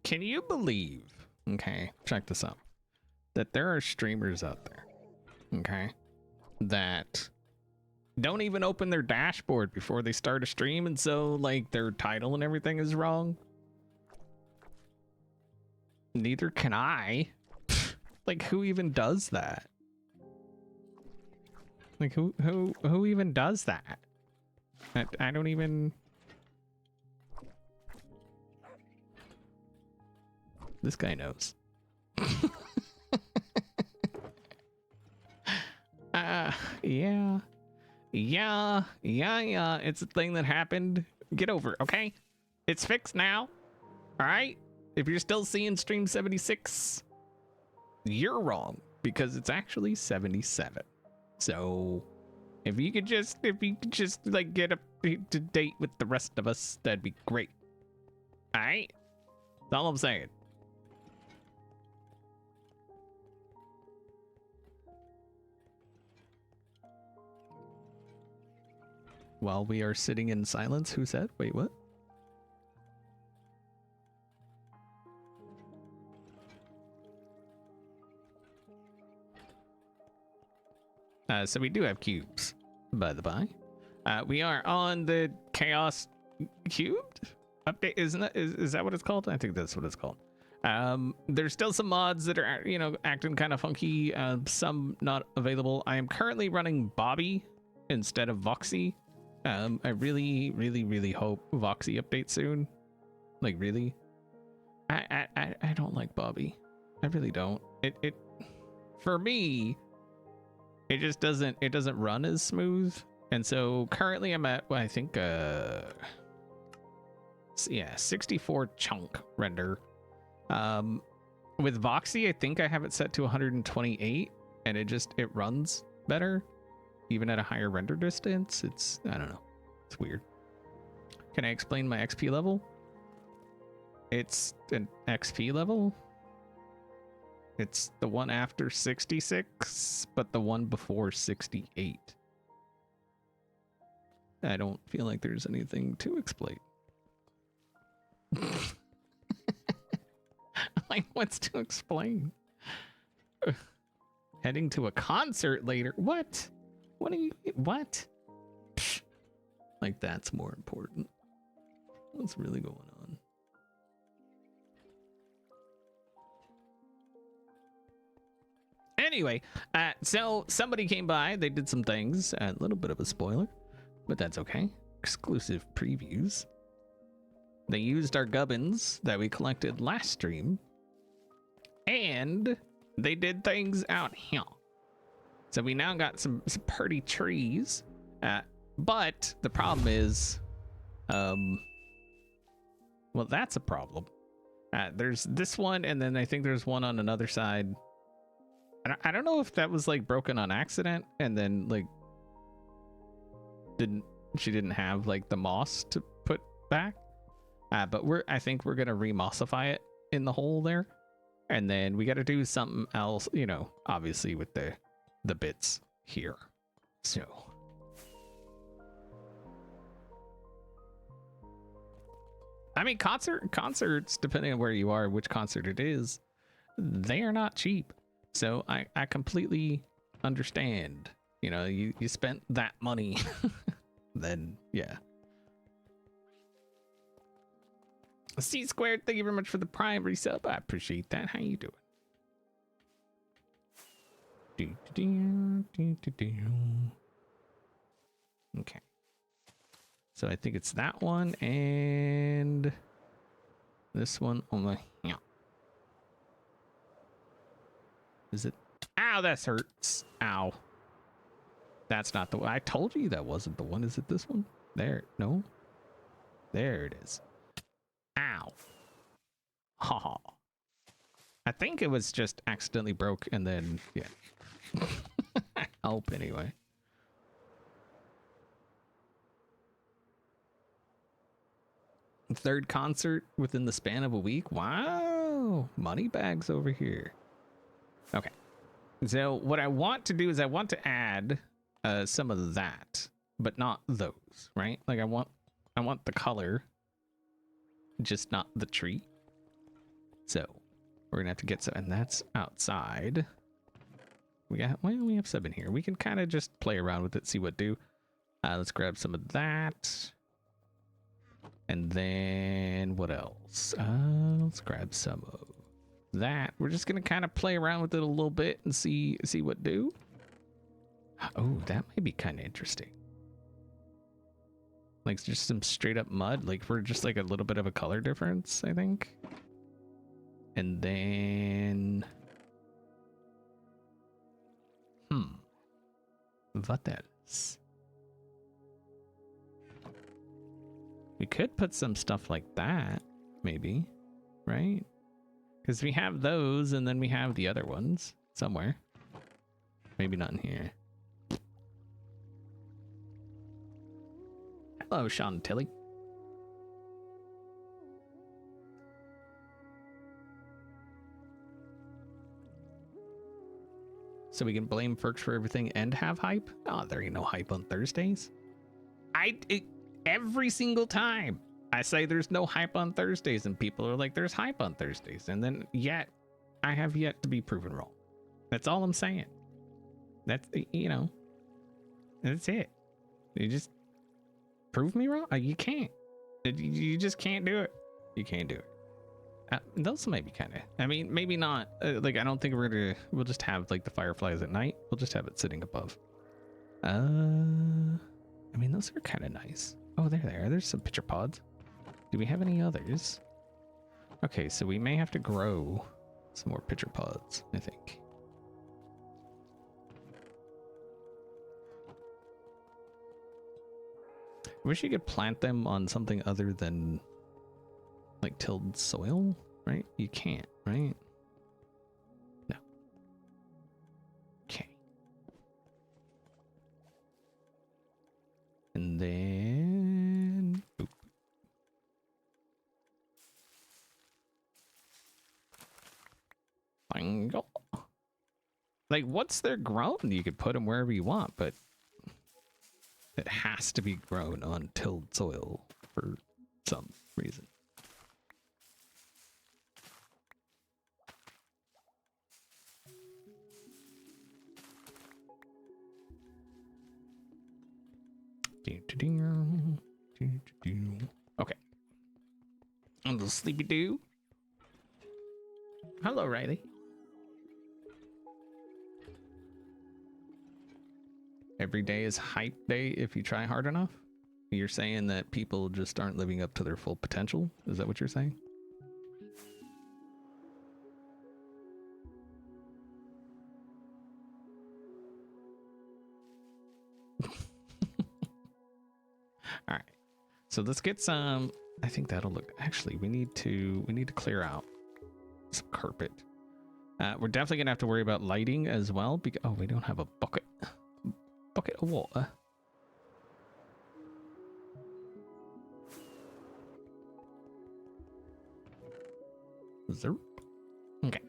Can you believe, okay, check this out, that there are streamers out there, okay, that don't even open their dashboard before they start a stream, and so, like, their title and everything is wrong? Neither can I. Like, who even does that? Like, who even does that? I don't even... This guy knows. Yeah. It's a thing that happened. Get over it, okay? It's fixed now. All right? If you're still seeing stream 76, you're wrong, because it's actually 77. So if you could just like get up to date with the rest of us, that'd be great. All right? That's all I'm saying. While we are sitting in silence, who said? Wait, what? So we do have cubes, by the by. We are on the Chaos Cubed update, isn't it? Is that what it's called? I think that's what it's called. There's still some mods that are, you know, acting kind of funky. Some not available. I am currently running Bobby instead of Voxy. I really hope Voxy updates soon. Like, really? I don't like Bobby. I really don't. It for me, it just doesn't run as smooth. And so currently I'm at, well, I think yeah, 64 chunk render. With Voxy, I think I have it set to 128, and it runs better. Even at a higher render distance. It's, I don't know, it's weird. Can I explain my XP level? It's an XP level. It's the one after 66, but the one before 68. I don't feel like there's anything to explain. Like, what's to explain? Heading to a concert later. What? What are you? What? Psh, like, that's more important. What's really going on? Anyway, so somebody came by. They did some things. A little bit of a spoiler, but that's okay. Exclusive previews. They used our gubbins that we collected last stream, and they did things out here. So we now got some pretty trees, but the problem is, well, that's a problem. There's this one, and then I think there's one on another side. I don't know if that was like broken on accident, and then like she didn't have like the moss to put back. But I think we're gonna remossify it in the hole there, and then we got to do something else, you know, obviously with the bits here. So I mean, concerts, depending on where you are, which concert it is, they are not cheap. So I completely understand. You know, you spent that money, then yeah. C squared, thank you very much for the Prime resub. I appreciate that. How you doing? Okay. So I think it's that one and this one on the, yeah. Is it? Ow, that hurts. Ow. That's not the one. I told you that wasn't the one. Is it this one? There. No. There it is. Ow. Ha ha. I think it was just accidentally broke and then, yeah. I hope anyway. Third concert within the span of a week. Wow. Money bags over here. Okay. So what I want to do is I want to add some of that, but not those, right? Like I want the color, just not the tree. So we're gonna have to get some, and that's outside. We got, well, we have some in here. We can kind of just play around with it, see what do. Let's grab some of that. And then what else? Let's grab some of that. We're just gonna kind of play around with it a little bit and see what do. Oh, that might be kind of interesting. Like just some straight up mud, like for just like a little bit of a color difference, I think. And then what else? We could put some stuff like that, maybe, right? Because we have those, and then we have the other ones somewhere. Maybe not in here. Hello, Sean Tilly. So we can blame Ferks for everything and have hype? Oh, there ain't no hype on Thursdays. Every single time I say there's no hype on Thursdays, and people are like, there's hype on Thursdays. And then yet I have yet to be proven wrong. That's all I'm saying. That's, you know, that's it. You just prove me wrong. You can't. You just can't do it. You can't do it. Those might be kind of, I mean, maybe not. Like, I don't think we'll just have like the fireflies at night. We'll just have it sitting above. I mean, those are kind of nice. Oh, there's some pitcher pods. Do we have any others? Okay, so we may have to grow some more pitcher pods, I think. I wish you could plant them on something other than like tilled soil, right? You can't, right? No. Okay. And then boop. Bingo. Like, once they're grown, you could put them wherever you want, but it has to be grown on tilled soil for some reason. Okay. A little sleepy doo. Hello, Riley. Every day is hype day if you try hard enough. You're saying that people just aren't living up to their full potential? Is that what you're saying? All right. So let's get some, I think that'll look, actually, we need to clear out some carpet. We're definitely gonna have to worry about lighting as well because, oh, we don't have a bucket of water. Zerp. Okay.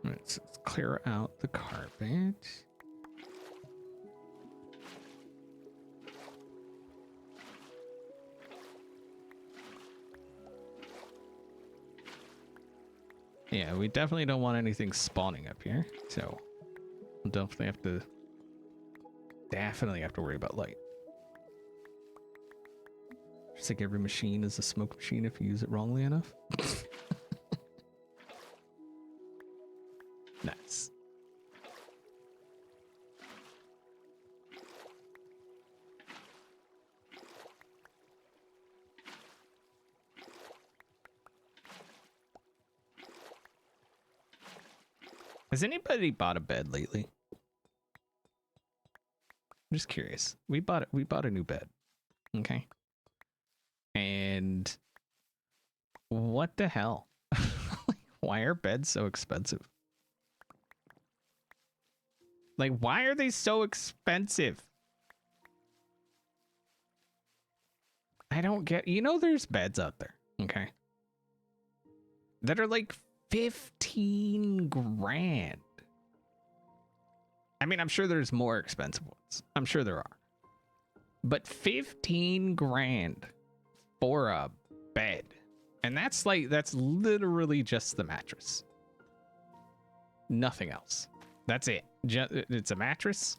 Let's clear out the carpet. Yeah, we definitely don't want anything spawning up here, so we'll definitely have to worry about light. Just like every machine is a smoke machine if you use it wrongly enough. Nice. Has anybody bought a bed lately? I'm just curious. We bought a new bed. Okay. And what the hell? Why are beds so expensive? Like, why are they so expensive? I don't get, you know, there's beds out there, okay, that are like 15 grand. I mean, I'm sure there's more expensive ones. I'm sure there are. But 15 grand for a bed. And that's literally just the mattress. Nothing else. That's it. It's a mattress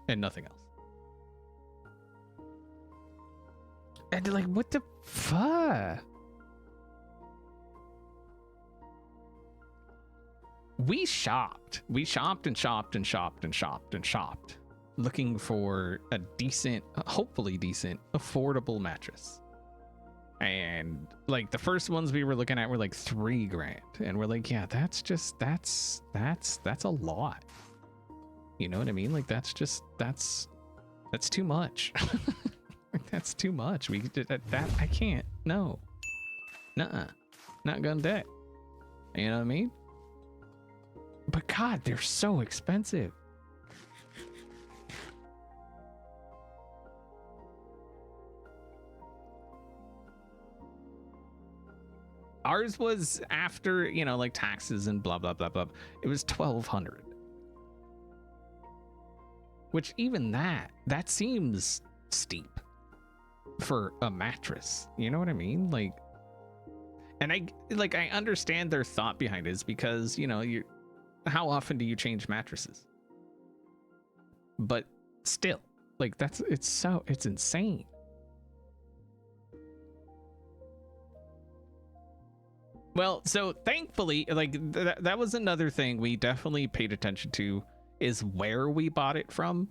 and nothing else. And like, what the fuck? We shopped and shopped and shopped and shopped and shopped, looking for a decent, hopefully decent, affordable mattress. And like the first ones we were looking at were like 3 grand, and we're like, yeah, that's a lot. You know what I mean? Like that's too much. That's too much. We did that. I can't. No. Nuh-uh. Not gonna do it. You know what I mean? But God, they're so expensive. Ours was after, you know, like taxes and blah, blah, blah, blah. It was 1,200. Which even that seems steep for a mattress. You know what I mean? Like, and I understand their thought behind it is because, you know, how often do you change mattresses? But still, like it's insane. Well, so thankfully, like that was another thing we definitely paid attention to, is where we bought it from.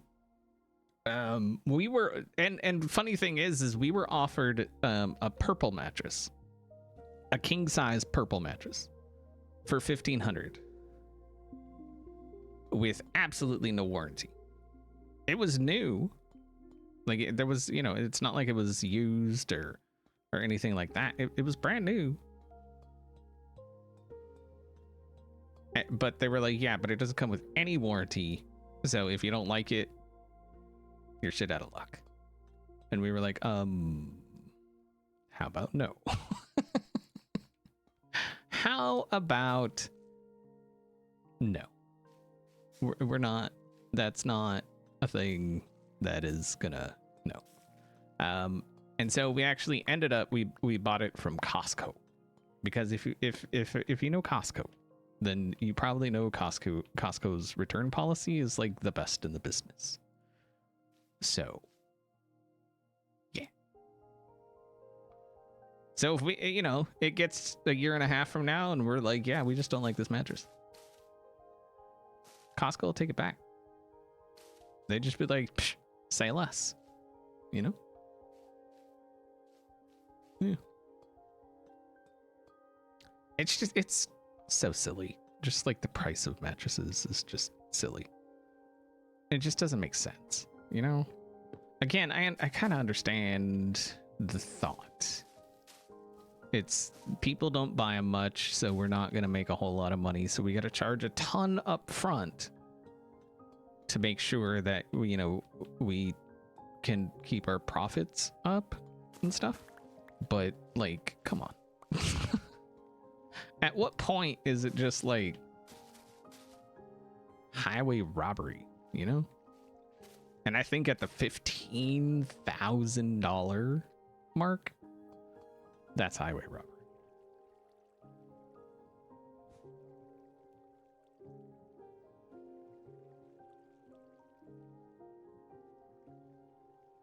We were, and funny thing is we were offered a purple mattress, a king size purple mattress for 1,500 with absolutely no warranty. It was new. Like there was, you know, it's not like it was used or anything like that. It was brand new. But they were like, yeah, but it doesn't come with any warranty. So if you don't like it, you're shit out of luck. And we were like, how about no? How about no? We're not, that's not a thing that is gonna, no. And so we actually ended up, we bought it from Costco, because if you know Costco, then you probably know Costco's return policy is like the best in the business. So, yeah. So if we, you know, it gets a year and a half from now and we're like, yeah, we just don't like this mattress, Costco will take it back. They'd just be like, psh, say less, you know? Yeah. It's so silly. Just like the price of mattresses is just silly. It just doesn't make sense, you know? Again, I kind of understand the thought. It's people don't buy them much, so we're not going to make a whole lot of money, so we got to charge a ton up front to make sure that, you know, we can keep our profits up and stuff. But like, come on. At what point is it just like highway robbery, you know? And I think at the $15,000 mark, that's highway robbery.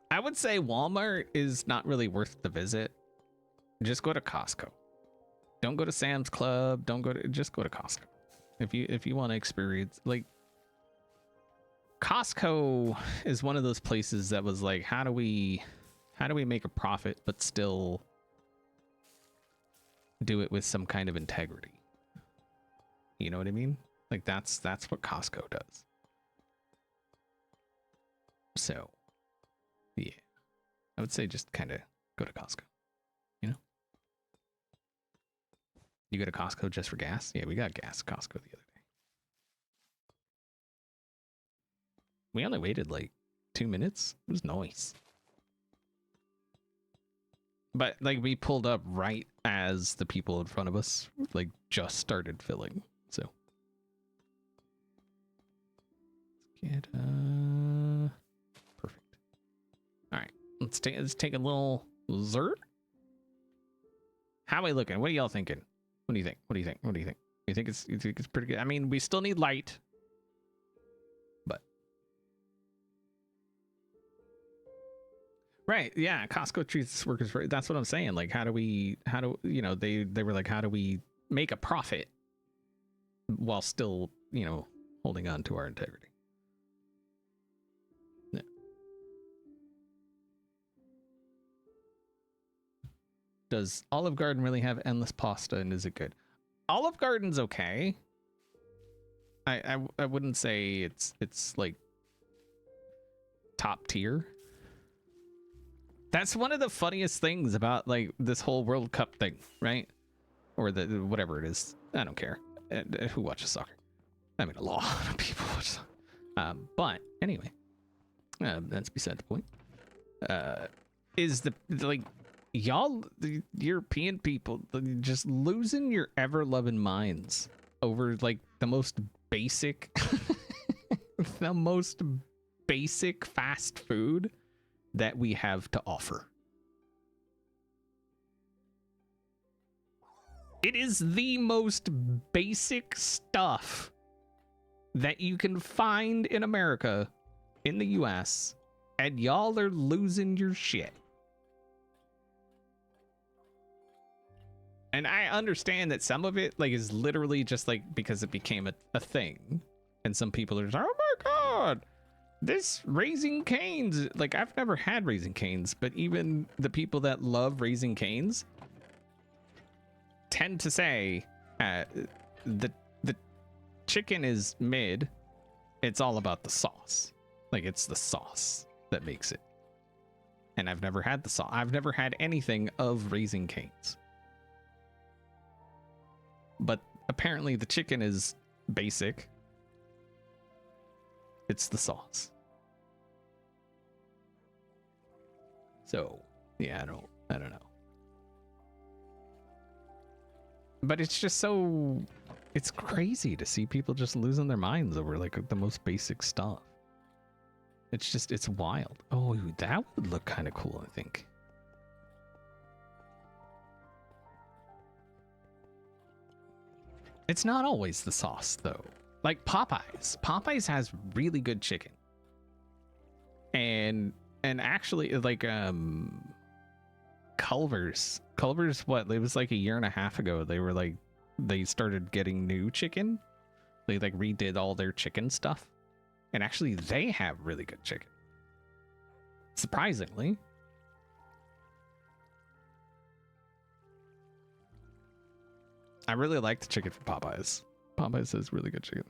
I would say Walmart is not really worth the visit. Just go to Costco. Don't go to Sam's Club. Just go to Costco. If you want to experience, like, Costco is one of those places that was like, how do we make a profit but still do it with some kind of integrity? You know what I mean? Like that's what Costco does. So, yeah, I would say just kind of go to Costco. You know, you go to Costco just for gas. Yeah, we got gas at Costco the other day. We only waited like 2 minutes. It was nice. But like we pulled up right as the people in front of us like just started filling. So let's get perfect. All right, let's take a little zert. How are we looking? What are y'all thinking? What do you think? What do you think? What do you think? You think it's pretty good? I mean, we still need light, but right, yeah. Costco treats workers for that's what I'm saying. Like, how do you know they were like, how do we make a profit while still holding on to our integrity? Yeah. Does Olive Garden really have endless pasta, and is it good? Olive Garden's okay. I wouldn't say it's like top tier. That's one of the funniest things about like this whole World Cup thing, right? Or the whatever it is. I don't care. Who watches soccer? I mean, a lot of people watch soccer. But anyway, that's beside the point. Is the like y'all, the European people, just losing your ever-loving minds over like the most basic, the most basic fast food that we have to offer. It is the most basic stuff that you can find in America, in the US, and y'all are losing your shit. And I understand that some of it like is literally just like because it became a thing, and some people are just like, oh my god, this Raising Cane's, like I've never had Raising Cane's, but even the people that love Raising Cane's tend to say the chicken is mid. It's all about the sauce. Like it's the sauce that makes it. And I've never had the sauce. I've never had anything of Raising Cane's. But apparently the chicken is basic. It's the sauce. So, yeah, I don't know. But it's just so, it's crazy to see people just losing their minds over like the most basic stuff. It's just, it's wild. Oh, that would look kind of cool, I think. It's not always the sauce though. Like Popeyes. Popeyes has really good chicken. And actually like Culver's, what, it was like a year and a half ago, they were like, they started getting new chicken. They like redid all their chicken stuff, and actually they have really good chicken, surprisingly. I really like the chicken from Popeyes. Popeyes has really good chicken.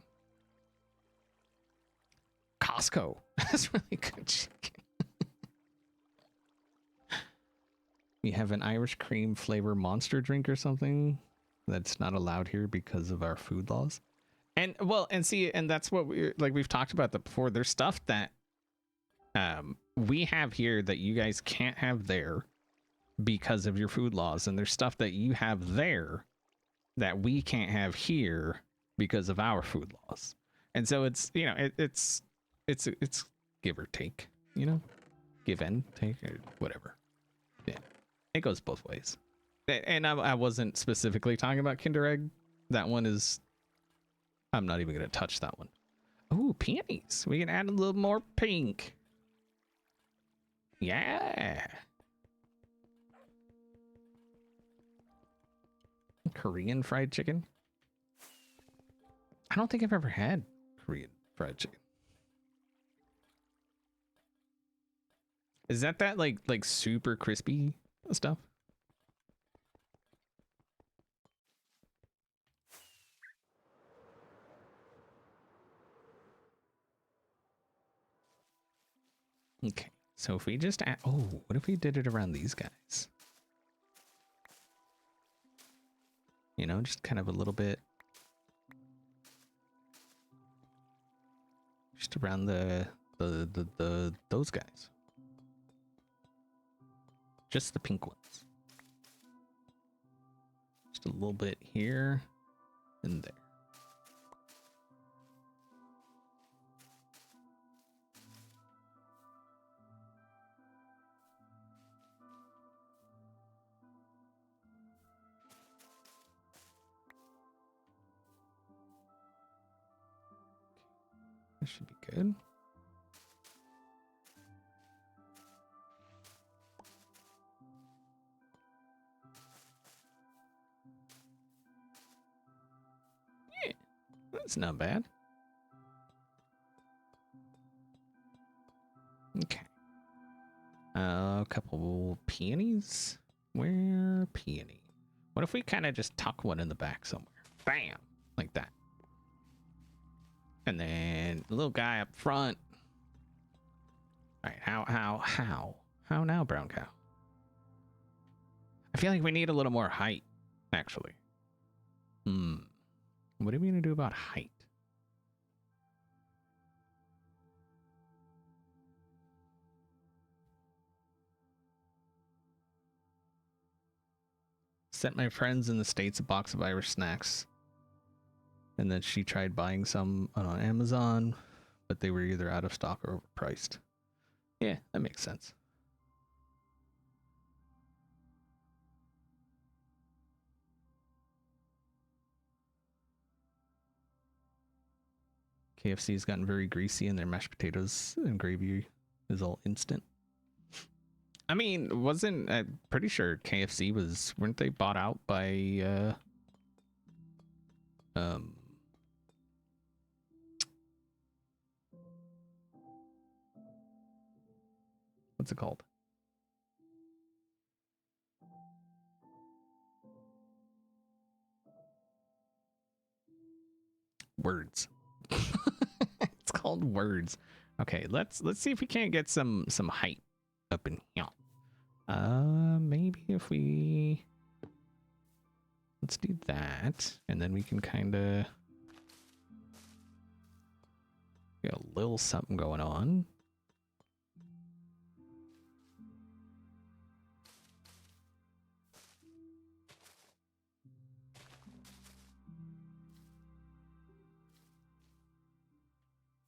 Costco has really good chicken. We have an Irish cream flavor monster drink or something that's not allowed here because of our food laws. And well, and see, and that's what we like, we've talked about that before. There's stuff that we have here that you guys can't have there because of your food laws, and there's stuff that you have there that we can't have here because of our food laws. And so it's, you know, it's give or take, you know, give and take or whatever. Yeah, it goes both ways. And I wasn't specifically talking about Kinder Egg. That one is, I'm not even gonna touch that one. Ooh, peonies. We can add a little more pink. Yeah. Korean fried chicken. I don't think I've ever had Korean fried chicken. Is that like super crispy stuff? Okay, so if we just add, oh, what if we did it around these guys? You know, just kind of a little bit. Just around those guys. Just the pink ones. Just a little bit here and there. That should be good. Yeah, that's not bad. Okay. A couple peonies. Where peony? What if we kind of just tuck one in the back somewhere? Bam! Like that. And then the little guy up front. All right, how now, brown cow? I feel like we need a little more height, actually. What are we gonna do about height? Sent my friends in the States a box of Irish snacks. And then she tried buying some on Amazon, but they were either out of stock or overpriced. Yeah, that makes sense. KFC's gotten very greasy and their mashed potatoes and gravy is all instant. I mean, I'm pretty sure KFC weren't they bought out by what's it called? Words. It's called Words. Okay, let's see if we can't get some height up in here. Maybe if let's do that, and then we can kind of get a little something going on.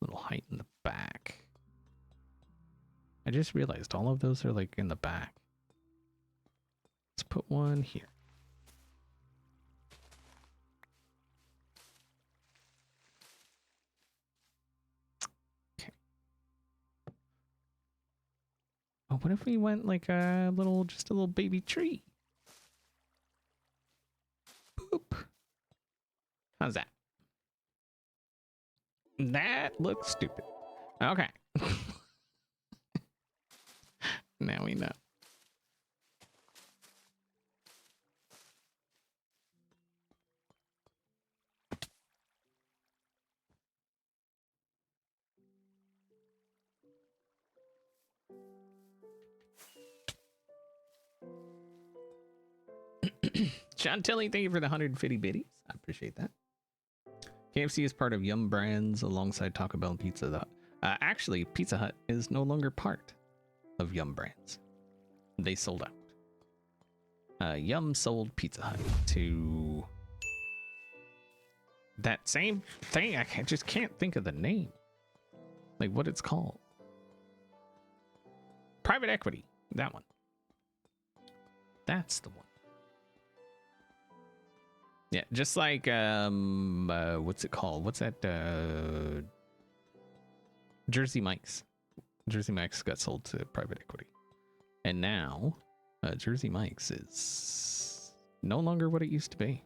Little height in the back. I just realized all of those are like in the back. Let's put one here. Okay. Oh, what if we went like just a little baby tree? Boop. How's that? That looks stupid. Okay. Now we know. Chantilly, thank you for the 150 biddies. I appreciate that. KFC is part of Yum Brands alongside Taco Bell and Pizza Hut. Actually, Pizza Hut is no longer part of Yum Brands. They sold out. Yum sold Pizza Hut to that same thing. I just can't think of the name. Like what it's called. Private equity. That one. That's the one. Yeah, just like what's it called? What's that? Jersey Mike's. Jersey Mike's got sold to private equity, and now Jersey Mike's is no longer what it used to be.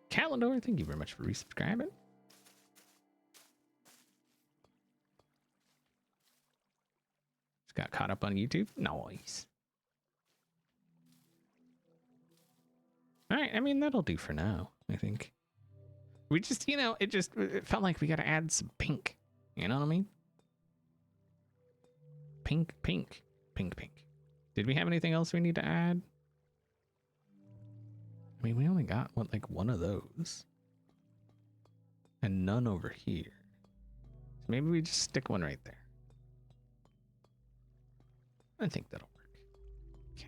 Calendar, thank you very much for resubscribing. Just got caught up on YouTube. Nice. All right, I mean, that'll do for now, I think. We just, it felt like we got to add some pink. You know what I mean? Pink, pink, pink, pink. Did we have anything else we need to add? I mean, we only got, like one of those. And none over here. So maybe we just stick one right there. I think that'll work. Okay.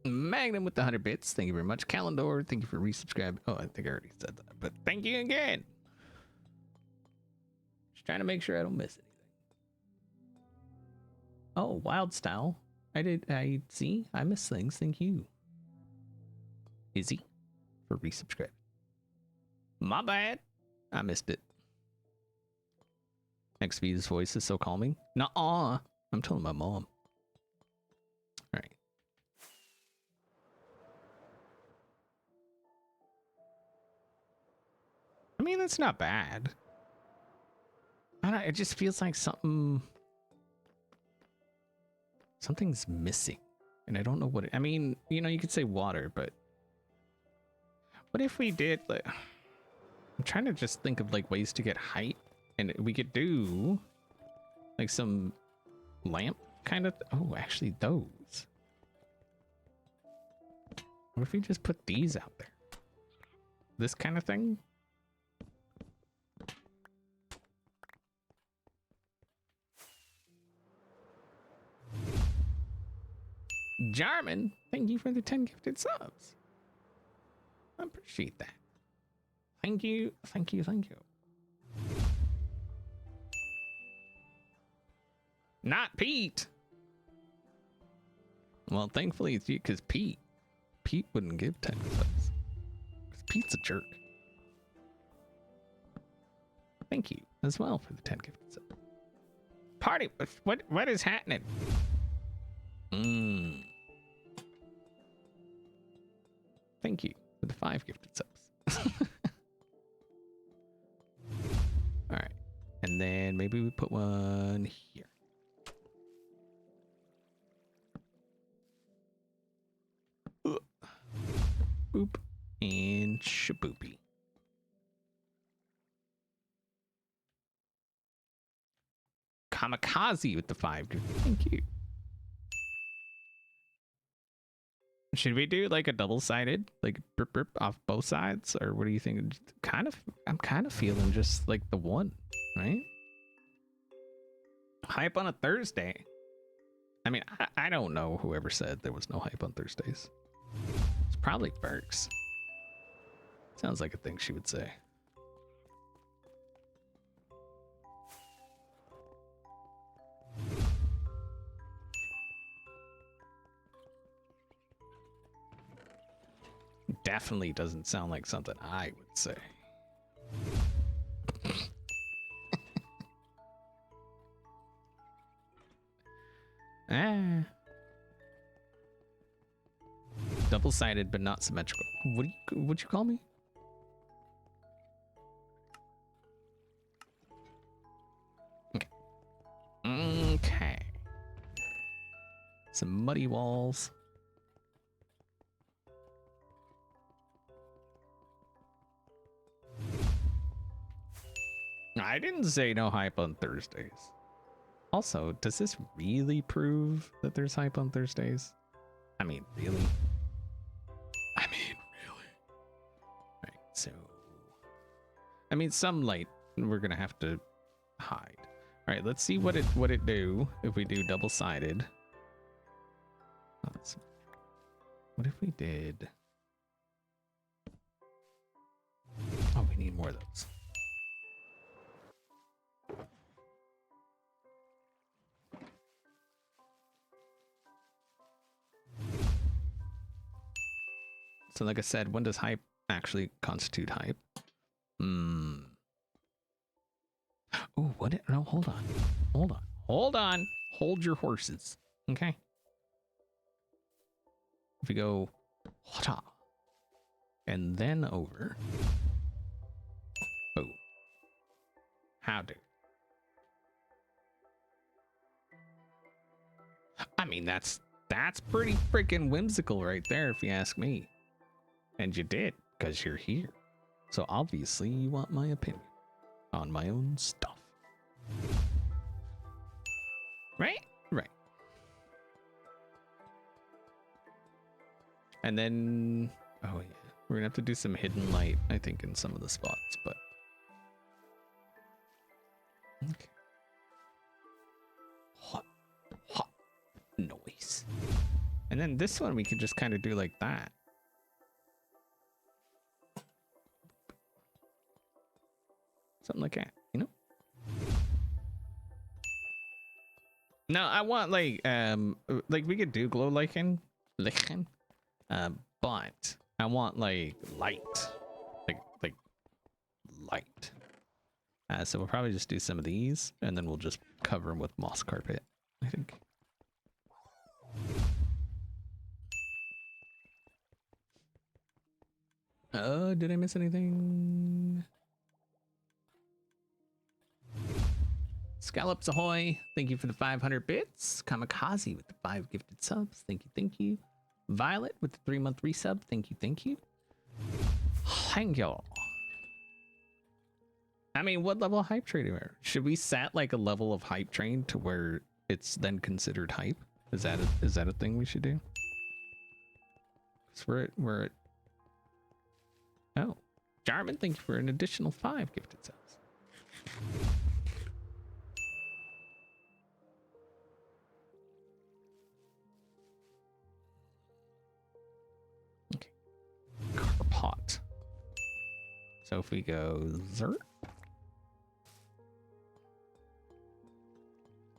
Magnum with the 100 bits. Thank you very much. Calendar, thank you for resubscribing. Oh, I think I already said that, but thank you again. Just trying to make sure I don't miss anything. Oh, Wild Style. I see. I miss things. Thank you. Izzy for resubscribing. My bad. I missed it. XV's voice is so calming. Nuh-uh. I'm telling my mom. All right. I mean, that's not bad. I don't know, it just feels like something's missing. And I don't know what I mean, you know, you could say water, but what if we did like I'm trying to just think of like ways to get height, and we could do like some lamp kind of oh, actually those. What if we just put these out there? This kind of thing? Jarman, thank you for the 10 gifted subs. I appreciate that. Thank you, thank you, thank you. Not Pete. Well, thankfully it's you, because Pete wouldn't give 10 subs. Because Pete's a jerk. Thank you as well for the 10 gifted subs. Party, what is happening? Thank you for the 5 gifted subs. All right, and then maybe we put one here. Boop and shaboopy. Kamikaze with the 5. Thank you. Should we do like a double-sided, like burp burp off both sides, or what do you think? I'm kind of feeling just like the one, right? Hype on a Thursday. I mean, I don't know whoever said there was no hype on Thursdays. It's probably Burks. Sounds like a thing she would say. Definitely doesn't sound like something I would say. Double-sided but not symmetrical. What'd you call me? Okay. Okay. Some muddy walls. I didn't say no hype on Thursdays. Also, does this really prove that there's hype on Thursdays? I mean, really? Right, so... I mean, some light we're gonna have to hide. Alright, let's see what it do if we do double-sided. What if we did... Oh, we need more of those. So like I said, when does hype actually constitute hype? Oh, what? No, hold on. Hold your horses. Okay. If we go, and then over. Oh. How do? I mean, that's pretty freaking whimsical right there, if you ask me. And you did, because you're here. So obviously you want my opinion on my own stuff. Right? Right. And then, oh yeah, we're gonna have to do some hidden light, I think, in some of the spots, but. Okay. Hot noise. And then this one we could just kind of do like that. Something like that, you know? No, I want like we could do glow lichen, but I want like light, like light. So we'll probably just do some of these, and then we'll just cover them with moss carpet, I think. Oh, did I miss anything? Scallops ahoy! Thank you for the 500 bits. Kamikaze with the 5 gifted subs. Thank you, thank you. Violet with the 3-month resub. Thank you, thank you. Thank you. I mean, what level of hype train are we? Should we set like a level of hype train to where it's then considered hype? Is that a thing we should do? Because we're at... Oh, Jarman, thank you for an additional 5 gifted subs. Okay, car pot. So if we go Zert.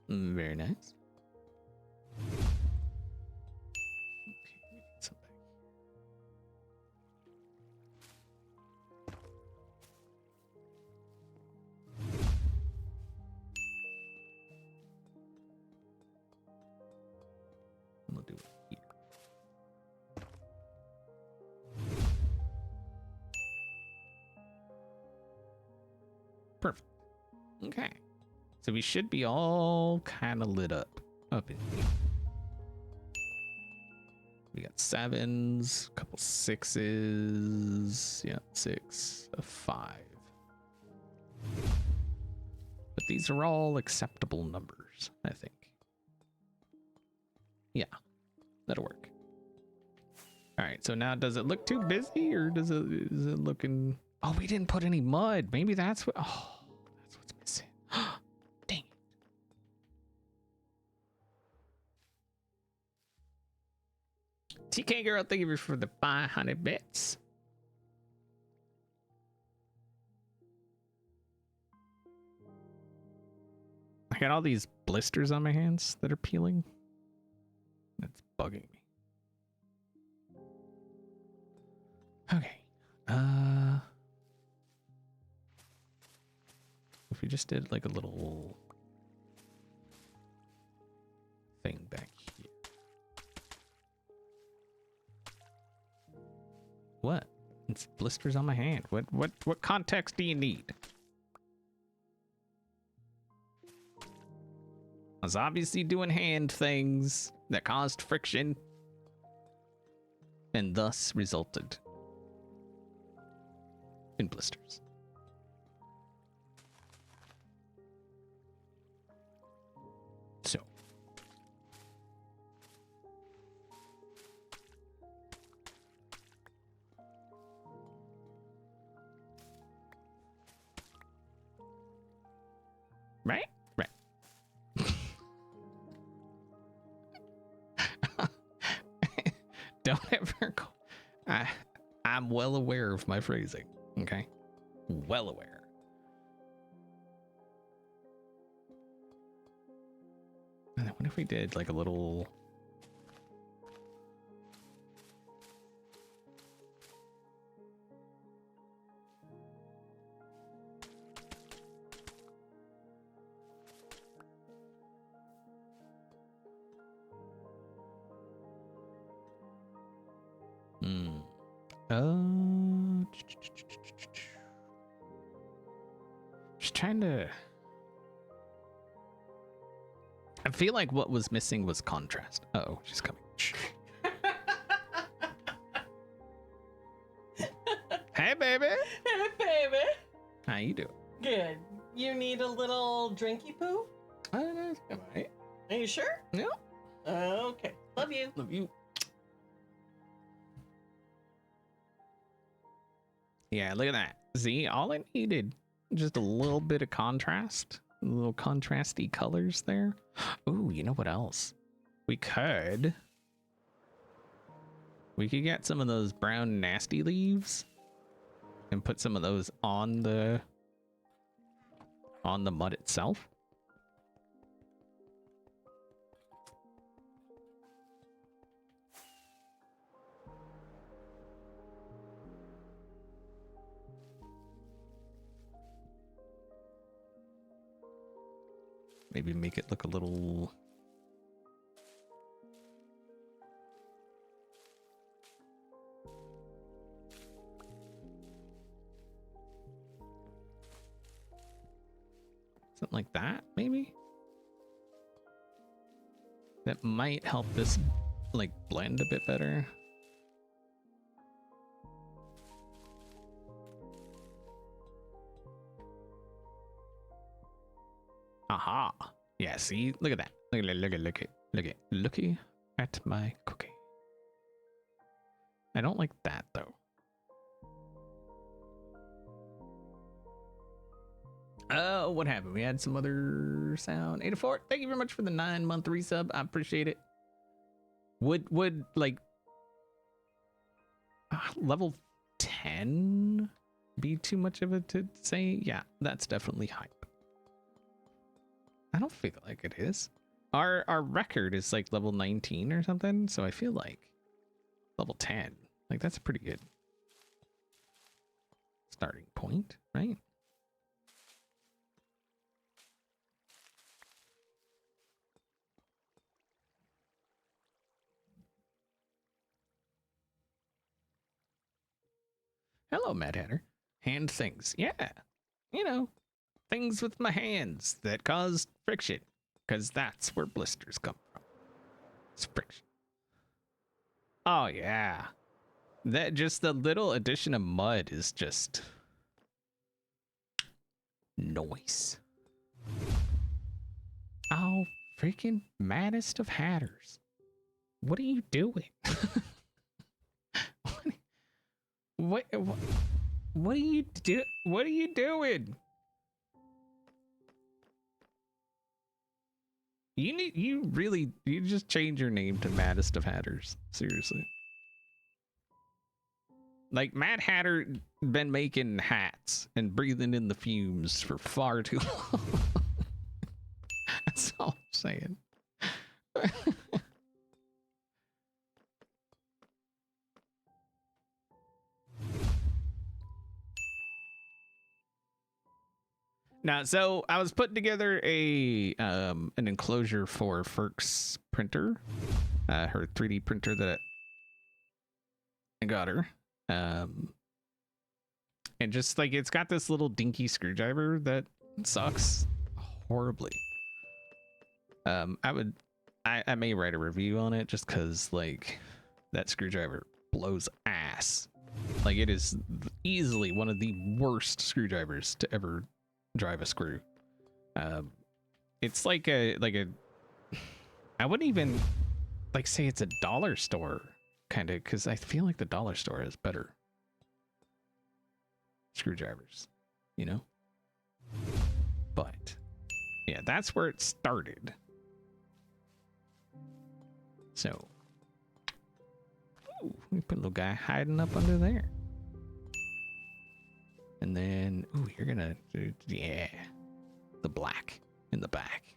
Very nice. Okay, we need some back here. We'll do it here. Perfect. Okay. So we should be all kind of lit up in here. We got 7s, a couple 6s. Yeah, 6, a 5. But these are all acceptable numbers, I think. Yeah, that'll work. All right, so now does it look too busy, or is it looking... Oh, we didn't put any mud. Maybe that's what... Oh, that's what's missing. Dang it. TK girl, thank you for the 500 bits. I got all these blisters on my hands that are peeling. That's bugging me. Okay. If we just did like a little thing back here. What? It's blisters on my hand. What context do you need? I was obviously doing hand things that caused friction and thus resulted in blisters. So. Right? Right. Don't ever go. I'm well aware of my phrasing. Okay? Well aware. And then what if we did like a little... Just trying to... I feel like what was missing was contrast. Uh-oh, she's coming. Hey, baby. Hey, baby. How you doing? Good. You need a little drinky poo? All right. Are you sure? Yeah. Okay. Love you. Love you. Yeah, look at that. See, all I needed, just a little bit of contrast. A little contrasty colors there. Ooh, you know what else? We could We could get some of those brown nasty leaves and put some of those on the mud itself. Maybe make it look a little... something like that, maybe? That might help this, like, blend a bit better. Aha. Yeah, see? Look at that. Looky at my cookie. I don't like that, though. Oh, what happened? We had some other sound. 84, thank you very much for the 9-month resub. I appreciate it. Would like level 10 be too much of it to say? Yeah, that's definitely hype. I don't feel like it is. Our record is like level 19 or something, so I feel like level 10, like that's a pretty good starting point, right? Hello, Mad Hatter. Hand things. Yeah. You know, things with my hands that cause friction. Because that's where blisters come from. It's friction. Oh, yeah. That just the little addition of mud is just noise. Oh, freaking maddest of hatters. What are you doing? What are you do? What are you doing? You just change your name to Maddest of Hatters. Seriously. Like Mad Hatter been making hats and breathing in the fumes for far too long. That's all I'm saying. Now, so I was putting together an enclosure for Ferk's printer, her 3D printer that I got her, and just like it's got this little dinky screwdriver that sucks horribly. I may write a review on it just because like that screwdriver blows ass. Like it is easily one of the worst screwdrivers to ever drive a screw. It's like a I wouldn't even like say it's a dollar store kind of, because I feel like the dollar store has better screwdrivers, you know. But yeah, that's where it started. So ooh, we put a little guy hiding up under there. And then, ooh, you're gonna, yeah, the black in the back.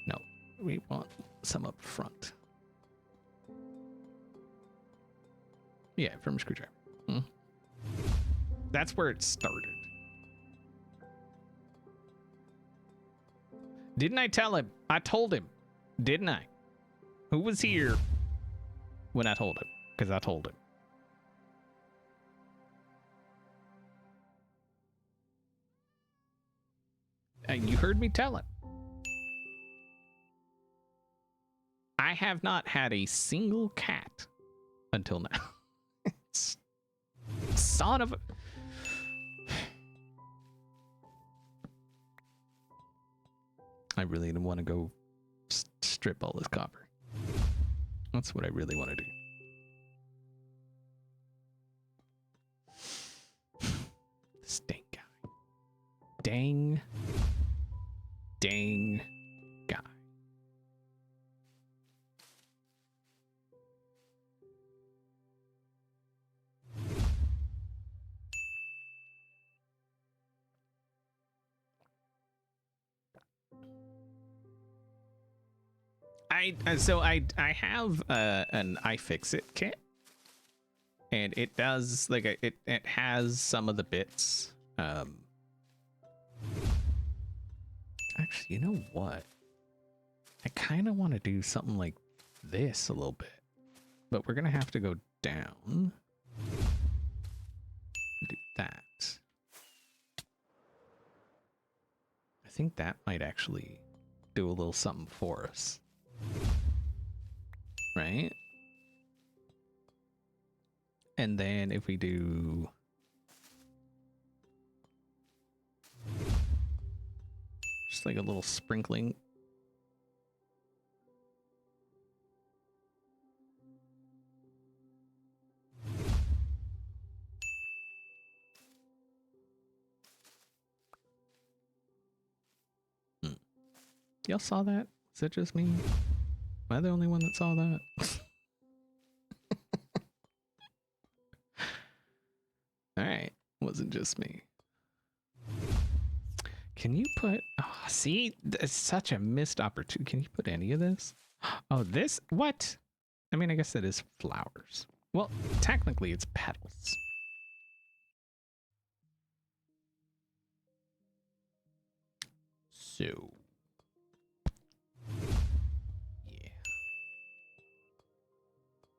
No, we want some up front. Yeah, from a screwdriver. That's where it started. Didn't I tell him? I told him, didn't I? Who was here when I told him? Because I told him. You heard me tell him. I have not had a single cat until now. Son of a... I really want to go strip all this copper. That's what I really want to do. This dang guy. Dang guy. I have an iFixit kit, and it does like it has some of the bits. Actually, you know what? I kind of want to do something like this a little bit, but we're gonna have to go down. Do that. I think that might actually do a little something for us. Right? And then if we do just like a little sprinkling. Y'all saw that? Is it just me? Am I the only one that saw that? Alright, wasn't just me. Can you put... Oh, see? It's such a missed opportunity. Can you put any of this? Oh, this? What? I mean, I guess that is flowers. Well, technically it's petals. So...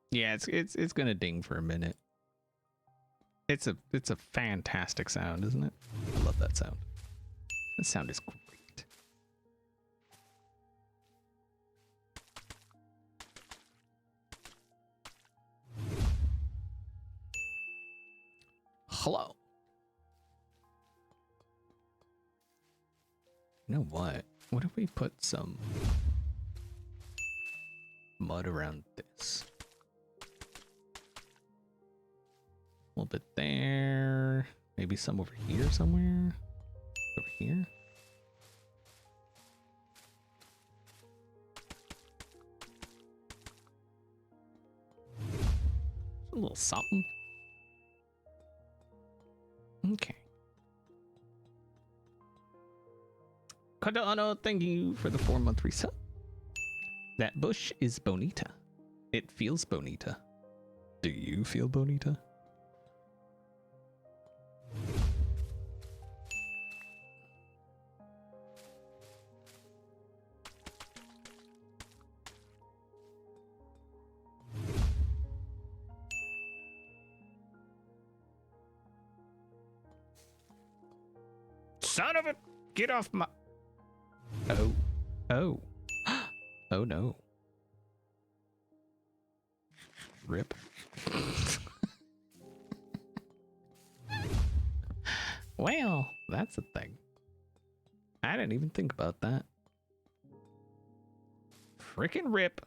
Yeah, it's gonna ding for a minute. It's a fantastic sound, isn't it? I love that sound. That sound is great. Hello. You know what? What if we put some mud around this? A little bit there. Maybe some over here somewhere. Over here. A little something. Okay. Cardano, thank you for the 4-month reset. That bush is bonita. It feels bonita. Do you feel bonita? Son of a... Get off my... Oh. Oh. Oh no. Rip. Well, that's a thing. I didn't even think about that. Frickin' rip.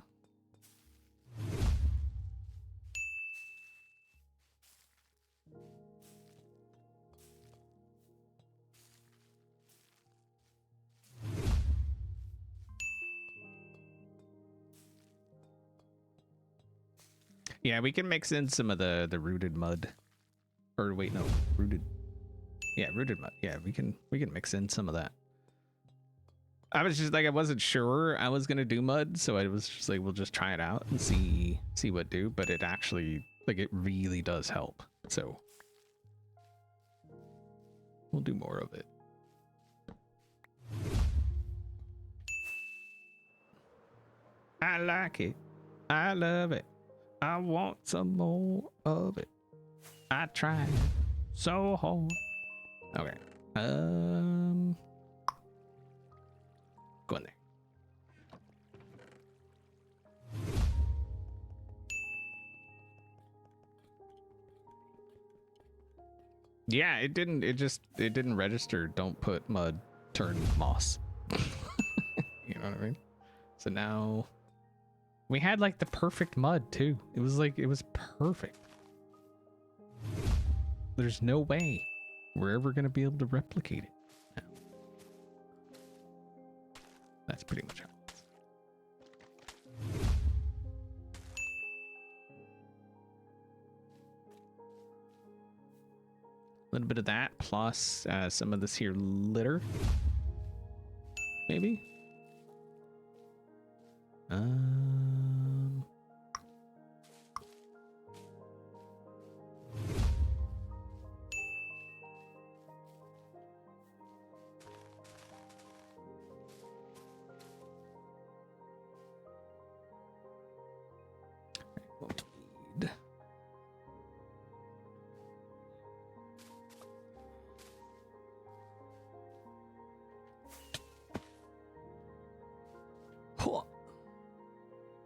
Yeah, we can mix in some of the rooted mud. Or wait, no, rooted. Yeah, rooted mud. Yeah, we can mix in some of that. I was just like, I wasn't sure I was gonna do mud, so I was just like, we'll just try it out and see what do. But it actually, like, it really does help. So we'll do more of it. I like it. I love it. I want some more of it. I tried so hard. Okay. Go in there. Yeah, it didn't register. Don't put mud, turn moss. You know what I mean? So now we had like the perfect mud too. It was perfect. There's no way we're ever gonna be able to replicate it. No. That's pretty much how it is. A little bit of that plus some of this here litter. Maybe?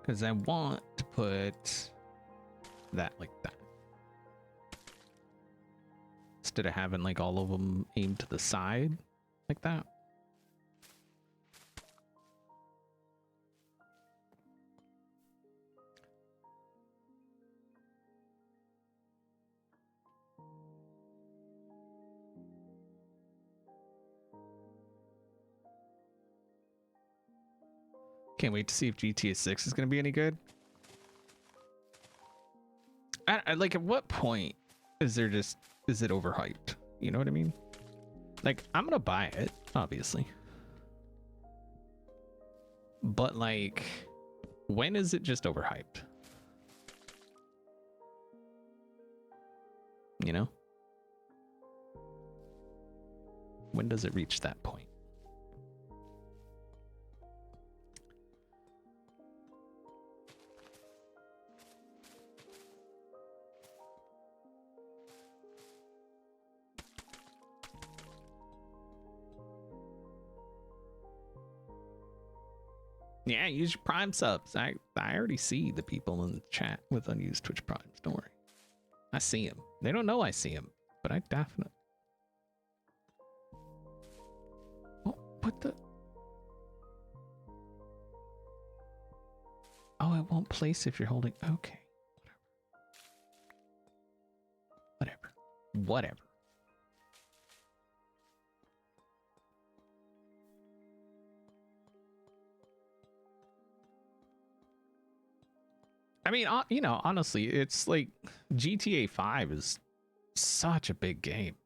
Because I want to put that like that. Instead of having like all of them aimed to the side like that. Can't wait to see if GTA 6 is going to be any good. I like, at what point is it overhyped? You know what I mean? Like, I'm gonna buy it, obviously. But like, when is it just overhyped? You know? When does it reach that point? Yeah, use your Prime subs. I already see the people in the chat with unused Twitch Primes. Don't worry. I see them. They don't know I see them, but I definitely... Oh, what the... Oh, it won't place if you're holding... Okay. Whatever. Whatever. I mean, you know, honestly, it's like GTA 5 is such a big game.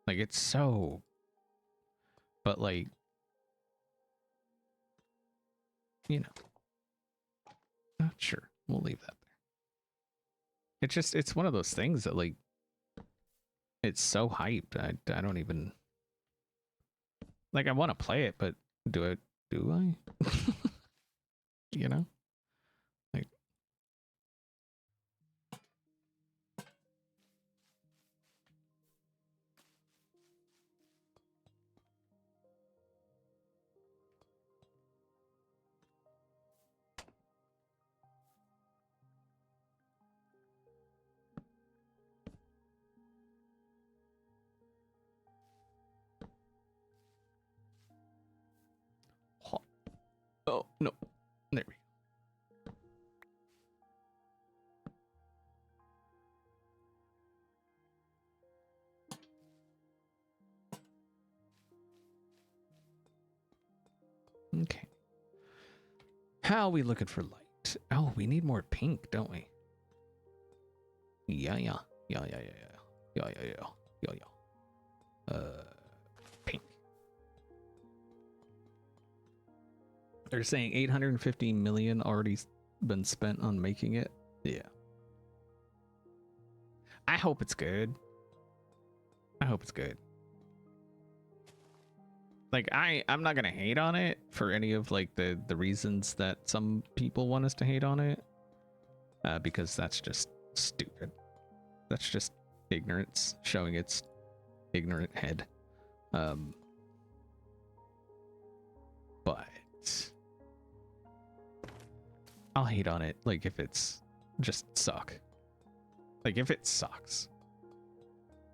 Like, it's so... But, like... You know. Sure. We'll leave that there. It's just, it's one of those things that, like... It's so hyped. I don't even... Like, I want to play it, but do I? You know? Like... Oh, no. There we go. Okay. How are we looking for light? Oh, we need more pink, don't we? Yeah. Pink. They're saying 850 million already been spent on making it. Yeah. I hope it's good. I hope it's good. Like, I'm not gonna hate on it for any of like the reasons that some people want us to hate on it, because that's just stupid. That's just ignorance showing its ignorant head. But I'll hate on it like if it's just suck. Like, if it sucks,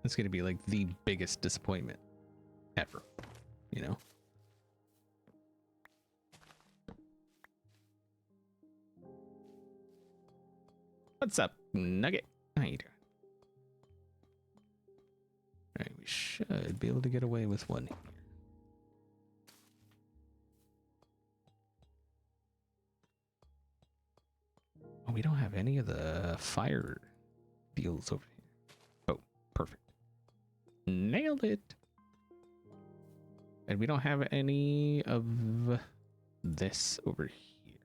it's gonna be like the biggest disappointment ever. You know? What's up, Nugget? How you doing? Alright, we should be able to get away with one here. Oh, we don't have any of the fire deals over here. Oh, perfect. Nailed it. And we don't have any of this over here.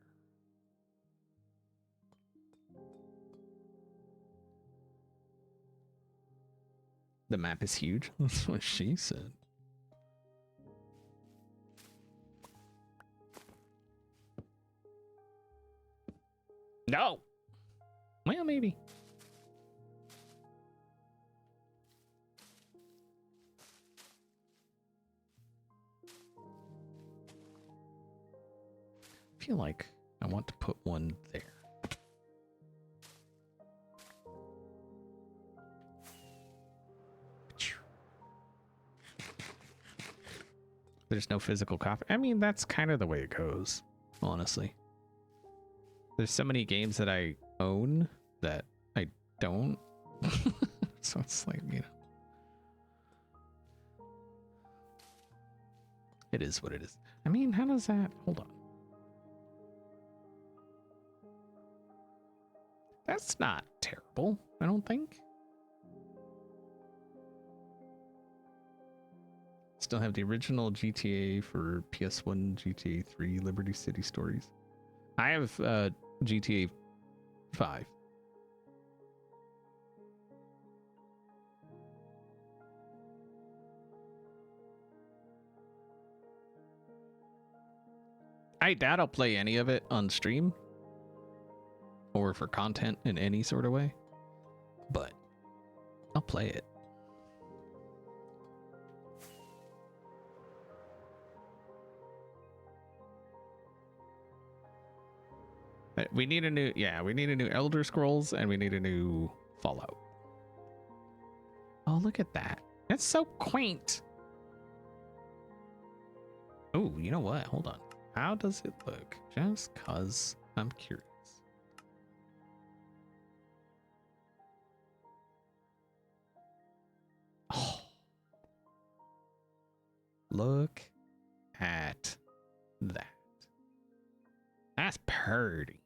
The map is huge. That's what she said. No. Well, maybe. I feel like I want to put one there. There's no physical copy. I mean, that's kind of the way it goes, honestly. There's so many games that I own that I don't. So it's like, you know. It is what it is. I mean, how does that... Hold on. That's not terrible, I don't think. Still have the original GTA for PS1, GTA 3, Liberty City Stories. I have GTA 5. I doubt I'll play any of it on stream or for content in any sort of way, but I'll play it. We need a new, yeah, we need a new Elder Scrolls and we need a new Fallout. Oh, look at that. That's so quaint. Oh, you know what? Hold on. How does it look? Just cause I'm curious. Oh. Look at that. That's pretty.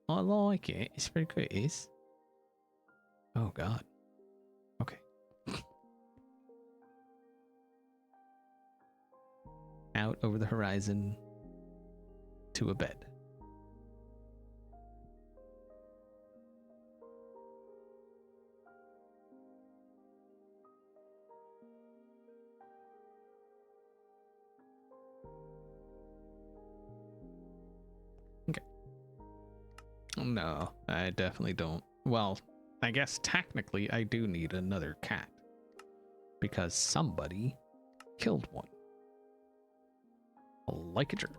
I like it. It's pretty good. It is. Oh, God. Okay. Out over the horizon to a bed. Okay. No, I definitely don't. Well, I guess technically I do need another cat because somebody killed one. Like a jerk.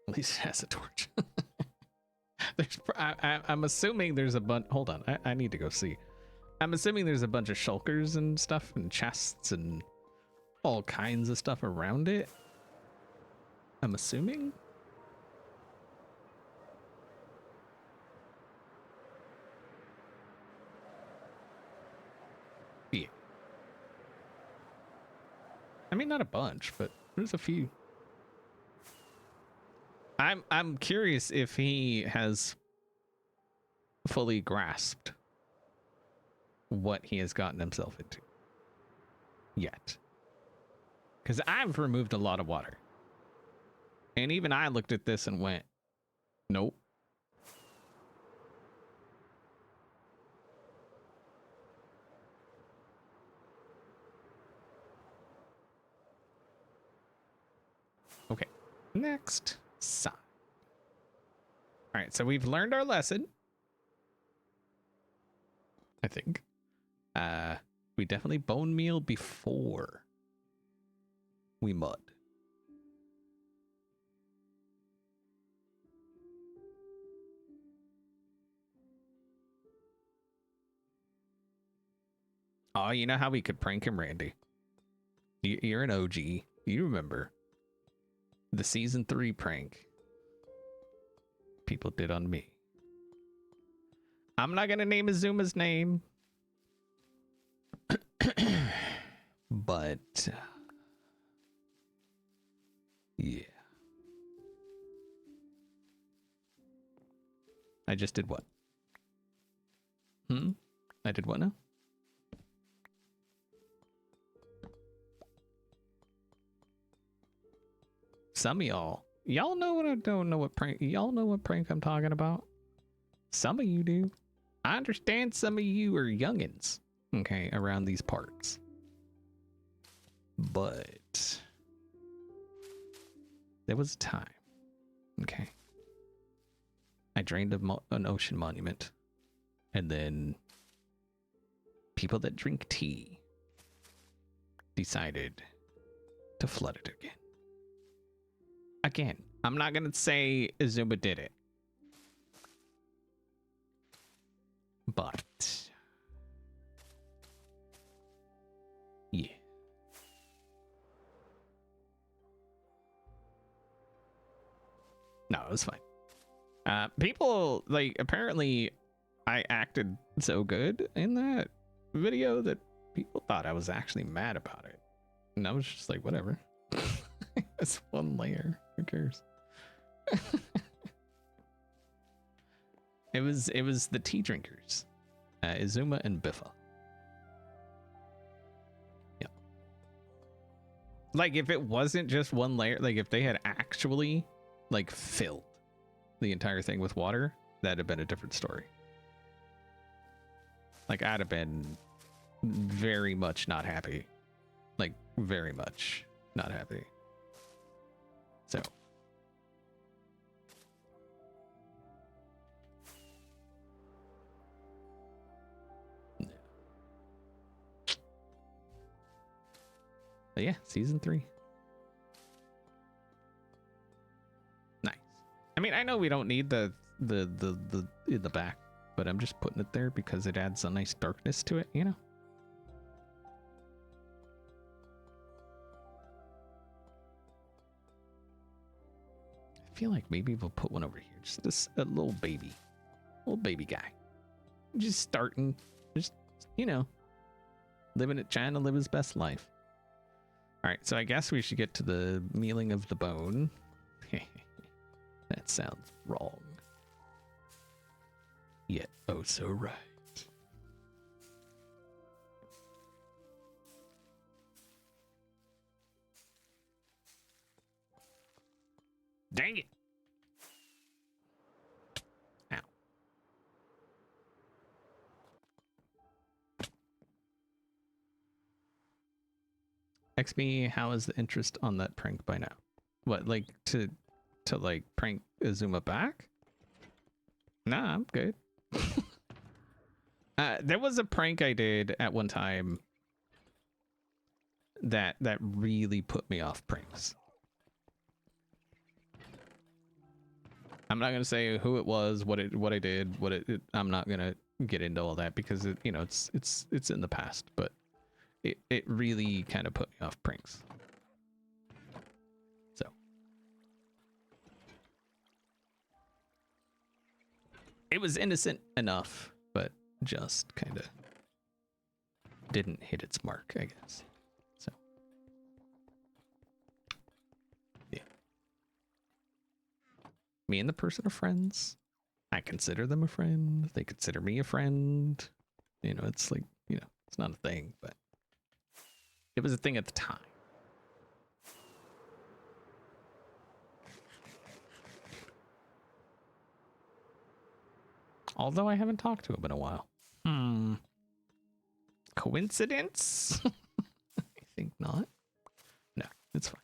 At least it has a torch. I'm assuming there's a bunch. Hold on, I need to go see. I'm assuming there's a bunch of shulkers and stuff and chests and all kinds of stuff around it. I'm assuming. Yeah. I mean, not a bunch, but there's a few. I'm curious if he has fully grasped what he has gotten himself into yet. Because I've removed a lot of water. And even I looked at this and went, nope. Okay, next side. All right, so we've learned our lesson. I think. We definitely bone meal before we mud. Oh, you know how we could prank him, Randy? You're an OG. You remember the season 3 prank people did on me. I'm not gonna name Azuma's name. But yeah. I just did what? I did what now? Some of y'all know what I don't know what prank. Y'all know what prank I'm talking about. Some of you do. I understand some of you are youngins, okay, around these parts. But There was a time. Okay. I drained an ocean monument. And then people that drink tea decided to flood it again. Again, I'm not going to say Azuma did it. But yeah. No, it was fine. People, like, apparently I acted so good in that video that people thought I was actually mad about it. And I was just like, whatever. It's one layer. Who cares? It was the tea drinkers. Izuma and Biffa. Yeah. Like, if it wasn't just one layer, like if they had actually like filled the entire thing with water, that'd have been a different story. Like, I'd have been very much not happy. Like, very much not happy. So. But yeah, season 3. Nice. I mean, I know we don't need the in the back, but I'm just putting it there because it adds a nice darkness to it, you know? I feel like maybe we'll put one over here. Just this a little baby guy. Just starting, just, you know, trying to live his best life. All right, so I guess we should get to the mealing of the bone. That sounds wrong. Yet, oh so right. Dang it! Ow. XB, how is the interest on that prank by now? What, like to like prank Azuma back? Nah, I'm good. There was a prank I did at one time that really put me off pranks. I'm not gonna say who it was, what I did, I'm not gonna get into all that because it, you know, it's in the past, but it really kind of put me off pranks. So it was innocent enough, but just kind of didn't hit its mark, I guess. So yeah, me and the person are friends. I consider them a friend. They consider me a friend. You know, it's like, you know, it's not a thing, but it was a thing at the time. Although I haven't talked to him in a while. Coincidence? I think not. No, it's fine.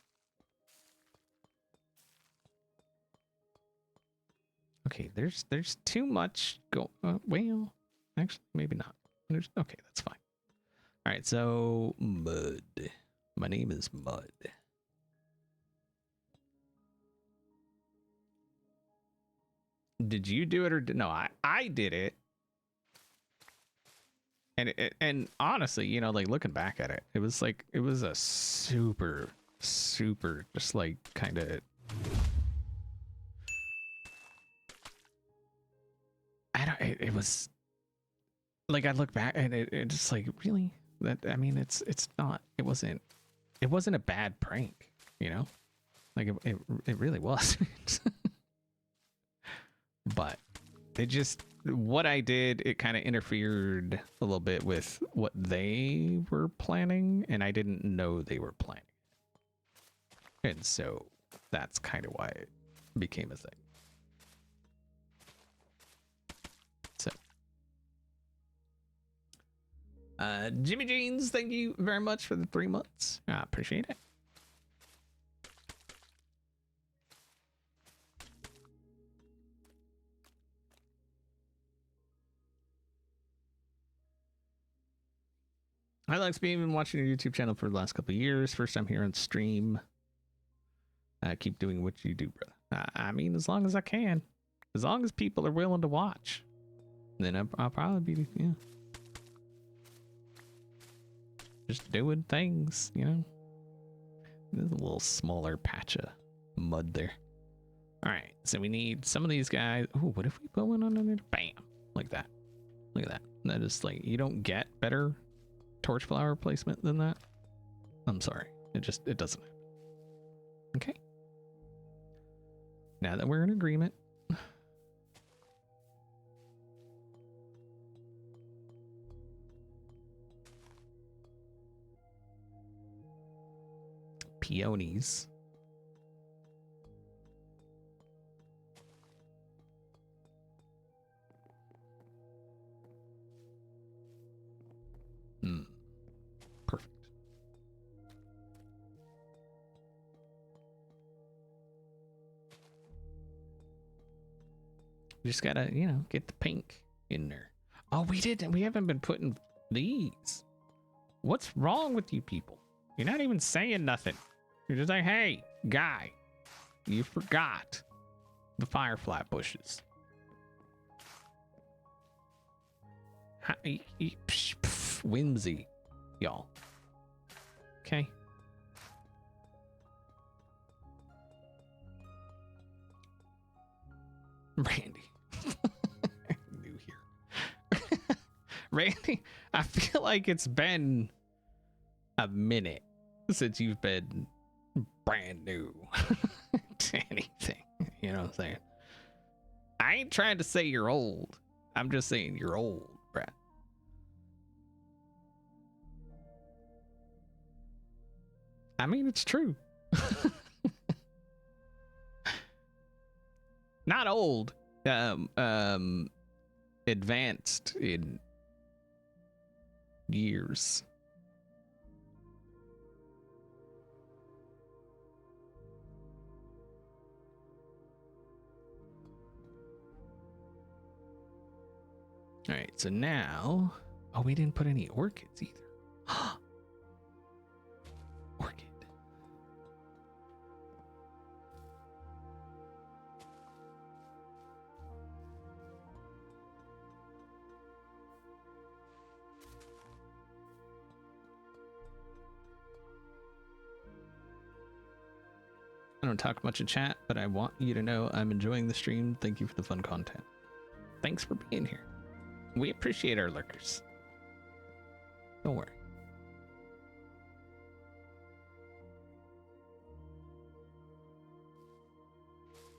Okay, there's too much well, actually, maybe not. Okay, that's fine. All right, so Mud. My name is Mud. Did you do it or no? I did it. And honestly, you know, like looking back at it, it was a super just like kind of, it was like, I look back and it just like, really, that, I mean, it wasn't a bad prank, you know, like it really wasn't. But it just, what I did, it kind of interfered a little bit with what they were planning, and I didn't know they were planning. And so that's kind of why it became a thing. So, Jimmy Jeans, thank you very much for the 3 months. I appreciate it. Hi, Lex. Been watching your YouTube channel for the last couple of years. First time here on stream. Keep doing what you do, brother. I mean, as long as I can. As long as people are willing to watch. Then I'll probably be, yeah. Just doing things, you know. There's a little smaller patch of mud there. Alright, so we need some of these guys. Oh, what if we put one on there? Bam! Like that. Look at that. That is like, you don't get better torch flower placement than that. I'm sorry. It doesn't. Okay. Now that we're in agreement. Peonies. Perfect. We just gotta, you know, get the pink in there. Oh, we haven't been putting these. What's wrong with you people? You're not even saying nothing. You're just like, hey, guy, you forgot the firefly bushes. Whimsy, y'all. Okay. Randy. New here. Randy, I feel like it's been a minute since you've been brand new to anything. You know what I'm saying? I ain't trying to say you're old. I'm just saying you're old, bruh. I mean, it's true. Not old. Advanced in years. All right, so now, oh, we didn't put any orchids either. Orchid. I don't talk much in chat, but I want you to know I'm enjoying the stream. Thank you for the fun content. Thanks for being here. We appreciate our lurkers. Don't worry.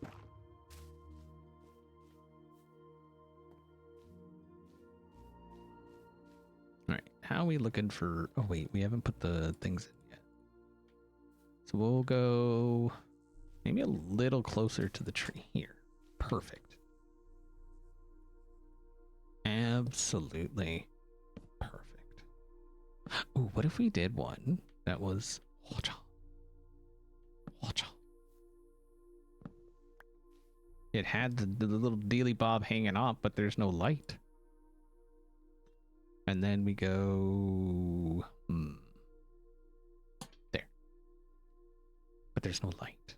All right, how are we looking for... Oh, wait, we haven't put the things in yet. So we'll go maybe a little closer to the tree here. Perfect. Absolutely perfect. Ooh, what if we did one that was... It had the little dealy bob hanging off, but there's no light. And then we go... There. But there's no light.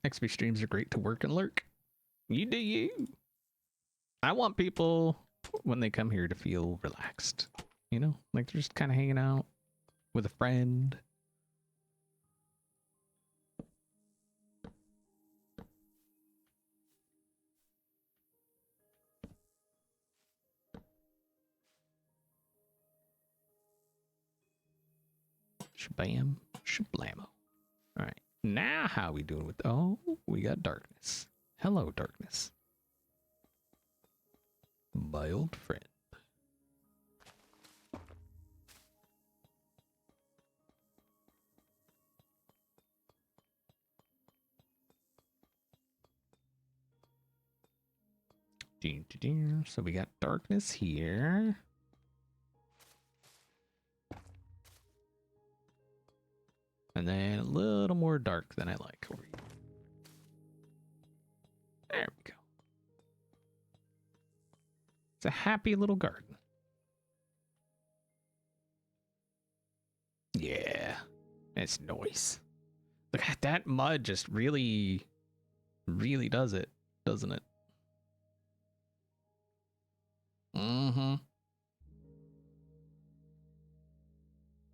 XP streams are great to work and lurk. You do you. I want people, when they come here, to feel relaxed. You know? Like they're just kind of hanging out with a friend. Shabam, shablamo. All right. Now how we doing with... Oh, we got darkness. Hello, darkness. My old friend. So we got darkness here. And then a little more dark than I like over here. There we go. It's a happy little garden. Yeah, it's nice. Look at that mud, just really does it, doesn't it? Mm-hmm.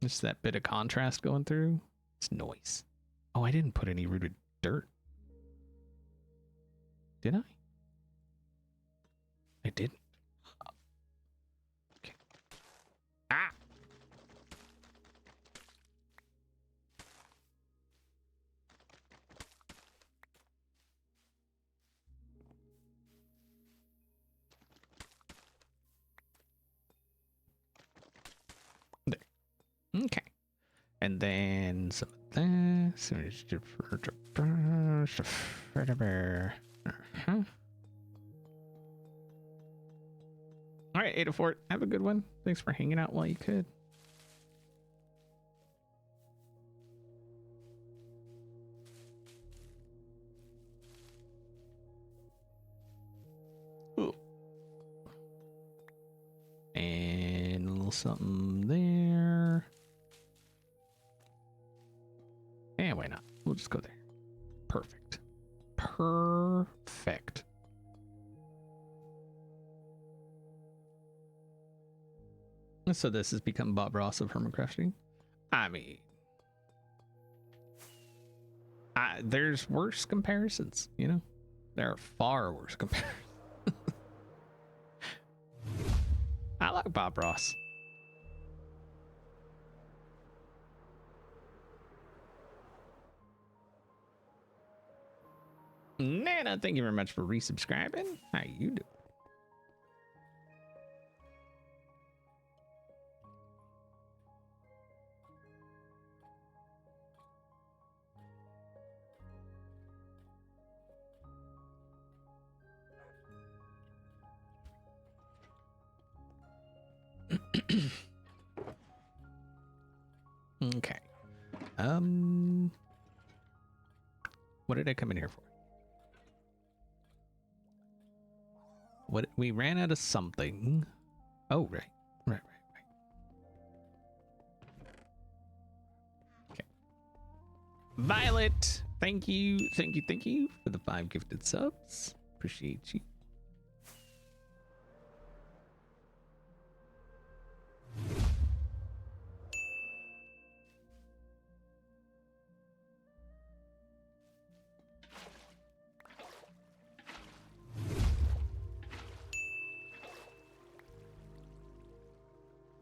Just that bit of contrast going through. It's nice. Oh, I didn't put any rooted dirt. Did I? I didn't. Okay. Ah! There. Okay. And then some of this. All right, Ada Fort, have a good one. Thanks for hanging out while you could. Ooh. And a little something there. Yeah, why not? We'll just go there. Perfect. Perfect. So this has become Bob Ross of Hermitcrafting. I mean, there's worse comparisons, you know? There are far worse comparisons. I like Bob Ross. Nana, thank you very much for resubscribing. How you doing? Okay. What did I come in here for? What, we ran out of something. Oh, right. Okay. Violet, thank you for the 5 gifted subs. Appreciate you.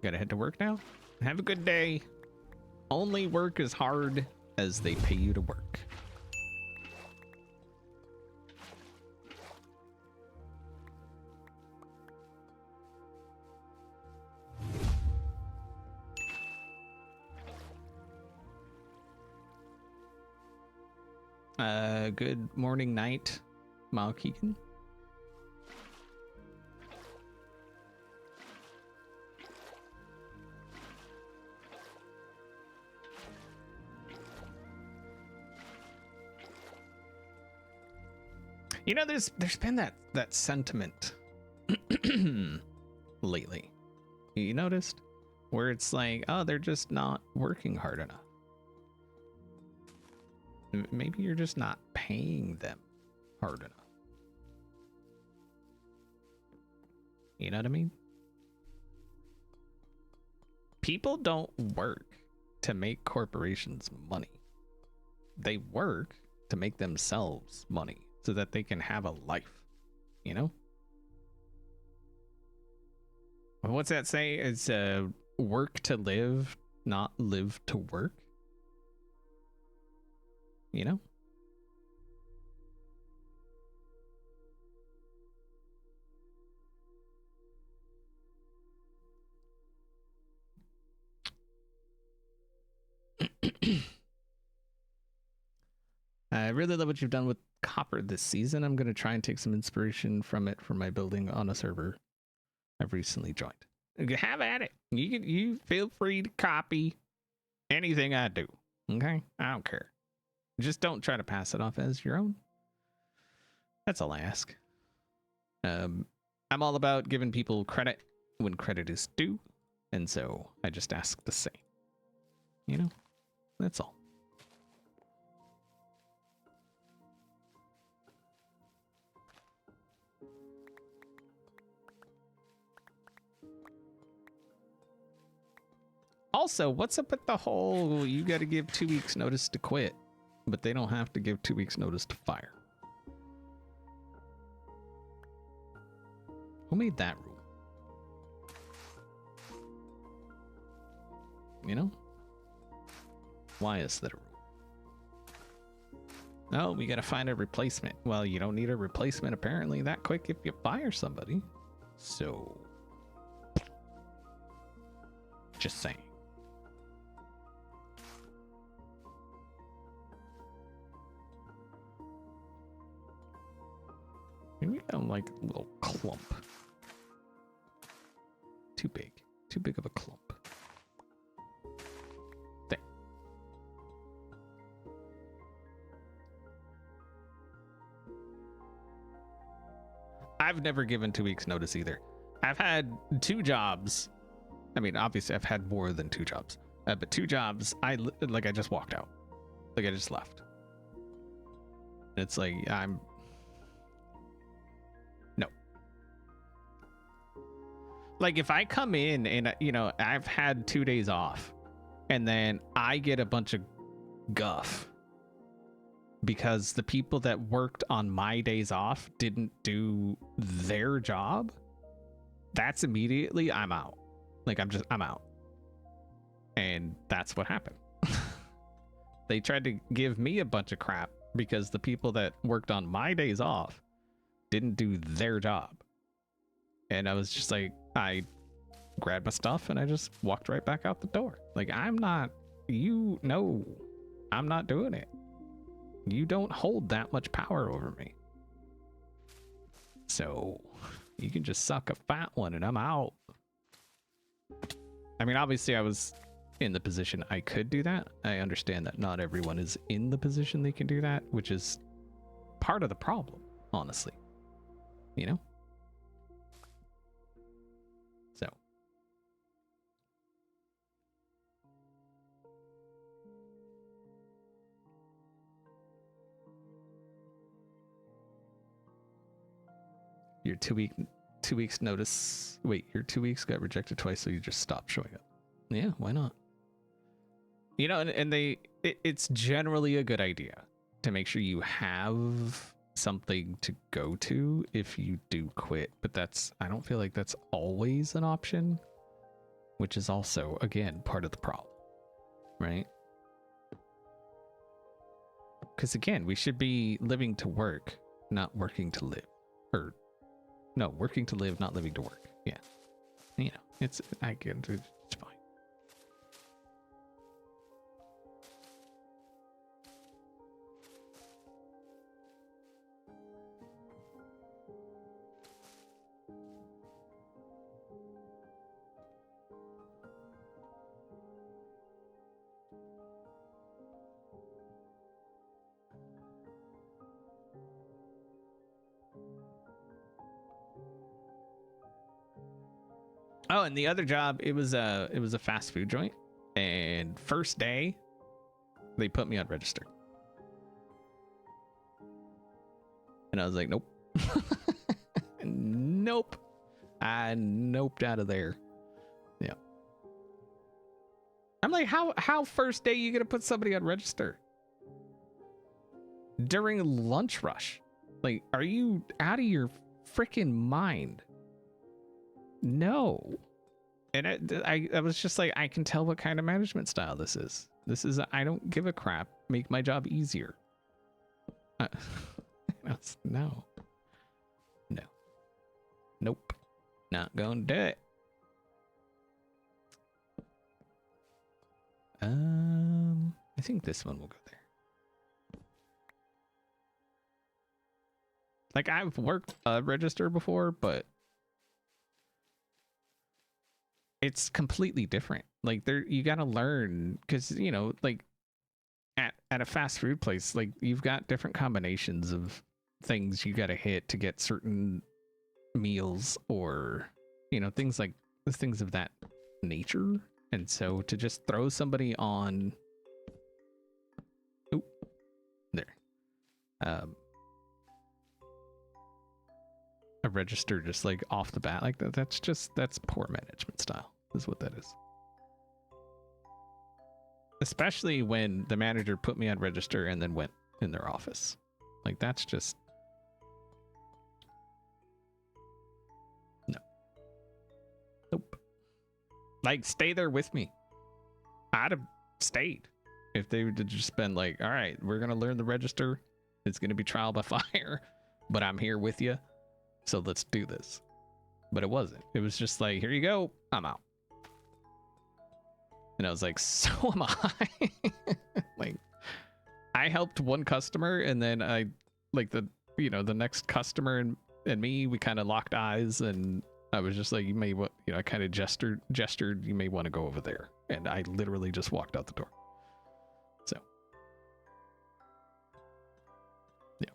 Gotta head to work now. Have a good day. Only work as hard as they pay you to work. Good morning, night, Mal Keegan. You know, there's been that sentiment lately. You noticed? Where it's like, oh, they're just not working hard enough. Maybe you're just not paying them hard enough. You know what I mean? People don't work to make corporations money. They work to make themselves money so that they can have a life, you know? What's that say? It's work to live, not live to work. You know? I really love what you've done with copper this season. I'm going to try and take some inspiration from it for my building on a server I've recently joined. Have at it. You feel free to copy anything I do. Okay? I don't care. Just don't try to pass it off as your own. That's all I ask. I'm all about giving people credit when credit is due, and so I just ask the same. You know? That's all. Also, what's up with the whole you got to give 2 weeks notice to quit, but they don't have to give 2 weeks notice to fire? Who made that rule? You know? Why is that a rule? No, we got to find a replacement. Well, you don't need a replacement apparently that quick if you fire somebody. So, just saying. Maybe I'm like a little clump. Too big. Too big of a clump. There. I've never given 2 weeks notice either. I've had 2 jobs. I mean, obviously I've had more than 2 jobs. But 2 jobs, I just walked out. Like I just left. It's like no. Like if I come in and I've had 2 days off and then I get a bunch of guff because the people that worked on my days off didn't do their job, that's immediately I'm out. Like I'm out. And that's what happened. They tried to give me a bunch of crap because the people that worked on my days off didn't do their job. And I was just like, I grabbed my stuff and I just walked right back out the door. Like, I'm not doing it. You don't hold that much power over me. So you can just suck a fat one and I'm out. I mean, obviously I was in the position I could do that. I understand that not everyone is in the position they can do that, which is part of the problem, honestly. You know? So. Your 2 weeks notice. Wait, your 2 weeks got rejected twice, so you just stopped showing up. Yeah, why not? You know, and it's generally a good idea to make sure you have something to go to if you do quit, but I don't feel like that's always an option, which is also, again, part of the problem, right? Because again, we should be living to work, not working to live. Or, no, working to live, not living to work. Yeah. You know, it's fine. Oh, and the other job, it was a fast food joint, and first day, they put me on register, and I was like, nope, nope, I noped out of there. Yeah, I'm like, how first day you gonna put somebody on register during lunch rush? Like, are you out of your freaking mind? No. And I was just like, I can tell what kind of management style this is. This is, I don't give a crap. Make my job easier. No. Nope. Not gonna do it. I think this one will go there. Like, I've worked a register before, but it's completely different. Like, you gotta learn, because, like at a fast food place, like you've got different combinations of things you got to hit to get certain meals, or things of that nature. And so to just throw somebody on, oop, there, a register just like off the bat like that, that's poor management style is what that is. Especially when the manager put me on register and then went in their office. Like, that's just... No. Nope. Like, stay there with me. I'd have stayed if they would have just been like, all right, we're going to learn the register. It's going to be trial by fire, but I'm here with you. So let's do this. But it wasn't. It was just like, here you go. I'm out. And I was like, so am I. Like, I helped one customer, and then I, like, the next customer and me, we kind of locked eyes, and I was just like, you may, I kind of gestured, you may want to go over there. And I literally just walked out the door. So, yeah.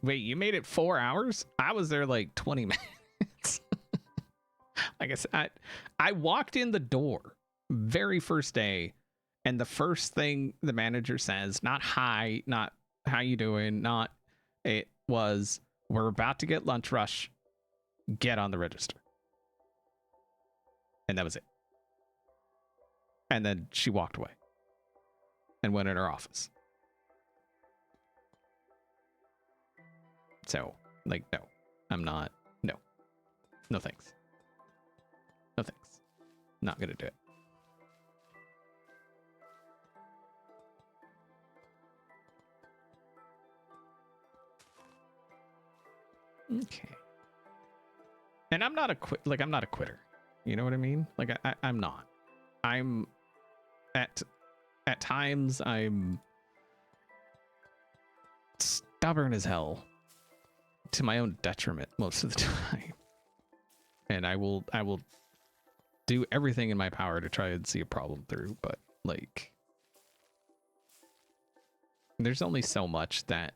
Wait, you made it 4 hours? I was there like 20 minutes. Like I said, I walked in the door very first day, and the first thing the manager says, not hi, not how you doing, not, it was, we're about to get lunch rush, get on the register. And that was it. And then she walked away and went in her office. So, like, no, I'm not. No. No thanks. No thanks. Not gonna do it. Okay. And I'm not I'm not a quitter. You know what I mean? Like, I'm not. I'm at times I'm stubborn as hell, to my own detriment most of the time. And I will do everything in my power to try and see a problem through, but like, there's only so much that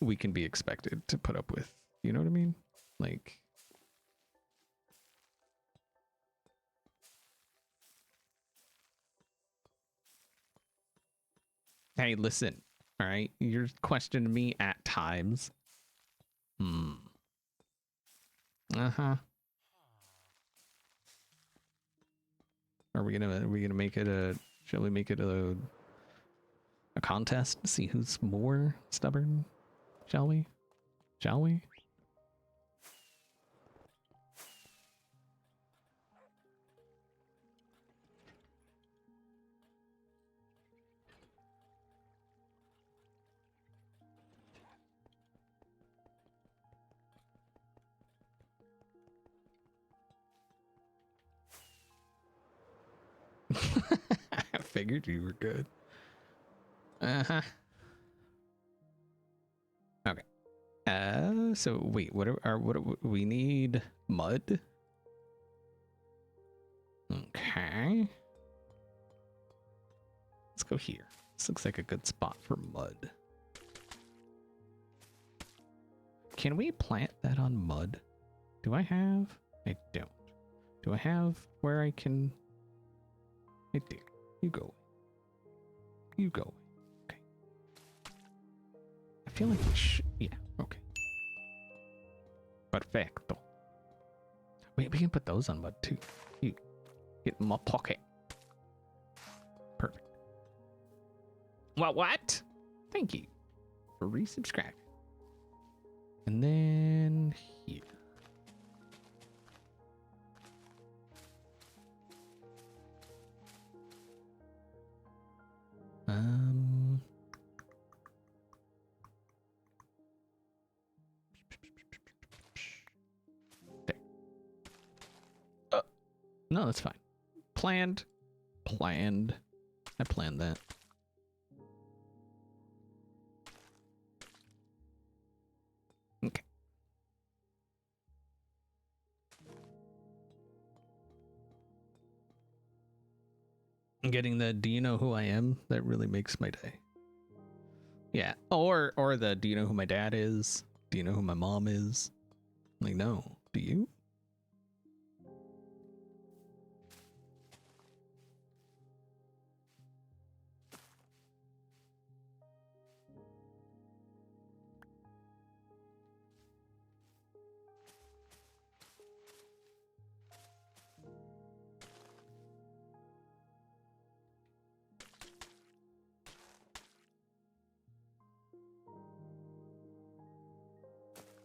we can be expected to put up with. You know what I mean? Like, hey, listen, all right? You're questioning me at times. Uh-huh. Are we gonna make it a, shall we make it a contest to see who's more stubborn? Shall we? Shall we? I figured you were good. Uh-huh. Okay. So wait, what we need? Mud? Okay. Let's go here. This looks like a good spot for mud. Can we plant that on mud? Do I have? I don't. Do I have where I can? I do. You go. You go. Okay. I feel like we should. Yeah. Okay. Perfecto. Wait, we can put those on mud too. You get in my pocket. Perfect. What? Thank you for resubscribing. And then here. No, that's fine. Planned. Planned. I planned that. Okay. Getting the do you know who I am? That really makes my day. Yeah. Or the do you know who my dad is? Do you know who my mom is? Like, no. Do you?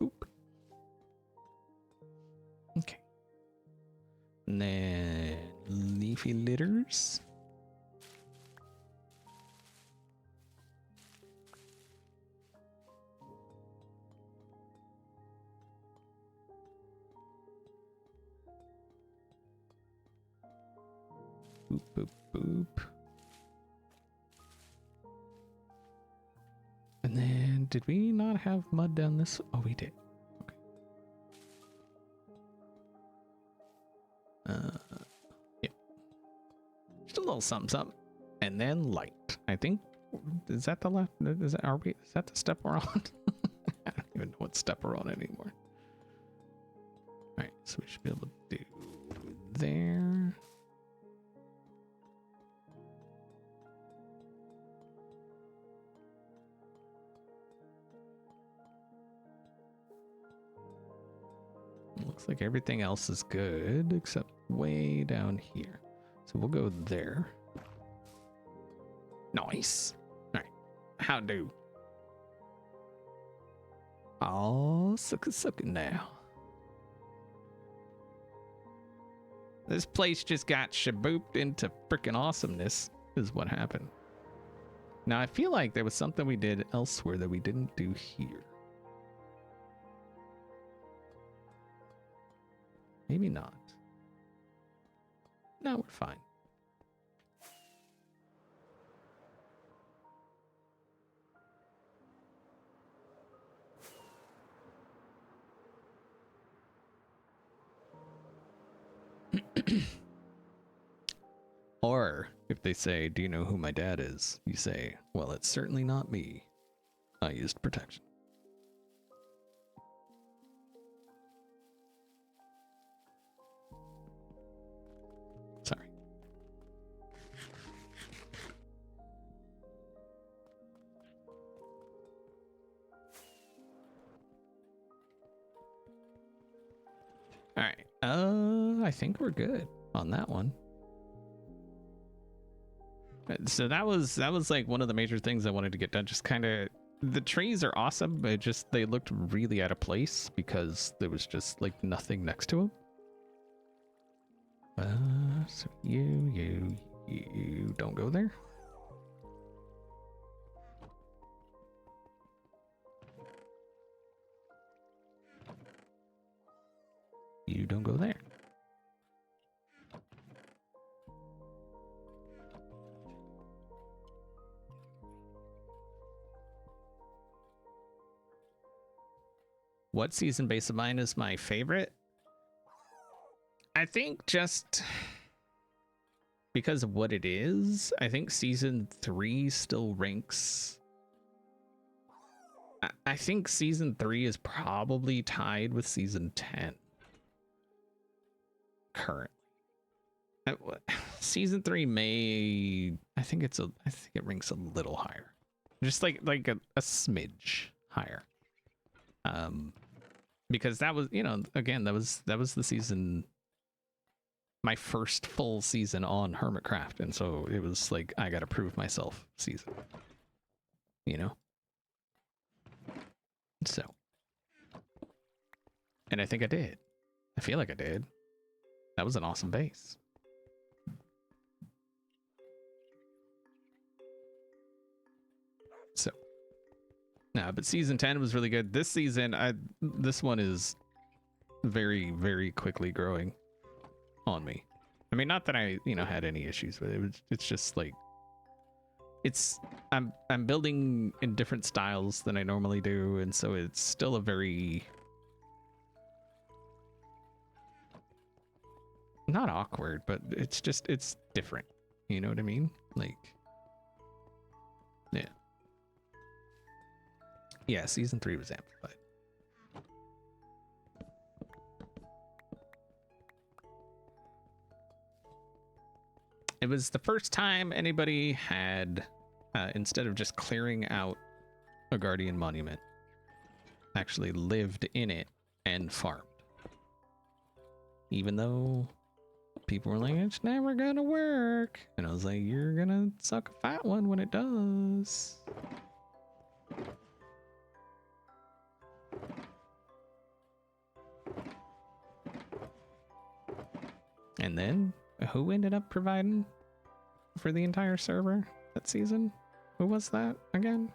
Oop. Okay. And then leafy litters. Boop, boop, boop. And then, did we not have mud down this? Oh, we did. Okay. Yep. Just a little something, something. And then light. I think, is that the left? Is that the step we're on? I don't even know what step we're on anymore. All right, so we should be able to do there. Looks like everything else is good except way down here. So we'll go there. Nice. All right. How do? Oh, suckin' now. This place just got shabooped into freaking awesomeness is what happened. Now I feel like there was something we did elsewhere that we didn't do here. Maybe not. No, we're fine. Or if they say, do you know who my dad is? You say, well, it's certainly not me. I used protection. Sorry. All right. I think we're good on that one. So that was like one of the major things I wanted to get done. Just kind of, the trees are awesome, but just they looked really out of place because there was just like nothing next to them. So you don't go there. You don't go there. What season base of mine is my favorite? I think just because of what it is, I think season 3 still ranks. I think season 3 is probably tied with season 10 currently. Season 3 may, I think it ranks a little higher, just like a smidge higher. Because that was, you know, again, that was the season, my first full season on Hermitcraft, and so it was like I gotta prove myself season, you know. So, and I think I did. I feel like I did. That was an awesome base. So, no, but season 10 was really good. This season, this one is very, very quickly growing on me. I mean, not that I, had any issues with it. It's just like, I'm building in different styles than I normally do, and so it's still a very, not awkward, but it's different. You know what I mean? Like, yeah. Yeah, season 3 was amplified. It was the first time anybody had, instead of just clearing out a Guardian monument, actually lived in it and farmed. Even though people were like, it's never gonna work. And I was like, you're gonna suck a fat one when it does. And then, who ended up providing for the entire server that season? Who was that again?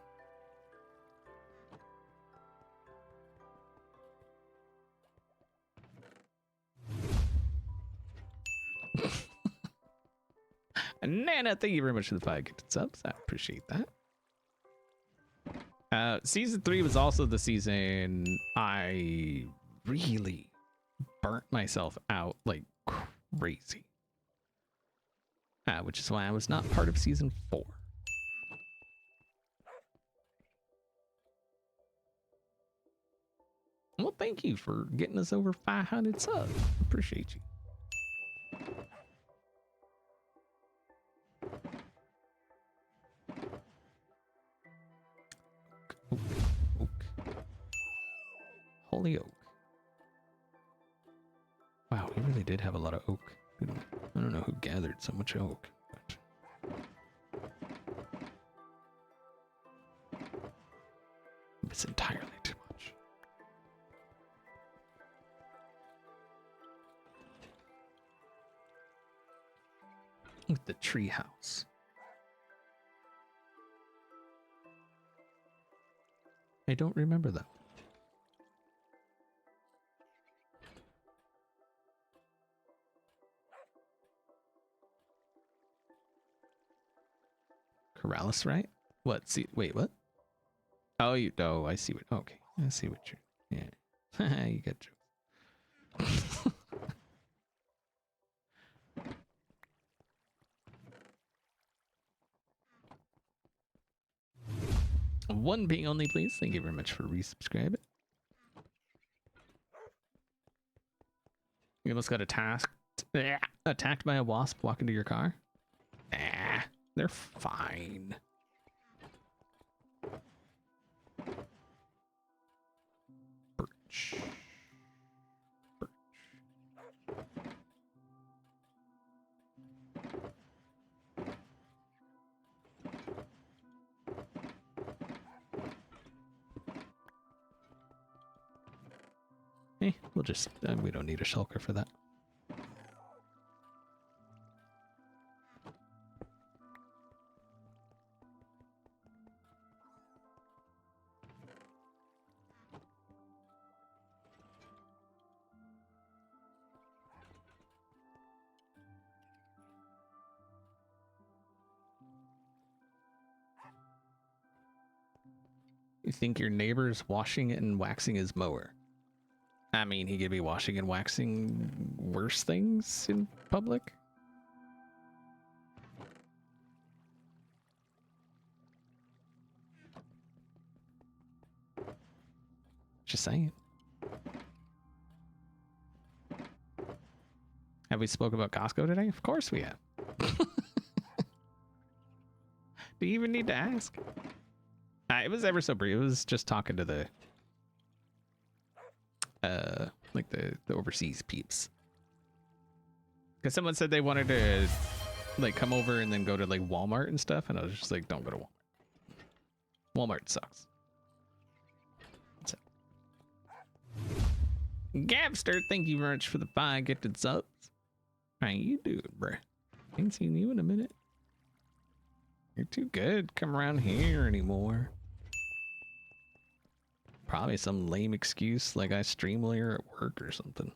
Nana, thank you very much for the 5 gifted subs. I appreciate that. Season 3 was also the season I really burnt myself out like crazy. Which is why I was not part of season 4. Well, thank you for getting us over 500 subs. Appreciate you. Oak. Holy oak. Wow, we really did have a lot of oak. I don't know who gathered so much oak. It's entirely too much. With the tree house. I don't remember that. Corrales, right? What? See, wait, what? Oh, I see what. Okay, I see what you're. Yeah, you got jokes. One being only, please. Thank you very much for resubscribing. You almost got attacked by a wasp walking to your car. Nah, they're fine. Birch. We'll just, we don't need a shulker for that. You think your neighbor's washing and waxing his mower? I mean, he could be washing and waxing worse things in public. Just saying. Have we spoke about Costco today? Of course we have. Do you even need to ask? It was ever so brief. It was just talking to the like the overseas peeps, because someone said they wanted to like come over and then go to like Walmart and stuff, and I was just like, don't go to Walmart. Walmart sucks. So. Gabster, thank you very much for the 5 gifted subs. How you doing, bruh? Ain't seen you in a minute. You're too good to come around here anymore. Probably some lame excuse like I stream while you're at work or something.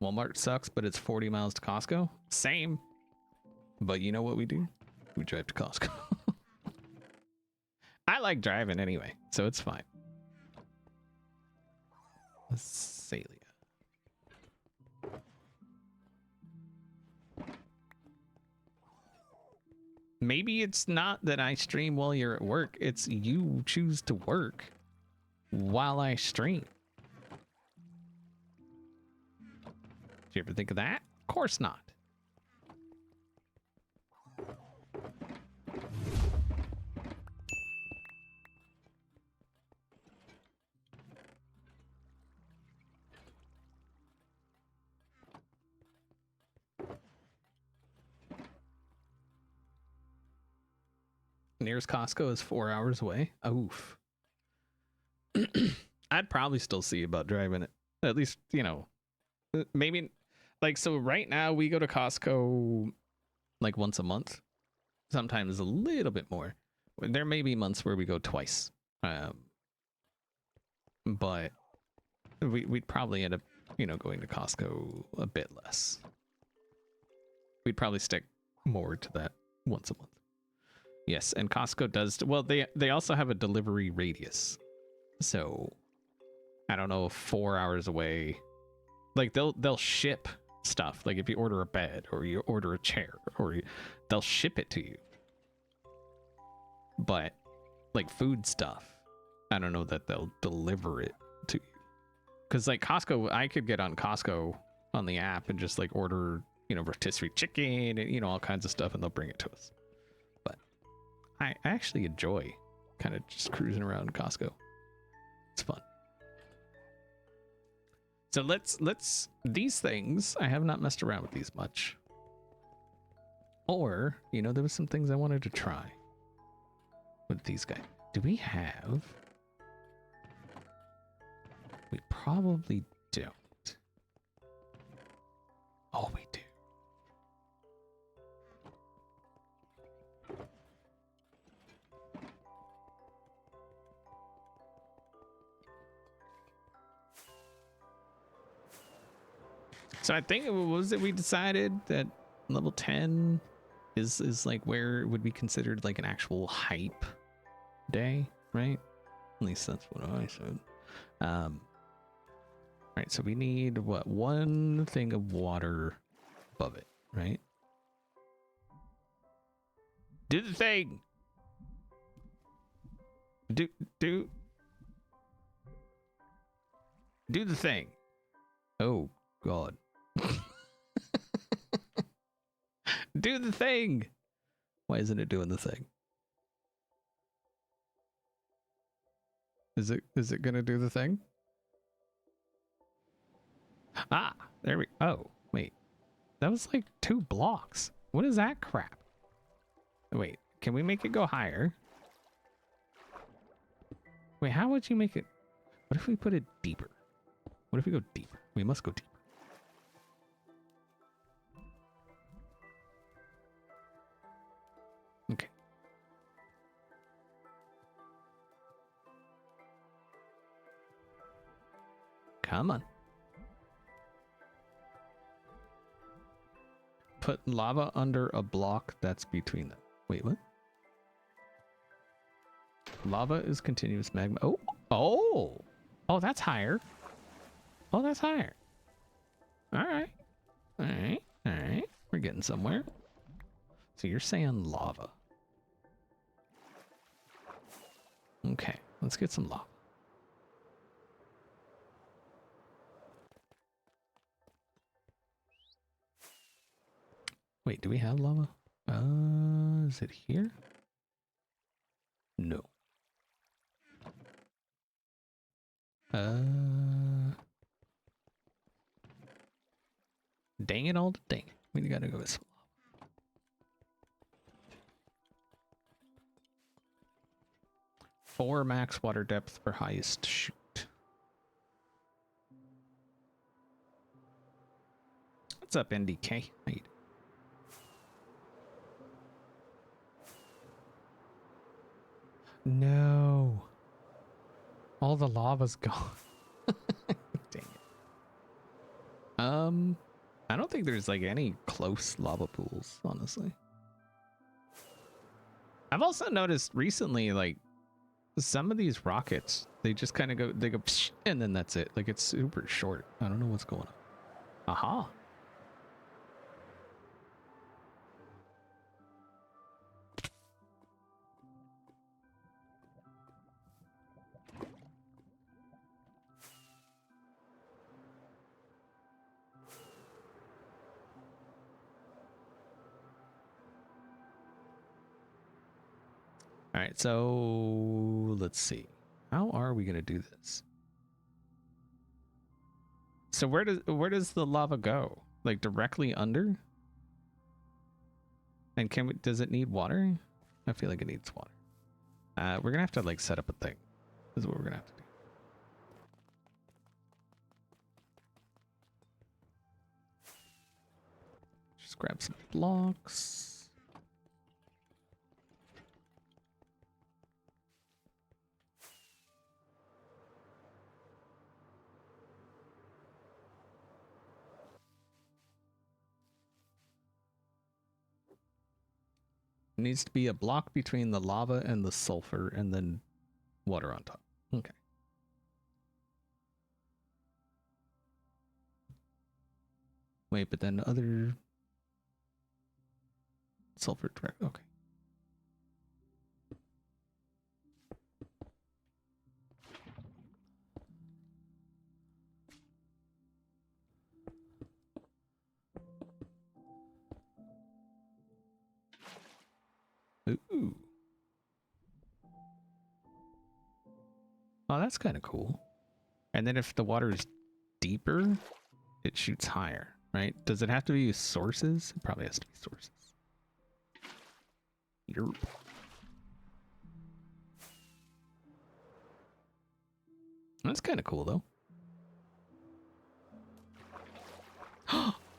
Walmart sucks, but it's 40 miles to Costco. Same. But you know what we do? We drive to Costco. I like driving anyway, so it's fine. Celia. Maybe it's not that I stream while you're at work. It's you choose to work while I stream. Did you ever think of that? Of course not. Nearest Costco is 4 hours away. Oof. I'd probably still see about driving it. At least, you know, maybe like, so right now we go to Costco like once a month, sometimes a little bit more. There may be months where we go twice. But we'd probably end up, you know, going to Costco a bit less. We'd probably stick more to that once a month. Yes, and Costco does, well, they also have a delivery radius. So I don't know, 4 hours away. Like they'll ship stuff. Like if you order a bed or you order a chair or they'll ship it to you. But like food stuff, I don't know that they'll deliver it to you. Cuz like Costco, I could get on Costco on the app and just like order, you know, rotisserie chicken and, you know, all kinds of stuff, and they'll bring it to us. I actually enjoy kind of just cruising around Costco. It's fun. So let's these things, I have not messed around with these much. Or, you know, there was some things I wanted to try with these guys. Do we have? We probably don't. Oh, we do. So I think, what was it, we decided that level 10 is like where it would be considered like an actual hype day, right? At least that's what I said. Right, so we need what, one thing of water above it, right? Do the thing. Do the thing. Oh God. Do the thing. Why isn't it doing the thing? Is it gonna do the thing? Ah, there we, oh, wait. That was like 2 blocks. What is that crap? Wait, can we make it go higher? Wait, how would you make it? What if we put it deeper? What if we go deeper? We must go deeper. Okay. Come on. Put lava under a block that's between them. Wait, what? Lava is continuous magma. Oh, oh, oh, that's higher. Oh, that's higher. All right, all right, all right. We're getting somewhere. So you're saying lava. Okay, let's get some lava. Wait, do we have lava? Is it here? No. Dang it all, dang it. We gotta go with some lava. 4 max water depth for highest shoot. What's up, NDK? How you doing? No. All the lava's gone. Dang it. I don't think there's like any close lava pools, honestly. I've also noticed recently, like some of these rockets, they just kind of go, they go, psh, and then that's it. Like it's super short. I don't know what's going on. Aha. All right, so let's see. How are we gonna do this? So where does the lava go? Like directly under? And does it need water? I feel like it needs water. We're gonna have to like set up a thing. This is what we're gonna have to do. Just grab some blocks. It needs to be a block between the lava and the sulfur and then water on top. Okay. Wait, but then other sulfur direct. Okay. Ooh. Oh, that's kind of cool. And then if the water is deeper, it shoots higher, right? Does it have to be sources? It probably has to be sources. Yerp. That's kind of cool, though.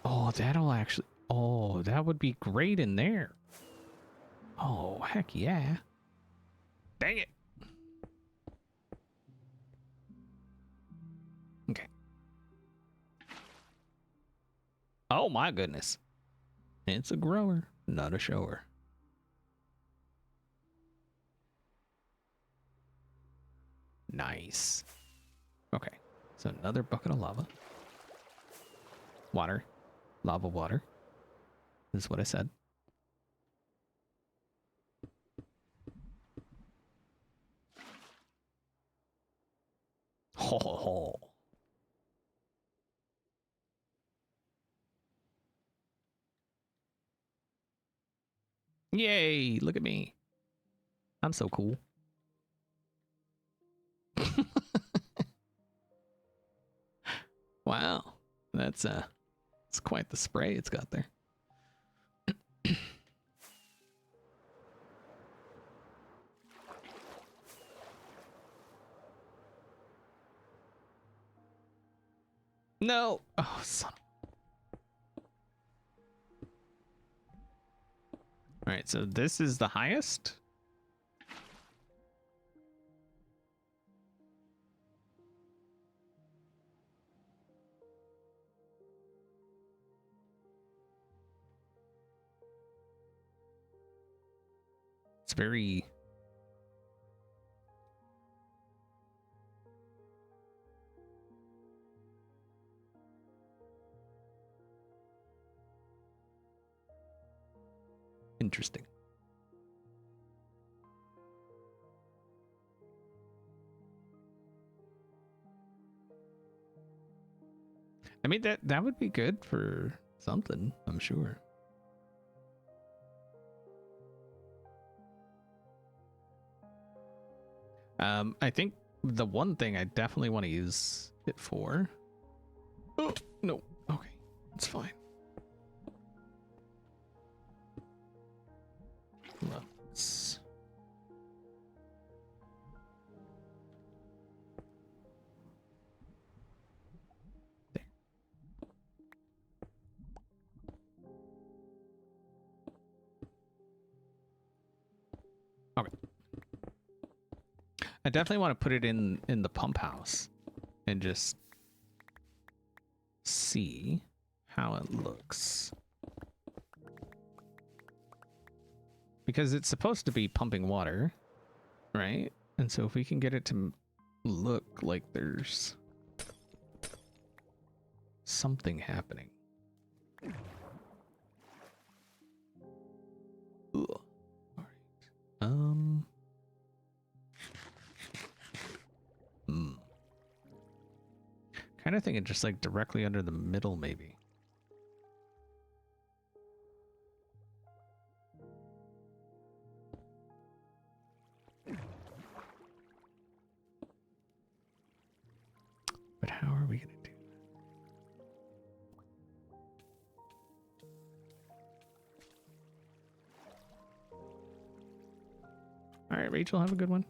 Oh, that'll actually... Oh, that would be great in there. Oh, heck yeah. Dang it. Okay. Oh, my goodness. It's a grower, not a shower. Nice. Okay. So another bucket of lava. Water. Lava water. This is what I said. Ho ho ho. Yay, look at me. I'm so cool. Wow. That's it's quite the spray it's got there. No. Oh, son. All right, so this is the highest. It's very interesting. I mean that would be good for something, I'm sure. I think the one thing I definitely want to use it for. Oh, no. Okay. It's fine. Let's... There. Okay. I definitely want to put it in the pump house and just see how it looks. Because it's supposed to be pumping water, right? And so if we can get it to look like there's something happening. Ugh. All right. Kind of thinking just like directly under the middle, maybe. But how are we going to do that? All right, Rachel, have a good one.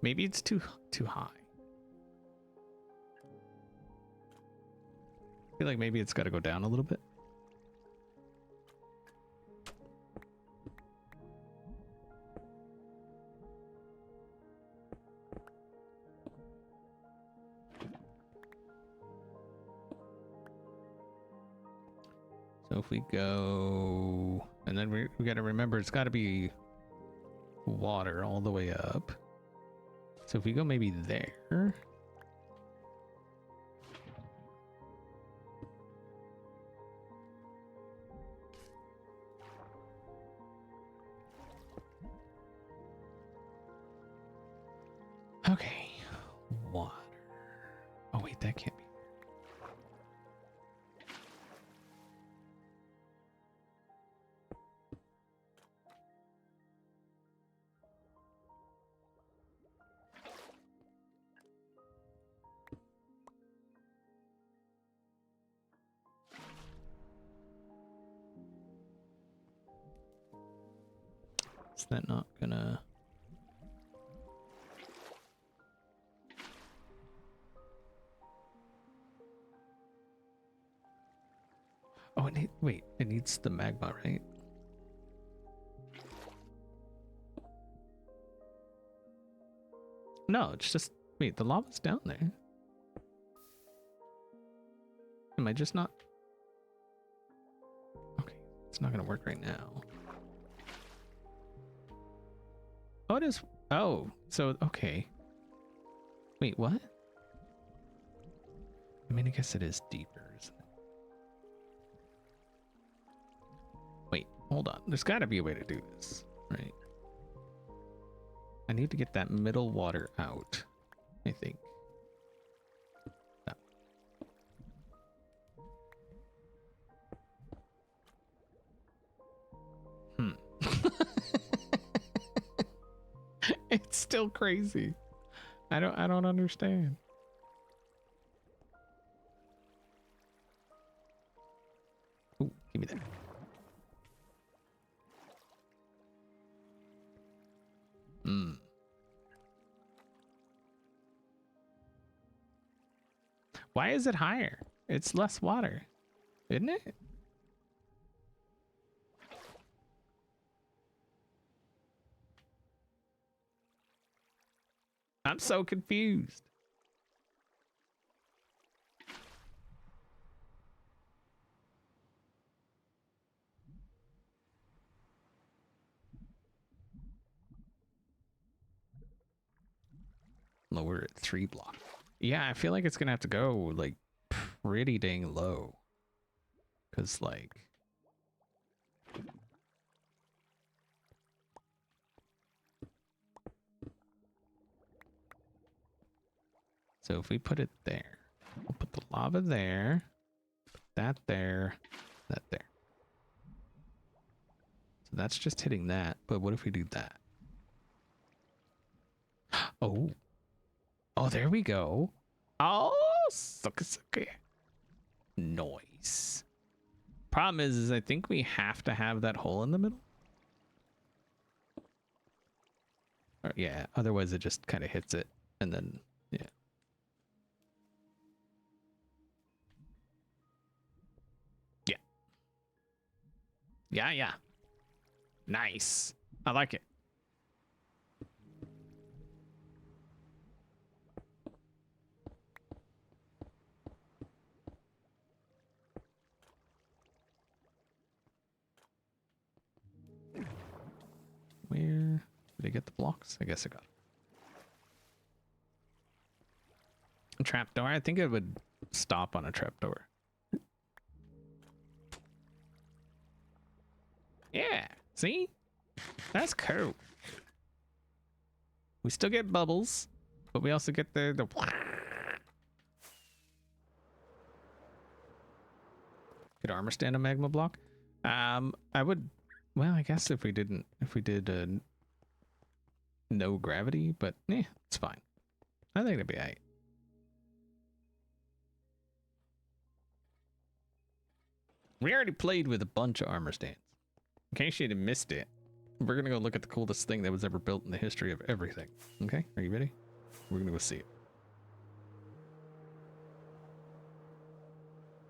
Maybe it's too high. I feel like maybe it's got to go down a little bit. So if we go, and then we got to remember it's got to be water all the way up. So if we go maybe there. Okay. Water. Oh wait, that can't be. Is that not gonna... Oh, wait, it needs the magma, right? No, it's just... Wait, the lava's down there. Am I just not... Okay, it's not gonna work right now. Oh, it is... Oh, so, okay. Wait, what? I mean, I guess it is deeper, isn't it? Wait, hold on. There's got to be a way to do this, right? I need to get that middle water out, I think. No. It's still crazy. I don't understand. Ooh, give me that. Why is it higher? It's less water, isn't it? I'm so confused. Lower at 3 blocks. Yeah, I feel like it's gonna have to go like pretty dang low. Cause like so if we put it there, we'll put the lava there, put that there, that there. So that's just hitting that, but what if we do that? Oh. Oh, there we go. Oh, sucky. Nice. Problem is I think we have to have that hole in the middle. Or, yeah, otherwise it just kind of hits it and then, yeah. Yeah. Yeah, yeah. Nice. I like it. Where did I get the blocks? I guess I got it. A trapdoor. I think it would stop on a trapdoor. Yeah. See? That's cool. We still get bubbles, but we also get the could armor stand a magma block? I would. Well, I guess if we did no gravity, but it's fine. I think it'd be alright. We already played with a bunch of armor stands. In case you'd have missed it, we're gonna go look at the coolest thing that was ever built in the history of everything. Okay, are you ready? We're gonna go see it.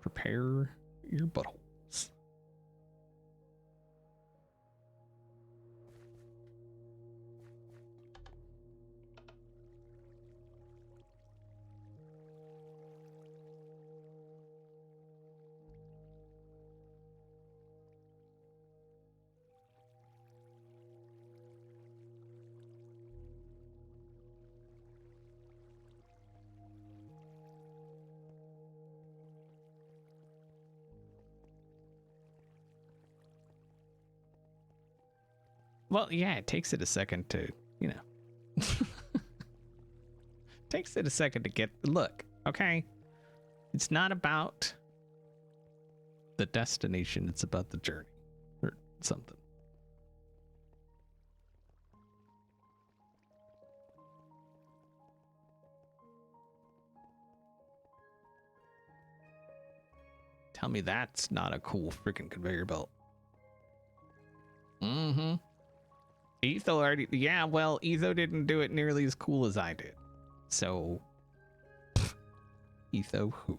Prepare your buttholes. Well, yeah, it takes it a second to, you know. Takes it a second to get. Look, okay? It's not about the destination, it's about the journey. Or something. Tell me that's not a cool freaking conveyor belt. Mm-hmm. Etho already, yeah, well, Etho didn't do it nearly as cool as I did. So, Etho who?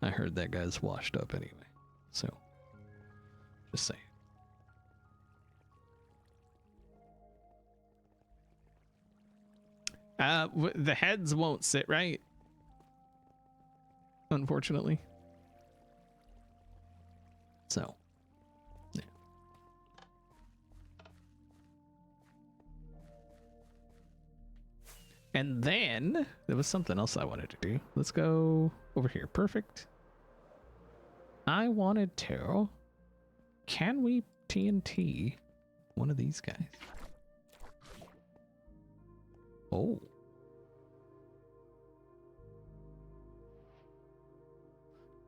I heard that guy's washed up anyway. So, just saying. The heads won't sit right. Unfortunately. So, yeah. And then there was something else I wanted to do. Let's go over here. Perfect. I wanted to. Can we TNT one of these guys? Oh.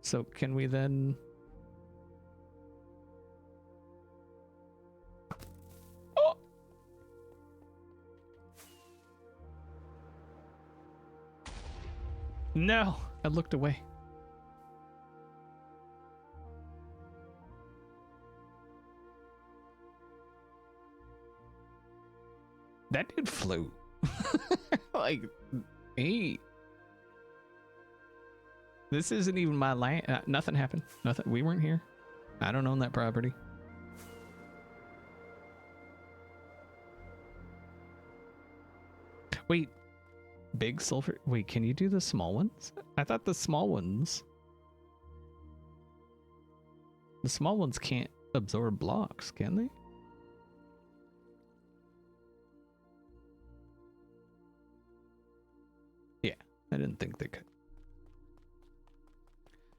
So can we then... Oh! No, I looked away. That dude flew. Like, hey. This isn't even my land. Nothing happened. Nothing. We weren't here. I don't own that property. Wait. Big sulfur. Wait, can you do the small ones? I thought the small ones... The small ones can't absorb blocks, can they? Yeah, I didn't think they could.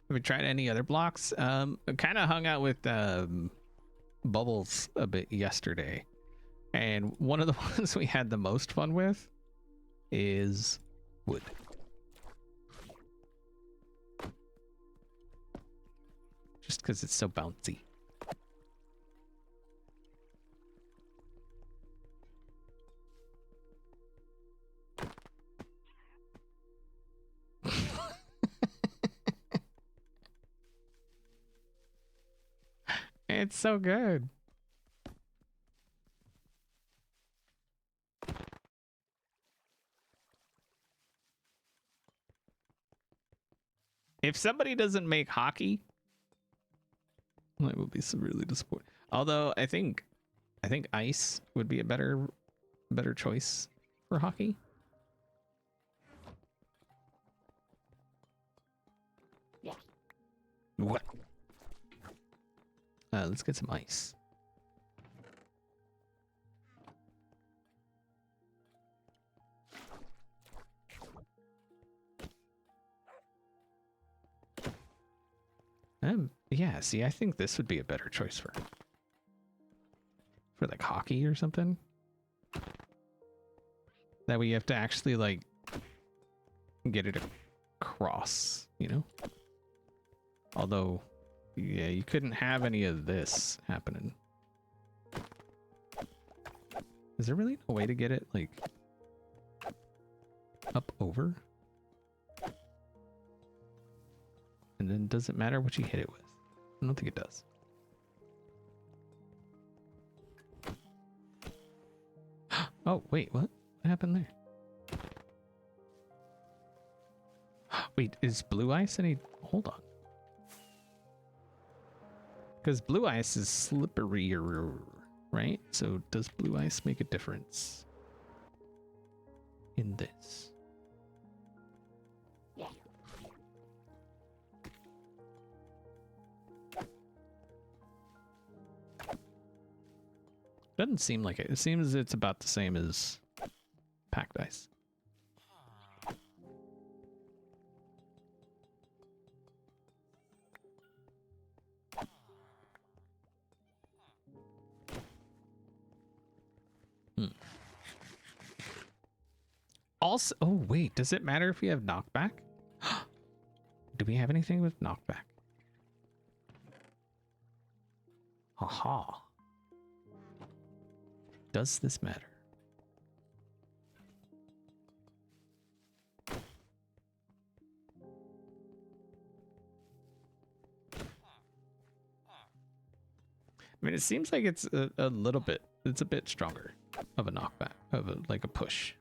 Have we tried any other blocks? I kind of hung out with Bubbles a bit yesterday. And one of the ones we had the most fun with is wood. Just because it's so bouncy. It's so good. If somebody doesn't make hockey, I will be severely disappointed. Although I think ice would be a better choice for hockey. What? Let's get some ice. Yeah, see, I think this would be a better choice for like hockey or something. That way you have to actually like get it across, you know? Although, yeah, you couldn't have any of this happening. Is there really no way to get it like up over? And then does it matter what you hit it with? I don't think it does. Oh, wait, what? What happened there? Wait, is blue ice any... Hold on. Because blue ice is slipperier, right? So does blue ice make a difference in this? Doesn't seem like it. It seems it's about the same as packed ice. Also, oh wait, does it matter if you have knockback? Do we have anything with knockback? Haha. Does this matter? I mean, it seems like it's a little bit, it's a bit stronger of a knockback, of a, like a push.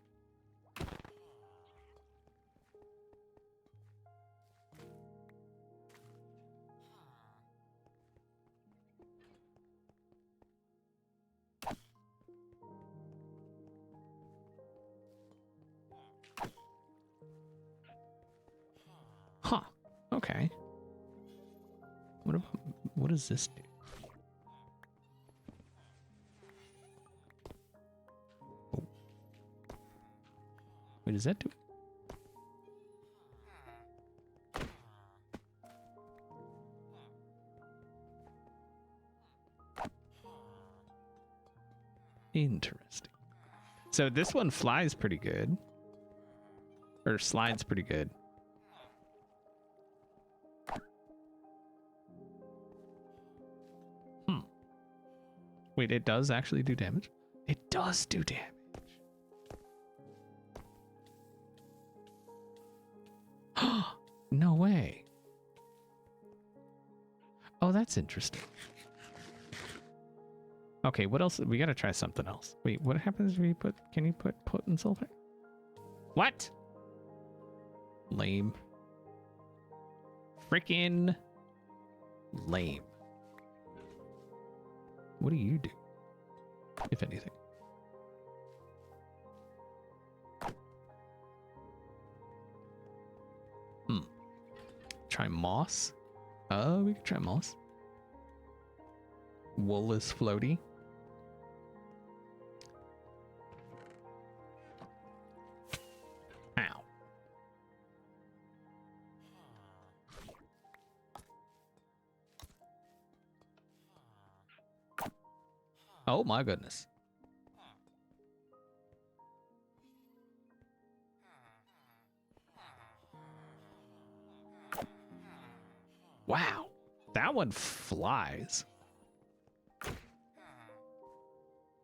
Huh. Okay. What about, what does this do? Oh. Wait, does that do it? Interesting. So this one flies pretty good. Or slides pretty good. Wait, it does actually do damage? It does do damage. No way. Oh, that's interesting. Okay, what else? We gotta try something else. Wait, what happens if you put... Can you put potent sulfur? What? Lame. Frickin' lame. What do you do, if anything? Try moss. We could try moss. Wool is floaty. Ow. Oh my goodness. Wow, that one flies.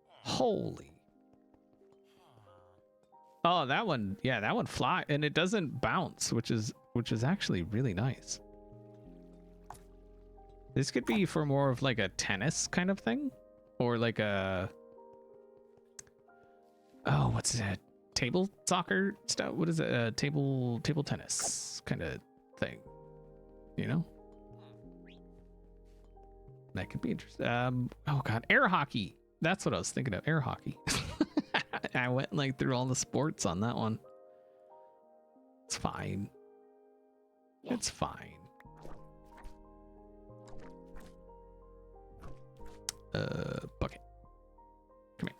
Holy. Oh, that one, yeah, that one fly, and it doesn't bounce, which is actually really nice. This could be for more of like a tennis kind of thing, or like a what's that? Table soccer stuff? What is it? Table tennis kind of thing. You know? That could be interesting. Oh god, air hockey. That's what I was thinking of. Air hockey. I went like through all the sports on that one. It's fine. It's fine. Bucket. Come here.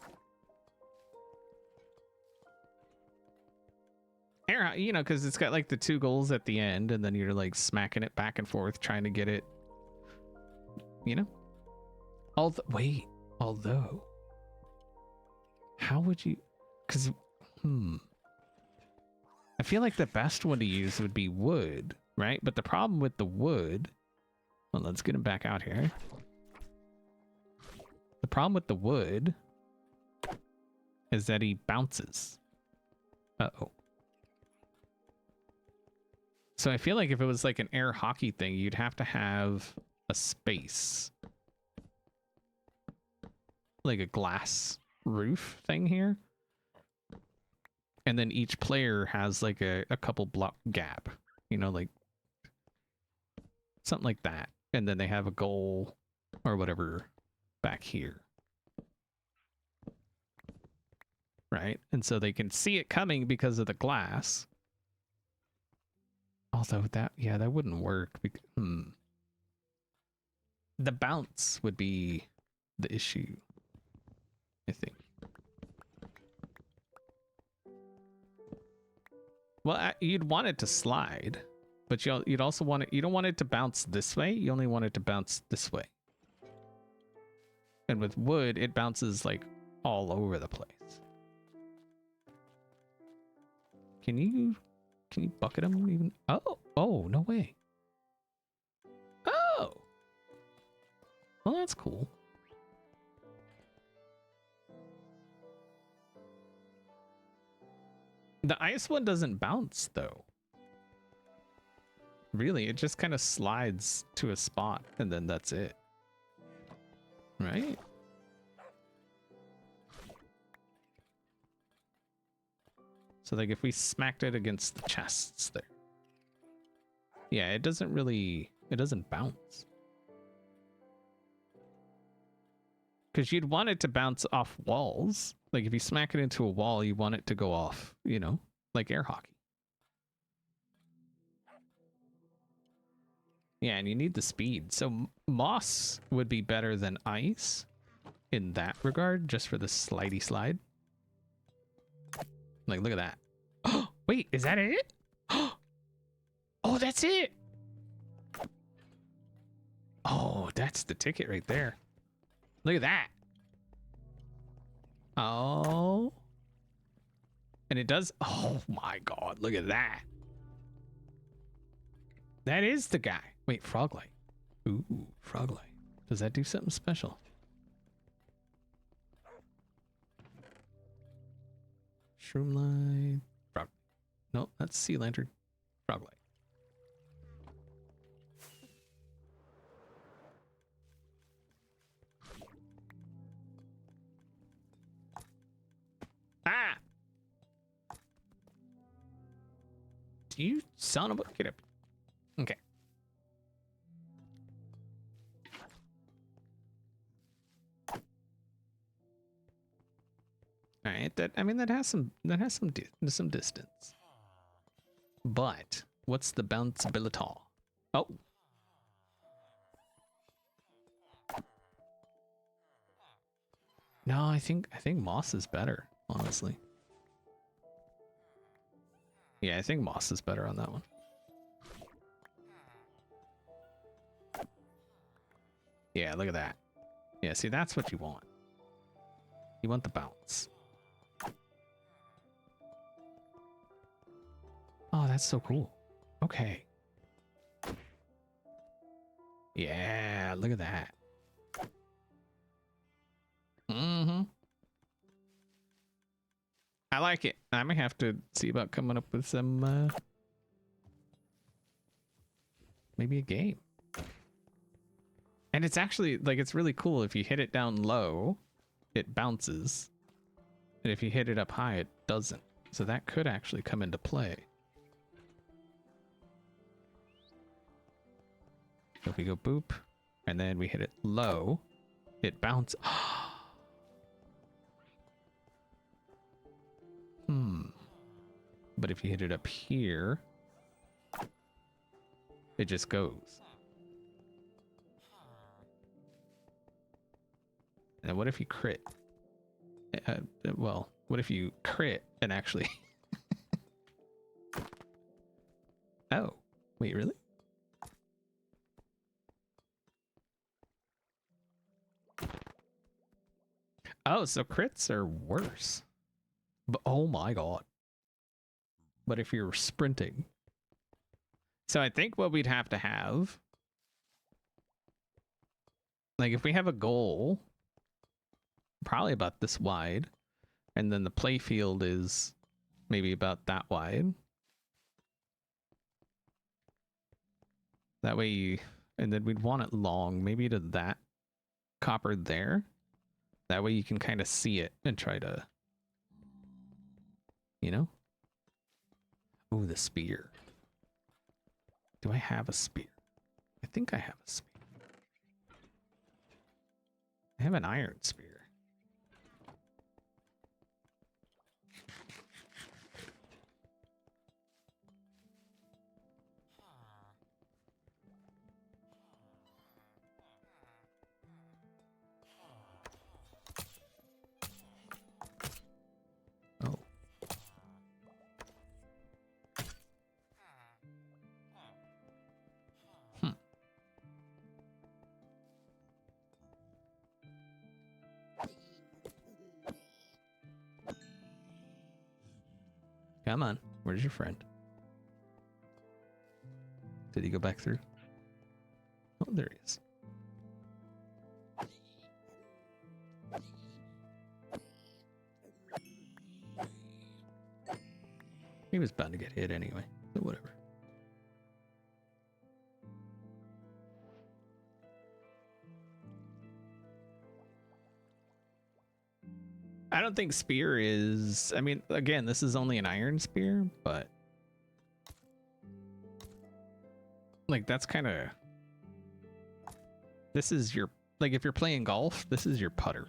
Air, you know, because it's got like the 2 goals at the end, and then you're like smacking it back and forth trying to get it. You know? Although, how would you? Because, I feel like the best one to use would be wood, right? But the problem with the wood, well, let's get him back out here. The problem with the wood is that he bounces. Uh-oh. So I feel like if it was like an air hockey thing, you'd have to have a space. Like a glass roof thing here. And then each player has like a couple block gap. You know, like something like that. And then they have a goal or whatever back here. Right? And so they can see it coming because of the glass. Although that wouldn't work. The bounce would be the issue, I think. Well, you'd want it to slide, but you'd also want it. You don't want it to bounce this way. You only want it to bounce this way. And with wood, it bounces like all over the place. Can you bucket them even? Oh, no way. Oh, well, that's cool. The ice one doesn't bounce though. Really, it just kind of slides to a spot and then that's it. Right? So like if we smacked it against the chests there. Yeah, it doesn't bounce. Because you'd want it to bounce off walls. Like if you smack it into a wall, you want it to go off, you know, like air hockey. Yeah, and you need the speed. So moss would be better than ice in that regard, just for the slidey slide. Like, look at that. Oh, wait, is that it? Oh, that's it. Oh, that's the ticket right there. Look at that. Oh. And it does. Oh my God, look at that. That is the guy. Wait, frog light. Ooh, frog light. Does that do something special? Shroom light. Frog. No, that's sea lantern. Frog light. Ah! You son of a... Get up. Okay. All right. That has some distance. But what's the bounceability? Oh. No, I think moss is better, honestly. Yeah, I think moss is better on that one. Yeah, look at that. Yeah, see, that's what you want. You want the bounce. Oh, that's so cool. Okay. Yeah, look at that. Mm-hmm. I like it. I may have to see about coming up with some, maybe a game. And it's actually, like, it's really cool. If you hit it down low, it bounces. And if you hit it up high, it doesn't. So that could actually come into play. So if we go boop, and then we hit it low, it bounces. But if you hit it up here, it just goes. And what if you crit? Well, what if you crit and actually... Oh, wait, really? Oh, so crits are worse. But oh my god. But if you're sprinting. So I think what we'd have to have, like if we have a goal, probably about this wide, and then the play field is maybe about that wide. That way you, and then we'd want it long, maybe to that copper there. That way you can kind of see it and try to, you know? Ooh, the spear. Do I have a spear? I think I have a spear. I have an iron spear. Oh. Come on. Where's your friend? Did he go back through? Oh, there he is. He was bound to get hit anyway, so whatever. I don't think spear is... I mean, again, this is only an iron spear, but... Like, that's kind of... This is your... Like, if you're playing golf, this is your putter.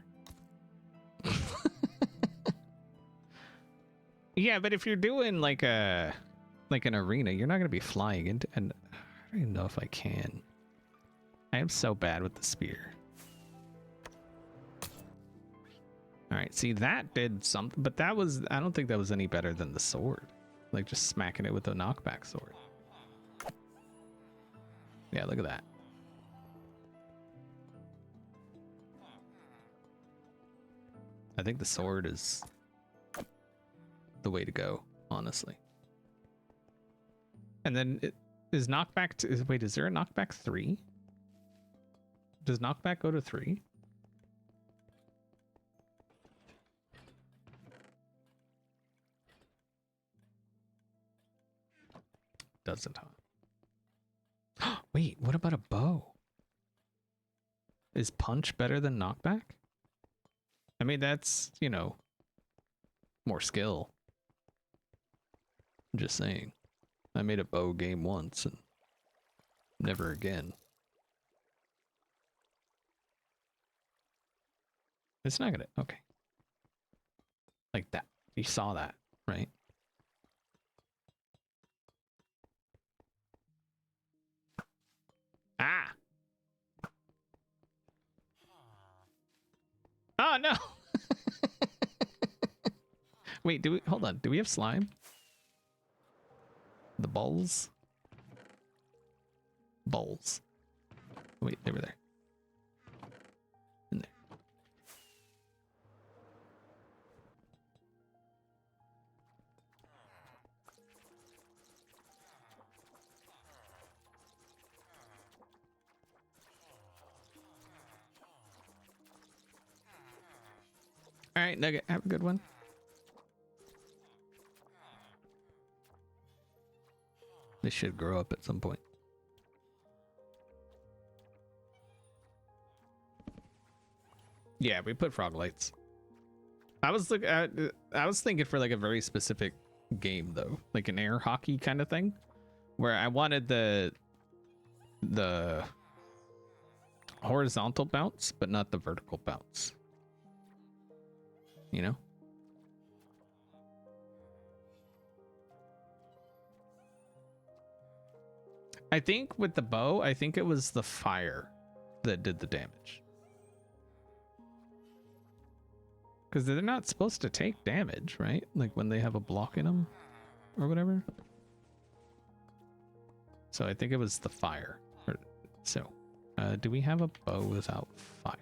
Yeah, but if you're doing, like, a... Like an arena, you're not going to be flying into... And I don't even know if I can. I am so bad with the spear. Alright, see, that did something, but that was... I don't think that was any better than the sword. Like, just smacking it with a knockback sword. Yeah, look at that. I think the sword is the way to go, honestly. And then it is knockback to... Wait, is there a knockback 3? Does knockback go to 3? Doesn't, huh? Wait, what about a bow? Is punch better than knockback? I mean, that's, you know, more skill. I'm just saying. I made a bow game once and never again. It's not gonna... Okay. Like that. You saw that, right? Ah! Oh, no! Wait, do we... Hold on. Do we have slime? The balls? Balls. Wait, they were there. In there. All right, Nugget, have a good one. This should grow up at some point. Yeah, we put frog lights. I was thinking for like a very specific game though, like an air hockey kind of thing, where I wanted the horizontal bounce, but not the vertical bounce. You know? I think with the bow, I think it was the fire that did the damage. Because they're not supposed to take damage, right? Like when they have a block in them or whatever. So I think it was the fire. So, do we have a bow without fire?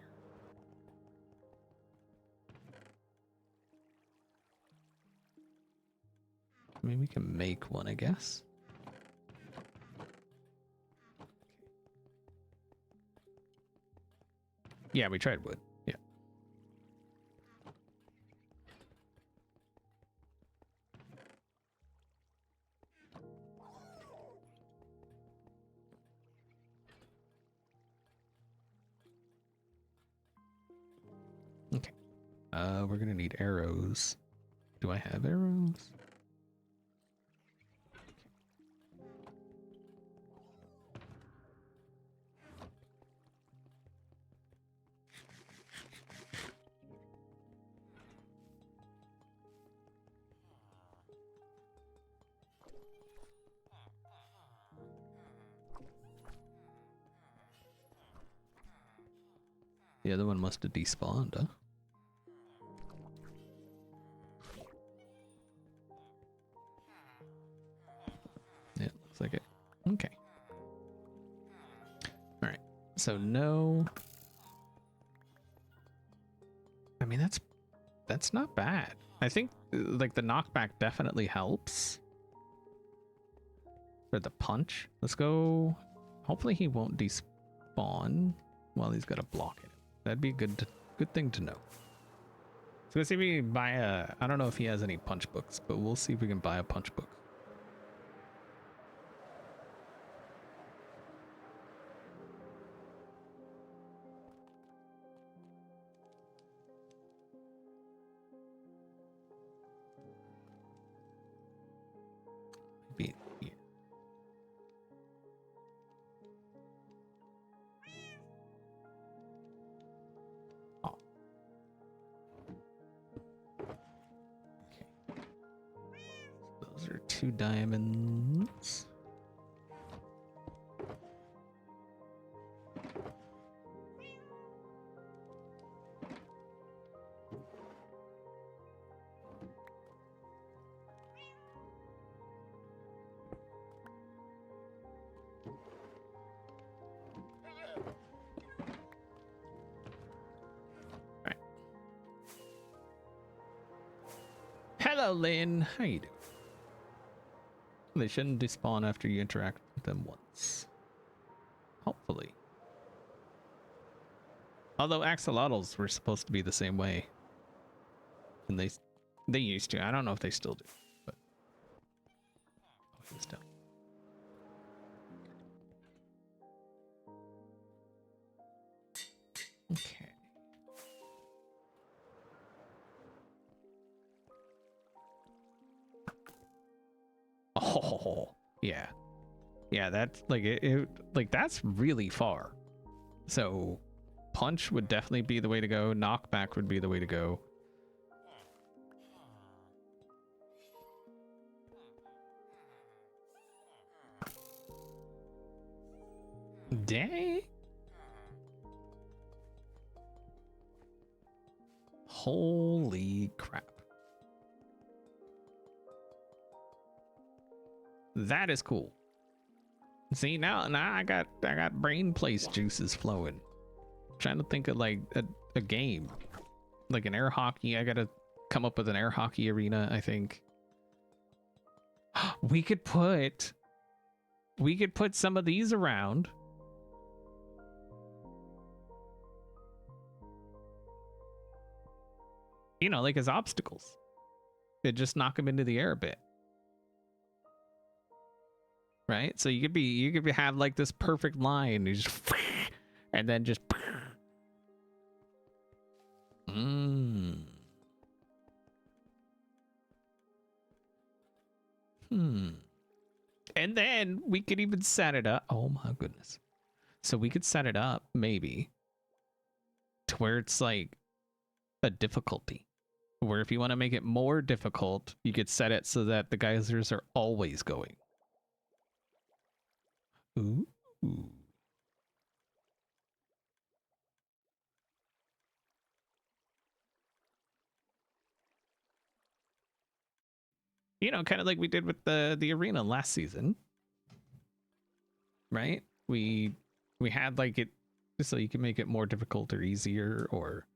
I mean, we can make one, I guess. Yeah, we tried wood. Yeah. Okay. We're gonna need arrows. Do I have arrows? The other one must have despawned, huh? Yeah, looks like it. Okay. Alright. So no. I mean, that's not bad. I think like the knockback definitely helps. For the punch. Let's go. Hopefully he won't despawn while he's got a block in it. That'd be a good thing to know. So let's see if we can buy a, I don't know if he has any punch books, but we'll see if we can buy a punch book. Maybe here. Oh. Okay. Those are 2 diamonds. Hello, Lynn. How you doing? They shouldn't despawn after you interact with them once. Hopefully. Although axolotls were supposed to be the same way. And they used to. I don't know if they still do. But still. Okay. Oh, yeah. Yeah, that's like it like that's really far. So punch would definitely be the way to go. Knockback would be the way to go. Dang. Holy crap. That is cool. See, now I got brain place juices flowing. Trying to think of like a game. Like an air hockey. I gotta come up with an air hockey arena, I think. We could put some of these around. You know, like as obstacles. It just knock them into the air a bit. Right? So you could have like this perfect line, you just and then just And then we could even set it up. Oh my goodness. So we could set it up maybe to where it's like a difficulty. Where if you want to make it more difficult, you could set it so that the geysers are always going. Ooh. You know, kind of like we did with the arena last season. Right? We had like it so you can make it more difficult or easier or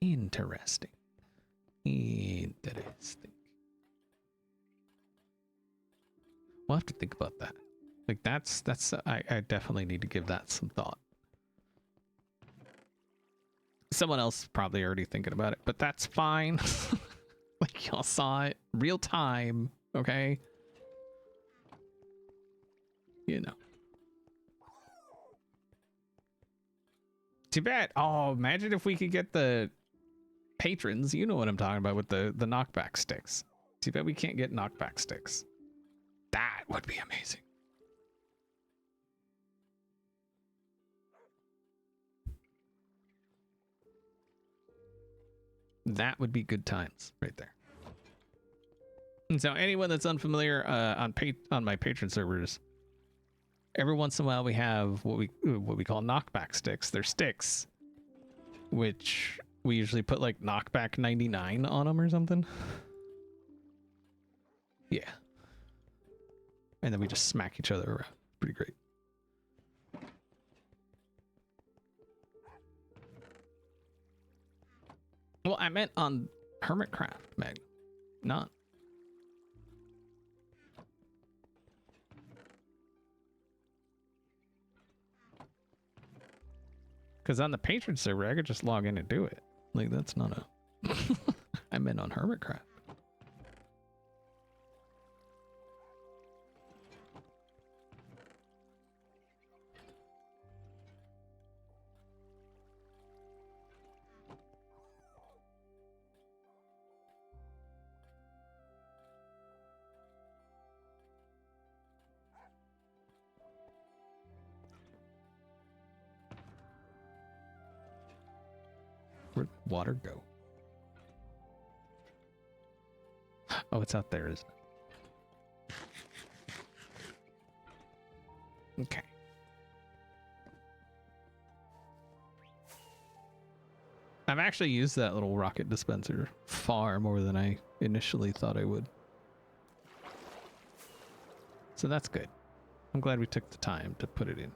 interesting. Interesting. We'll have to think about that. Like that's I definitely need to give that some thought. Someone else probably already thinking about it, but that's fine. Like y'all saw it real time, okay? You know. Too bad. Oh, imagine if we could get the patrons. You know what I'm talking about with the knockback sticks. Too bad we can't get knockback sticks. That would be amazing. That would be good times right there. And so anyone that's unfamiliar on my patron servers, every once in a while we have what we call knockback sticks. They're sticks, which we usually put like knockback 99 on them or something. Yeah. And then we just smack each other around. Pretty great. Well, I meant on Hermitcraft, Meg. Not. Because on the patron server, I could just log in and do it. Like, that's not a... I meant on Hermitcraft. Where'd water go? Oh, it's out there, isn't it? Okay. I've actually used that little rocket dispenser far more than I initially thought I would. So that's good. I'm glad we took the time to put it in.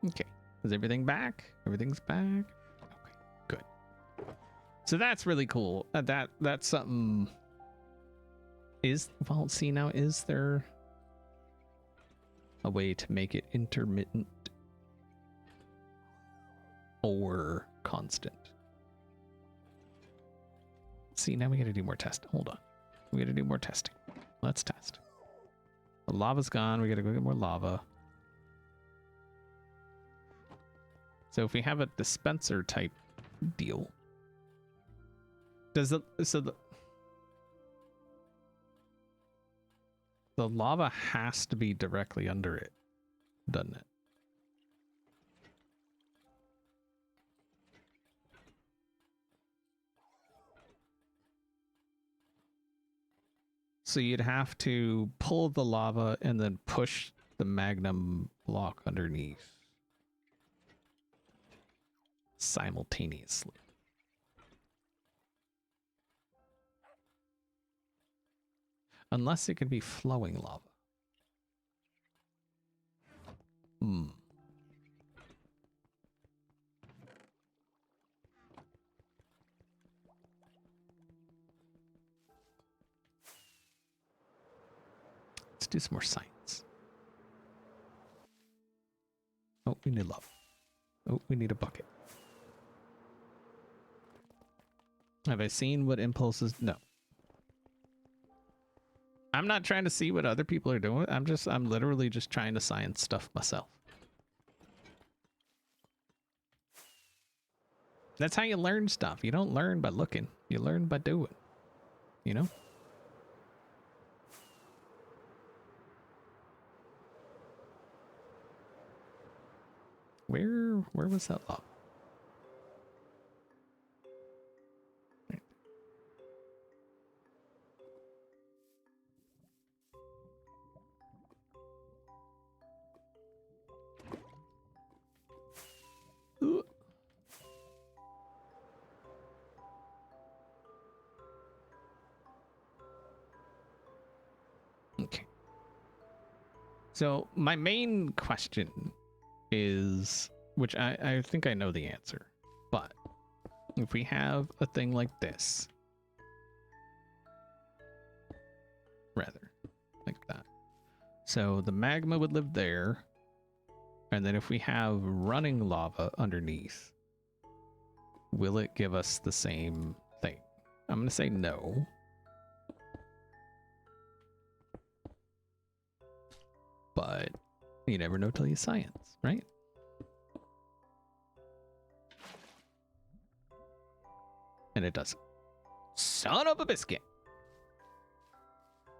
Okay. Is everything back? Everything's back? Okay, good. So that's really cool. That's something... Well, see now, is there a way to make it intermittent or constant? See, now we gotta do more testing. Hold on. We gotta do more testing. Let's test. The lava's gone. We gotta go get more lava. So if we have a dispenser type deal, does the lava has to be directly under it, doesn't it? So you'd have to pull the lava and then push the magnum block underneath simultaneously. Unless it could be flowing lava. Let's do some more science. Oh, we need lava. Oh, we need a bucket. Have I seen what impulses? No. I'm not trying to see what other people are doing. I'm literally just trying to science stuff myself. That's how you learn stuff. You don't learn by looking. You learn by doing. You know? Where was that lava? Ooh. Okay. So my main question is, which I think I know the answer, but if we have a thing like this, rather, like that. So the magma would live there, and then if we have running lava underneath, will it give us the same thing? I'm going to say no. But you never know till you science, right? And it doesn't. Son of a biscuit.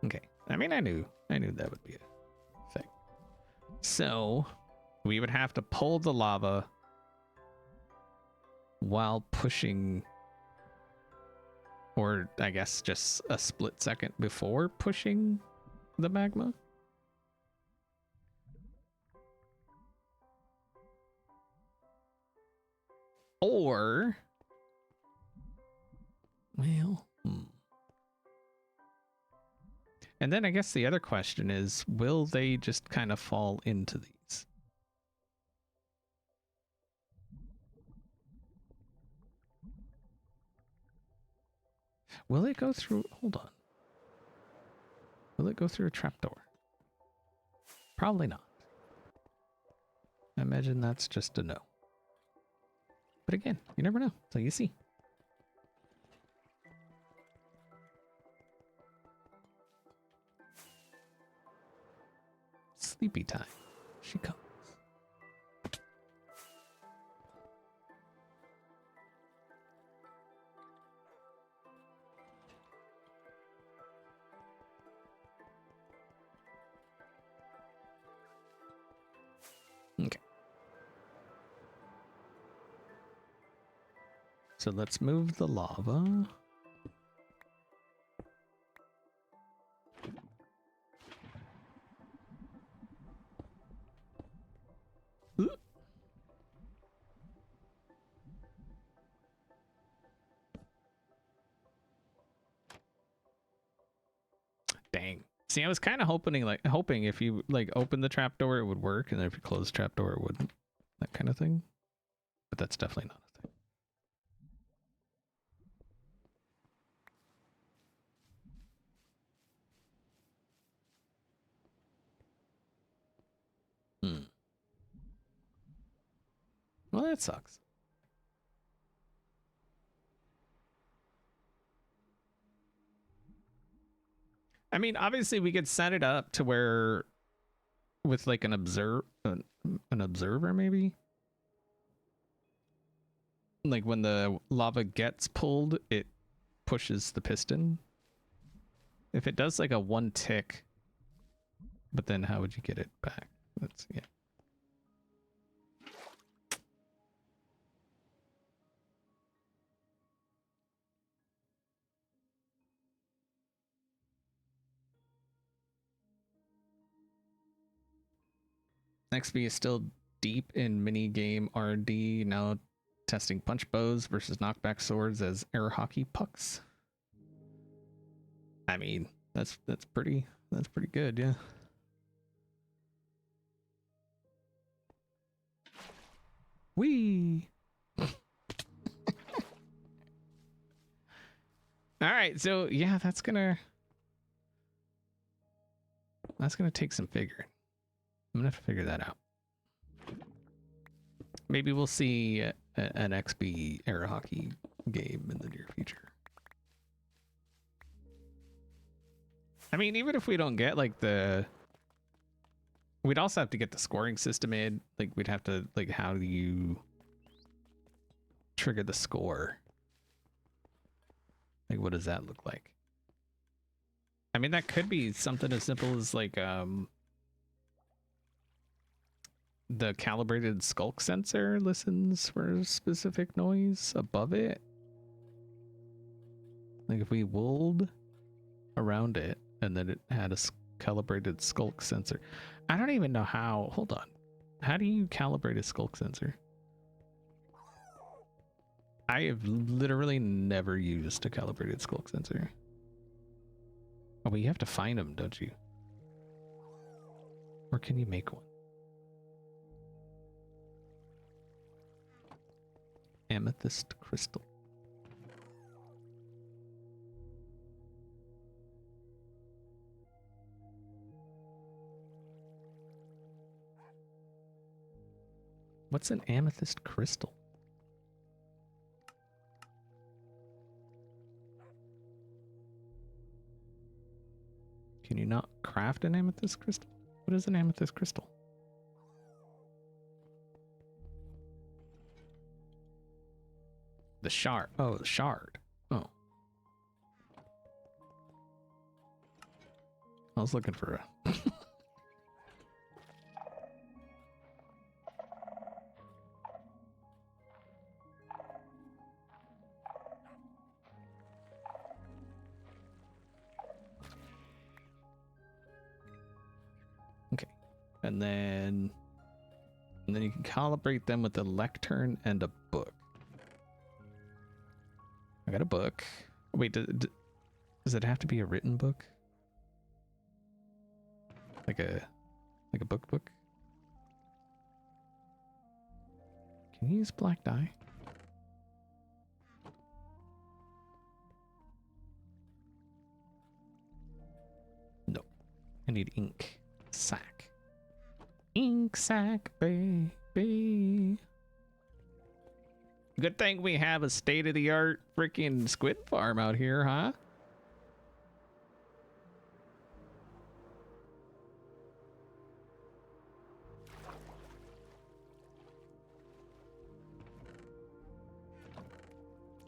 Okay. I mean, I knew that would be a thing. So we would have to pull the lava while pushing, or I guess just a split second before pushing the magma. Or, well, And then I guess the other question is, will they just kind of fall into these? Will it go through, hold on. Will it go through a trapdoor? Probably not. I imagine that's just a no. But again, you never know till you see. Sleepy time. She comes. Okay. So let's move the lava. Ooh. Dang. See, I was kind of hoping if you open the trapdoor it would work, and then if you close the trapdoor it wouldn't. That kind of thing. But that's definitely not a thing. Well, that sucks. I mean, obviously we could set it up to where with like an observer maybe. Like when the lava gets pulled, it pushes the piston. If it does like a one tick, but then how would you get it back? That's, yeah. XB is still deep in mini game R&D, now testing punch bows versus knockback swords as air hockey pucks. I mean, that's pretty good, yeah. Whee! All right, so yeah, that's gonna take some figuring. I'm gonna have to figure that out. Maybe we'll see an XB air hockey game in the near future. I mean, even if we don't get like we'd also have to get the scoring system in. Like we'd have to how do you trigger the score? Like, what does that look like? I mean, that could be something as simple as like the calibrated skulk sensor listens for a specific noise above it. Like if we wooled around it and then it had a calibrated skulk sensor. I don't even know how. Hold on. How do you calibrate a skulk sensor? I have literally never used a calibrated skulk sensor. Oh, but you have to find them, don't you? Or can you make one? Amethyst crystal. What's an amethyst crystal? Can you not craft an amethyst crystal? What is an amethyst crystal? The shard. Oh, the shard. Oh. I was looking for a... Okay. And then you can calibrate them with a lectern and a book. I got a book. Wait, does it have to be a written book? Like a book? Can you use black dye? No. I need ink sac. Ink sac, baby. Good thing we have a state-of-the-art freaking squid farm out here, huh?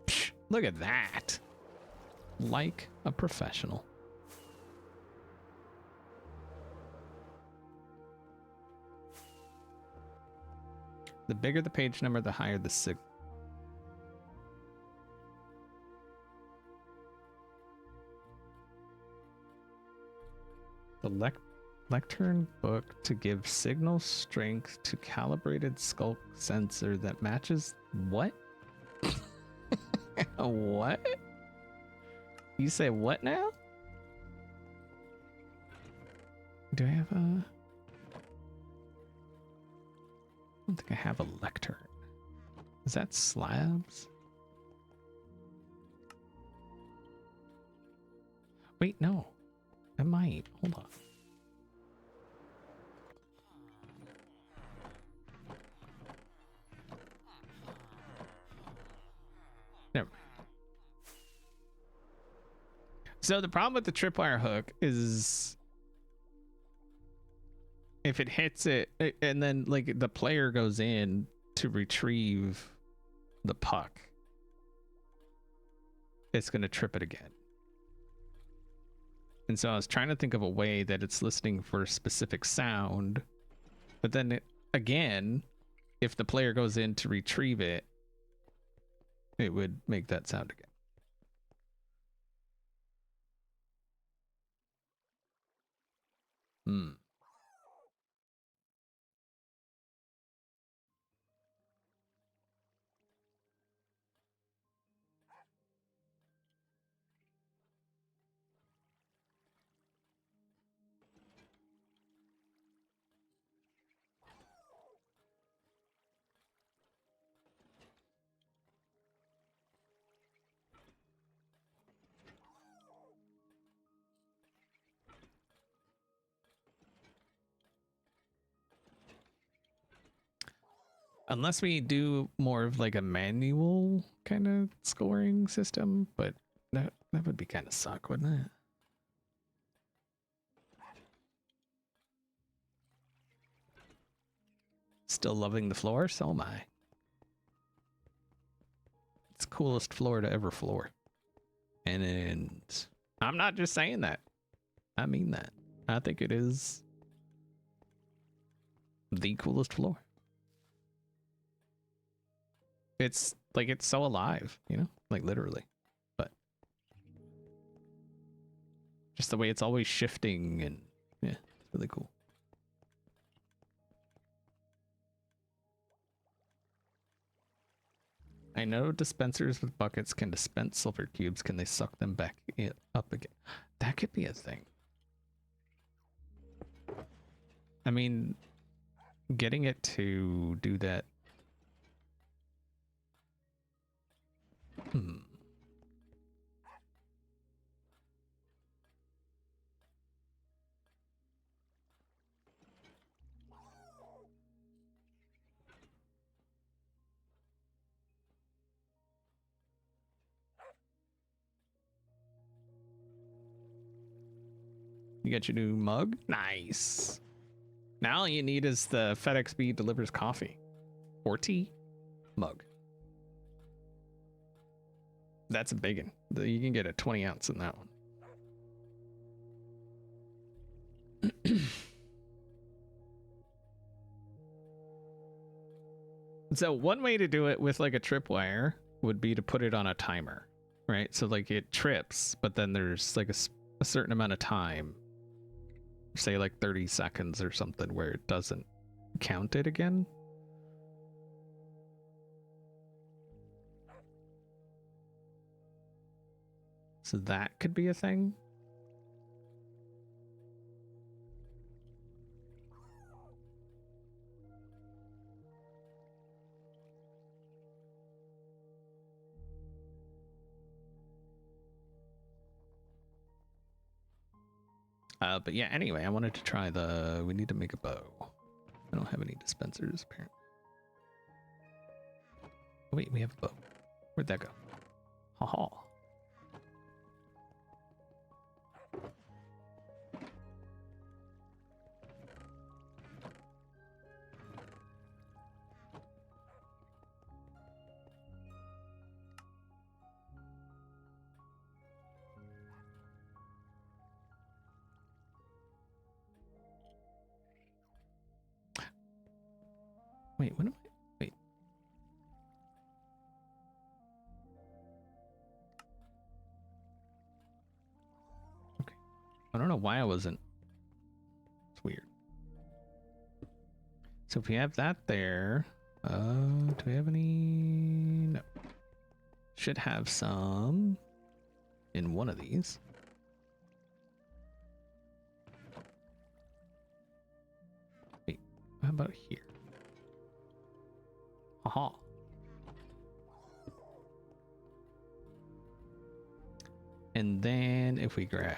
Psh, look at that. Like a professional. The bigger the page number, the higher the sig. The lectern book to give signal strength to calibrated skulk sensor that matches what? What? You say what now? Do I have a... I don't think I have a lectern. Is that slabs? Wait, no. I might. Hold on. Never mind. So the problem with the tripwire hook is if it hits it and then like the player goes in to retrieve the puck, it's going to trip it again. And so I was trying to think of a way that it's listening for a specific sound, but then again, if the player goes in to retrieve it, it would make that sound again. Hmm. Unless we do more of like a manual kind of scoring system, but that would be kind of suck, wouldn't it? Still loving the floor? So am I. coolest floor to ever floor. And I'm not just saying that. I mean that. I think it is the coolest floor. It's like, it's so alive, you know, like literally, but just the way it's always shifting, and yeah, it's really cool. I know dispensers with buckets can dispense silver cubes. Can they suck them back up again? That could be a thing. I mean, getting it to do that. You got your new mug? Nice. Now all you need is the FedEx delivers coffee or tea mug. That's a big one. You can get a 20 ounce in that one. So one way to do it with like a tripwire would be to put it on a timer, right? So like it trips, but then there's like a certain amount of time, say like 30 seconds or something, where it doesn't count it again. So that could be a thing. But yeah, anyway, I wanted to try we need to make a bow. I don't have any dispensers, apparently. Oh, wait, we have a bow. Where'd that go? Ha ha. Wait, what am I? Wait. Okay. I don't know why I wasn't. It's weird. So if we have that there, do we have any? No. Should have some in one of these. Wait, how about here? Aha. And then if we grab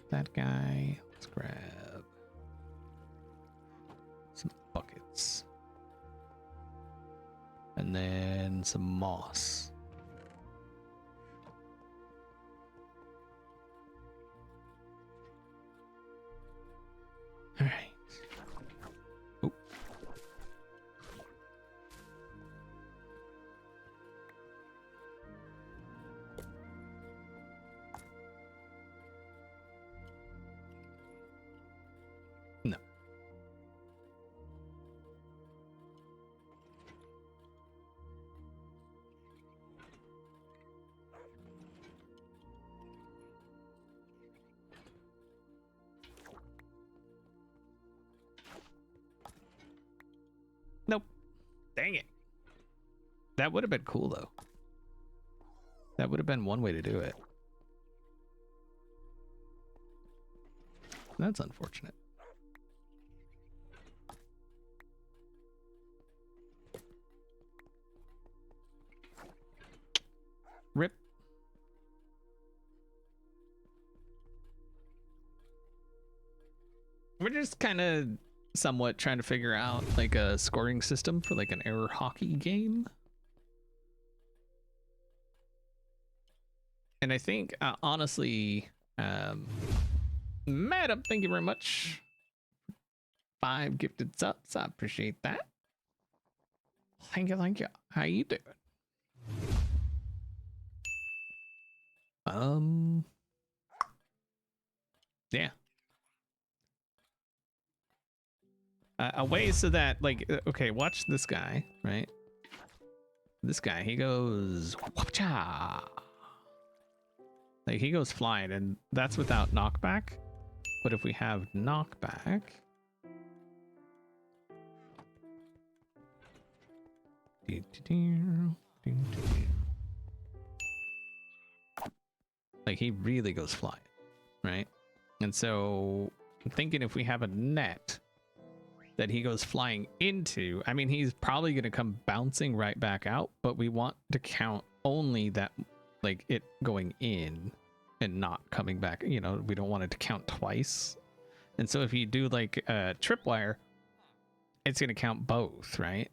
that guy, let's grab some buckets. And then some moss. All right. Oh. No. Nope. Dang it. That would have been cool, though. That would have been one way to do it. That's unfortunate. Rip. We're just kind of somewhat trying to figure out like a scoring system for like an error hockey game. And I think, honestly, Madam, thank you very much. 5 gifted subs, I appreciate that. Thank you, thank you. How you doing? Yeah. A way so that, like, okay, watch this guy, right? This guy, he goes, whoop-cha! Like, he goes flying, and that's without knockback. But if we have knockback, like, he really goes flying, right? And so I'm thinking if we have a net that he goes flying into, I mean, he's probably going to come bouncing right back out, but we want to count only that, like, it going in and not coming back. You know, we don't want it to count twice. And so if you do like a tripwire, it's going to count both, right?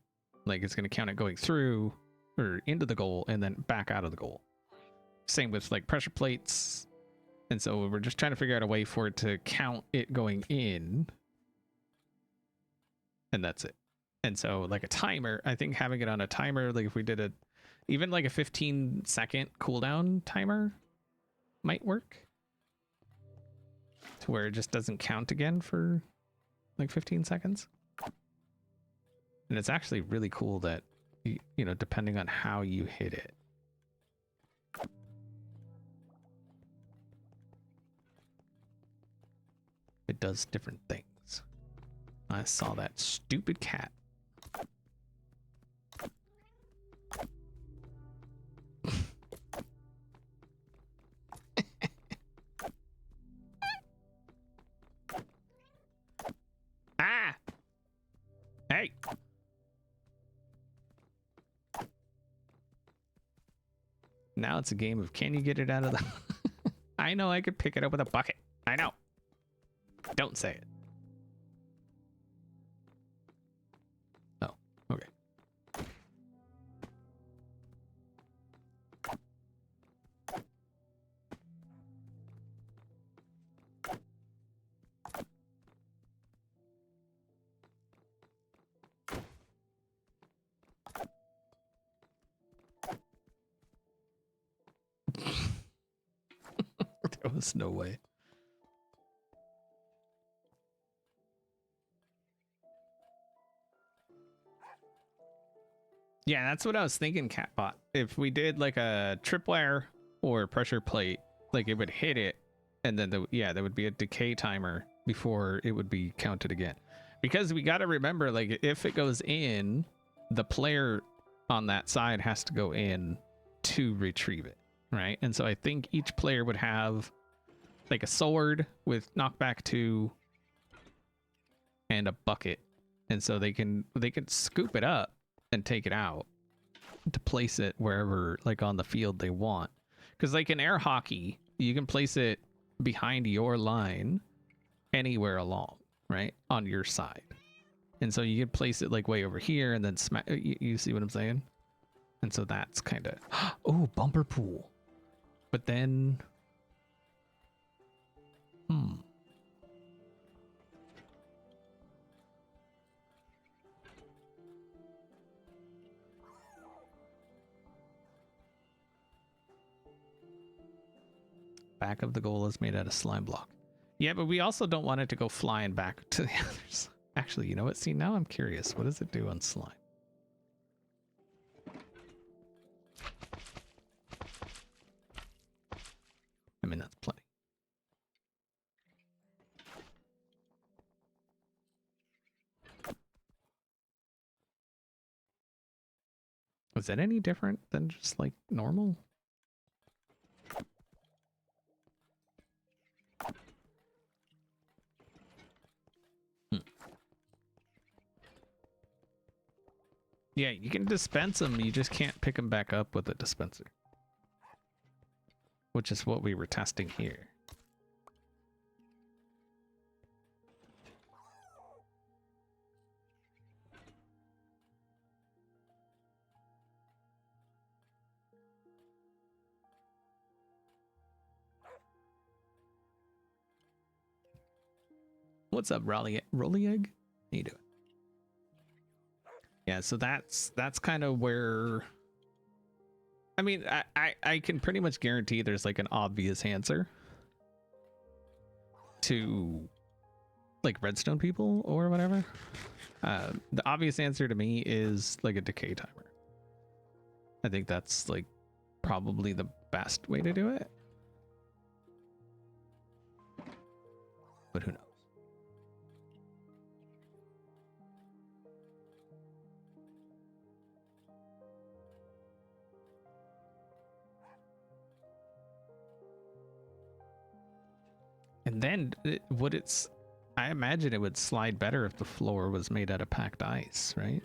Like, it's going to count it going through or into the goal and then back out of the goal. Same with like pressure plates. And so we're just trying to figure out a way for it to count it going in. And that's it. And so like a timer, I think having it on a timer, like if we did even like a 15-second cooldown timer might work. To where it just doesn't count again for like 15 seconds. And it's actually really cool that, you know, depending on how you hit it. It does different things. I saw that stupid cat. Ah! Hey! Now it's a game of can you get it out of the... I know I could pick it up with a bucket. I know. Don't say it. Oh, okay. There was no way. Yeah, that's what I was thinking, Catbot. If we did like a tripwire or pressure plate, like it would hit it, and then there would be a decay timer before it would be counted again. Because we got to remember, like, if it goes in, the player on that side has to go in to retrieve it, right? And so I think each player would have like a sword with knockback 2 and a bucket, and so they can scoop it up and take it out to place it wherever, like, on the field they want. Because like in air hockey, you can place it behind your line anywhere along, right, on your side. And so you can place it like way over here and then smack. You see what I'm saying? And so that's kind of oh, bumper pool. But then back of the goal is made out of slime block. Yeah, but we also don't want it to go flying back to the others. Actually, you know what? See, now I'm curious. What does it do on slime? I mean, that's plenty. Was that any different than just like normal? Yeah, you can dispense them. You just can't pick them back up with a dispenser. Which is what we were testing here. What's up, Rolly Egg? How you doing? Yeah, so that's kind of where, I mean, I can pretty much guarantee there's like an obvious answer to like redstone people or whatever. The obvious answer to me is like a decay timer. I think that's like probably the best way to do it. But who knows? And then I imagine it would slide better if the floor was made out of packed ice, right?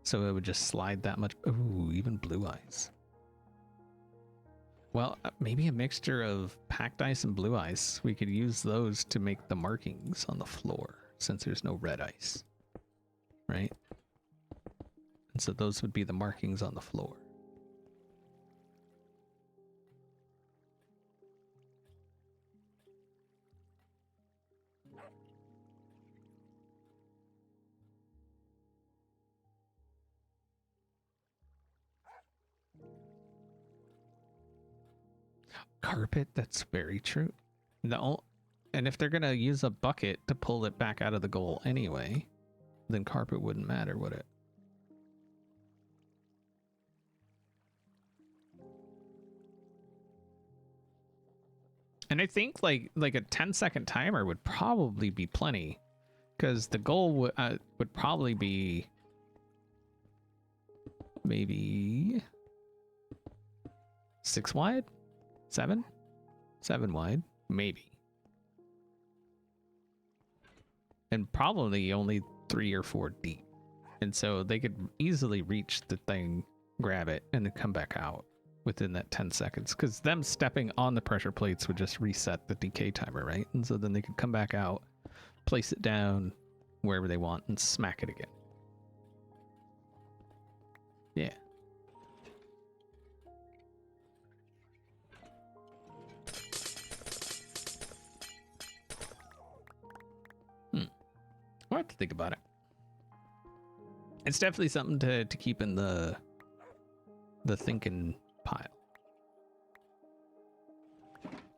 So it would just slide that much. Ooh, even blue ice. Well, maybe a mixture of packed ice and blue ice. We could use those to make the markings on the floor since there's no red ice, right? And so those would be the markings on the floor. Carpet, that's very true. And if they're gonna use a bucket to pull it back out of the goal anyway, then carpet wouldn't matter, would it? And I think like a 10-second timer would probably be plenty, because the goal would probably be maybe 6 wide, 7 wide, maybe, and probably only 3 or 4 deep. And so they could easily reach the thing, grab it, and then come back out within that 10 seconds. Because them stepping on the pressure plates would just reset the decay timer, right? And so then they could come back out, place it down wherever they want, and smack it again. Yeah. I'll have to think about it. It's definitely something to keep in the thinking pile.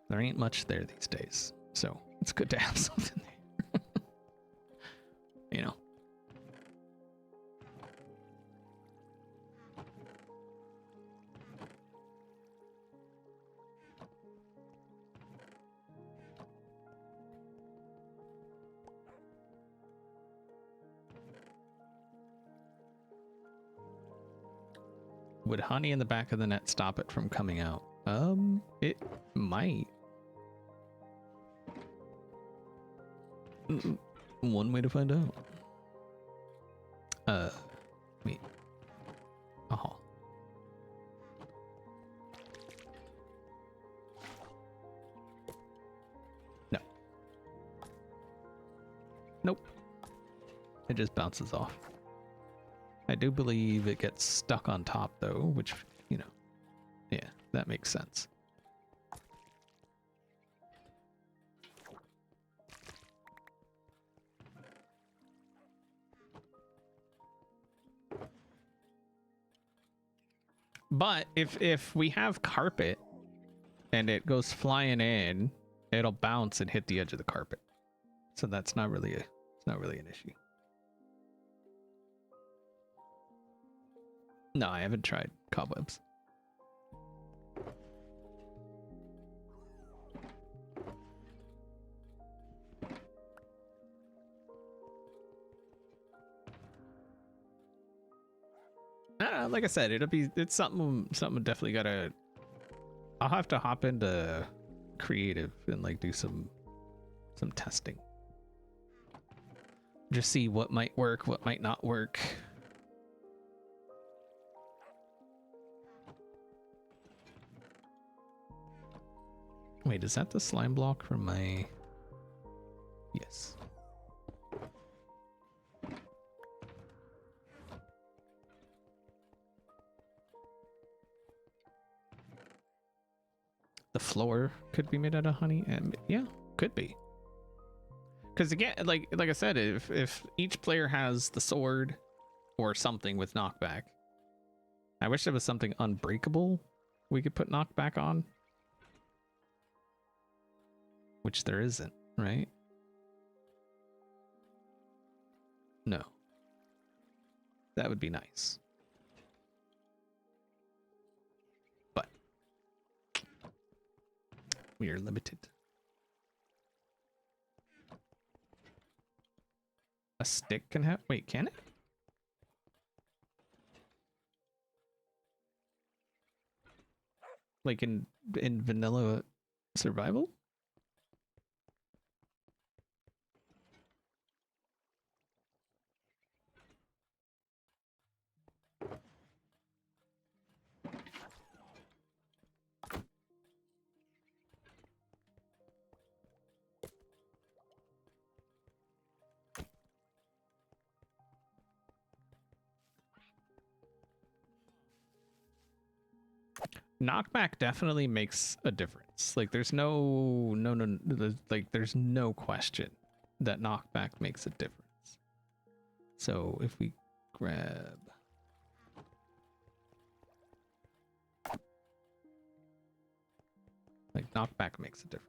There ain't much there these days, so it's good to have something there. You know. Would honey in the back of the net stop it from coming out? It might. One way to find out. Wait. Oh. No. Nope. It just bounces off. I do believe it gets stuck on top though, which, you know, yeah, that makes sense. But if we have carpet and it goes flying in, it'll bounce and hit the edge of the carpet. So that's not really it's not really an issue. No, I haven't tried cobwebs. Like I said, it's something definitely gotta. I'll have to hop into creative and like do some testing. Just see what might work, what might not work. Wait, is that the slime block from my... Yes. The floor could be made out of honey, and yeah, could be. Because again, like I said, if each player has the sword or something with knockback, I wish there was something unbreakable we could put knockback on, which there isn't, right? No. That would be nice. But we are limited. A stick can have... Wait, can it? Like in vanilla survival? Knockback definitely makes a difference. Like there's no like there's no question that knockback makes a difference. So if we grab like knockback makes a difference.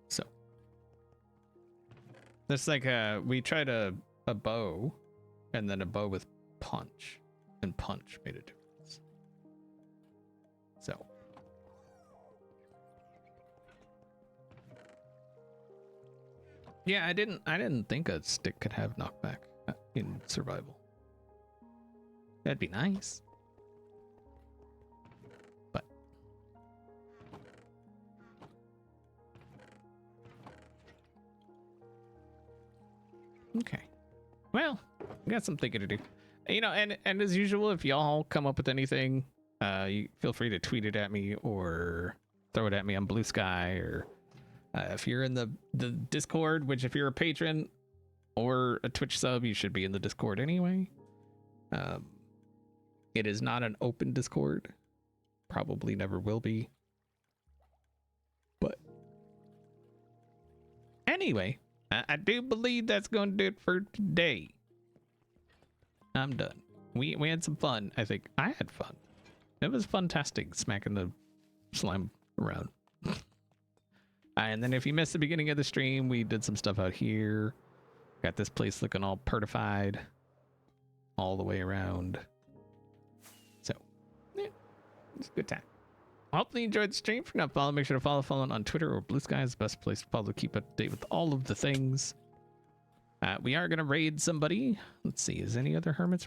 So that's like we tried a bow and then a bow with punch, and punch made a difference. So yeah, I didn't think a stick could have knockback in survival. That'd be nice. But okay. Well, we got some thinking to do. You know, and as usual, if y'all come up with anything, you feel free to tweet it at me or throw it at me on Blue Sky, or if you're in the Discord, which if you're a patron or a Twitch sub, you should be in the Discord anyway. It is not an open Discord. Probably never will be. But anyway, I do believe that's going to do it for today. I'm done. We had some fun. I think I had fun. It was fantastic smacking the slime around. And then if you missed the beginning of the stream, we did some stuff out here. Got this place looking all pertified all the way around. So, yeah, it's a good time. Hopefully you enjoyed the stream. If you're not following, make sure to follow on Twitter or Blue Sky is the best place to follow to keep up to date with all of the things. We are going to raid somebody. Let's see, is any other Hermits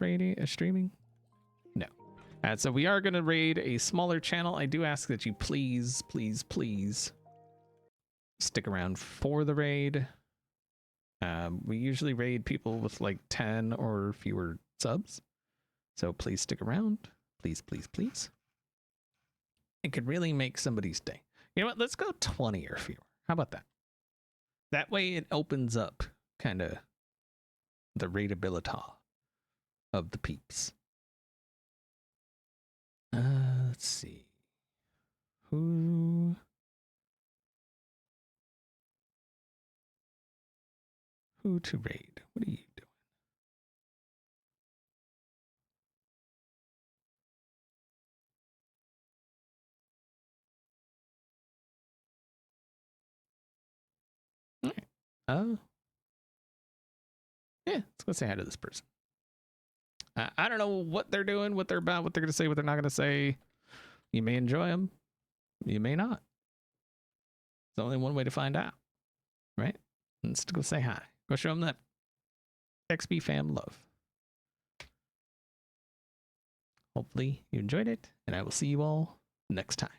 streaming? No. So we are going to raid a smaller channel. I do ask that you please stick around for the raid. We usually raid people with like 10 or fewer subs. So please stick around. Please. It could really make somebody's day. You know what? Let's go 20 or fewer. How about that? That way it opens up kind of the raidability of the peeps. Let's see. Who to raid? What are you doing? All right. Yeah, let's go say hi to this person. I don't know what they're doing, what they're about, what they're going to say, what they're not going to say. You may enjoy them. You may not. There's only one way to find out, right? Let's go say hi. Go show them that XB fam love. Hopefully you enjoyed it, and I will see you all next time.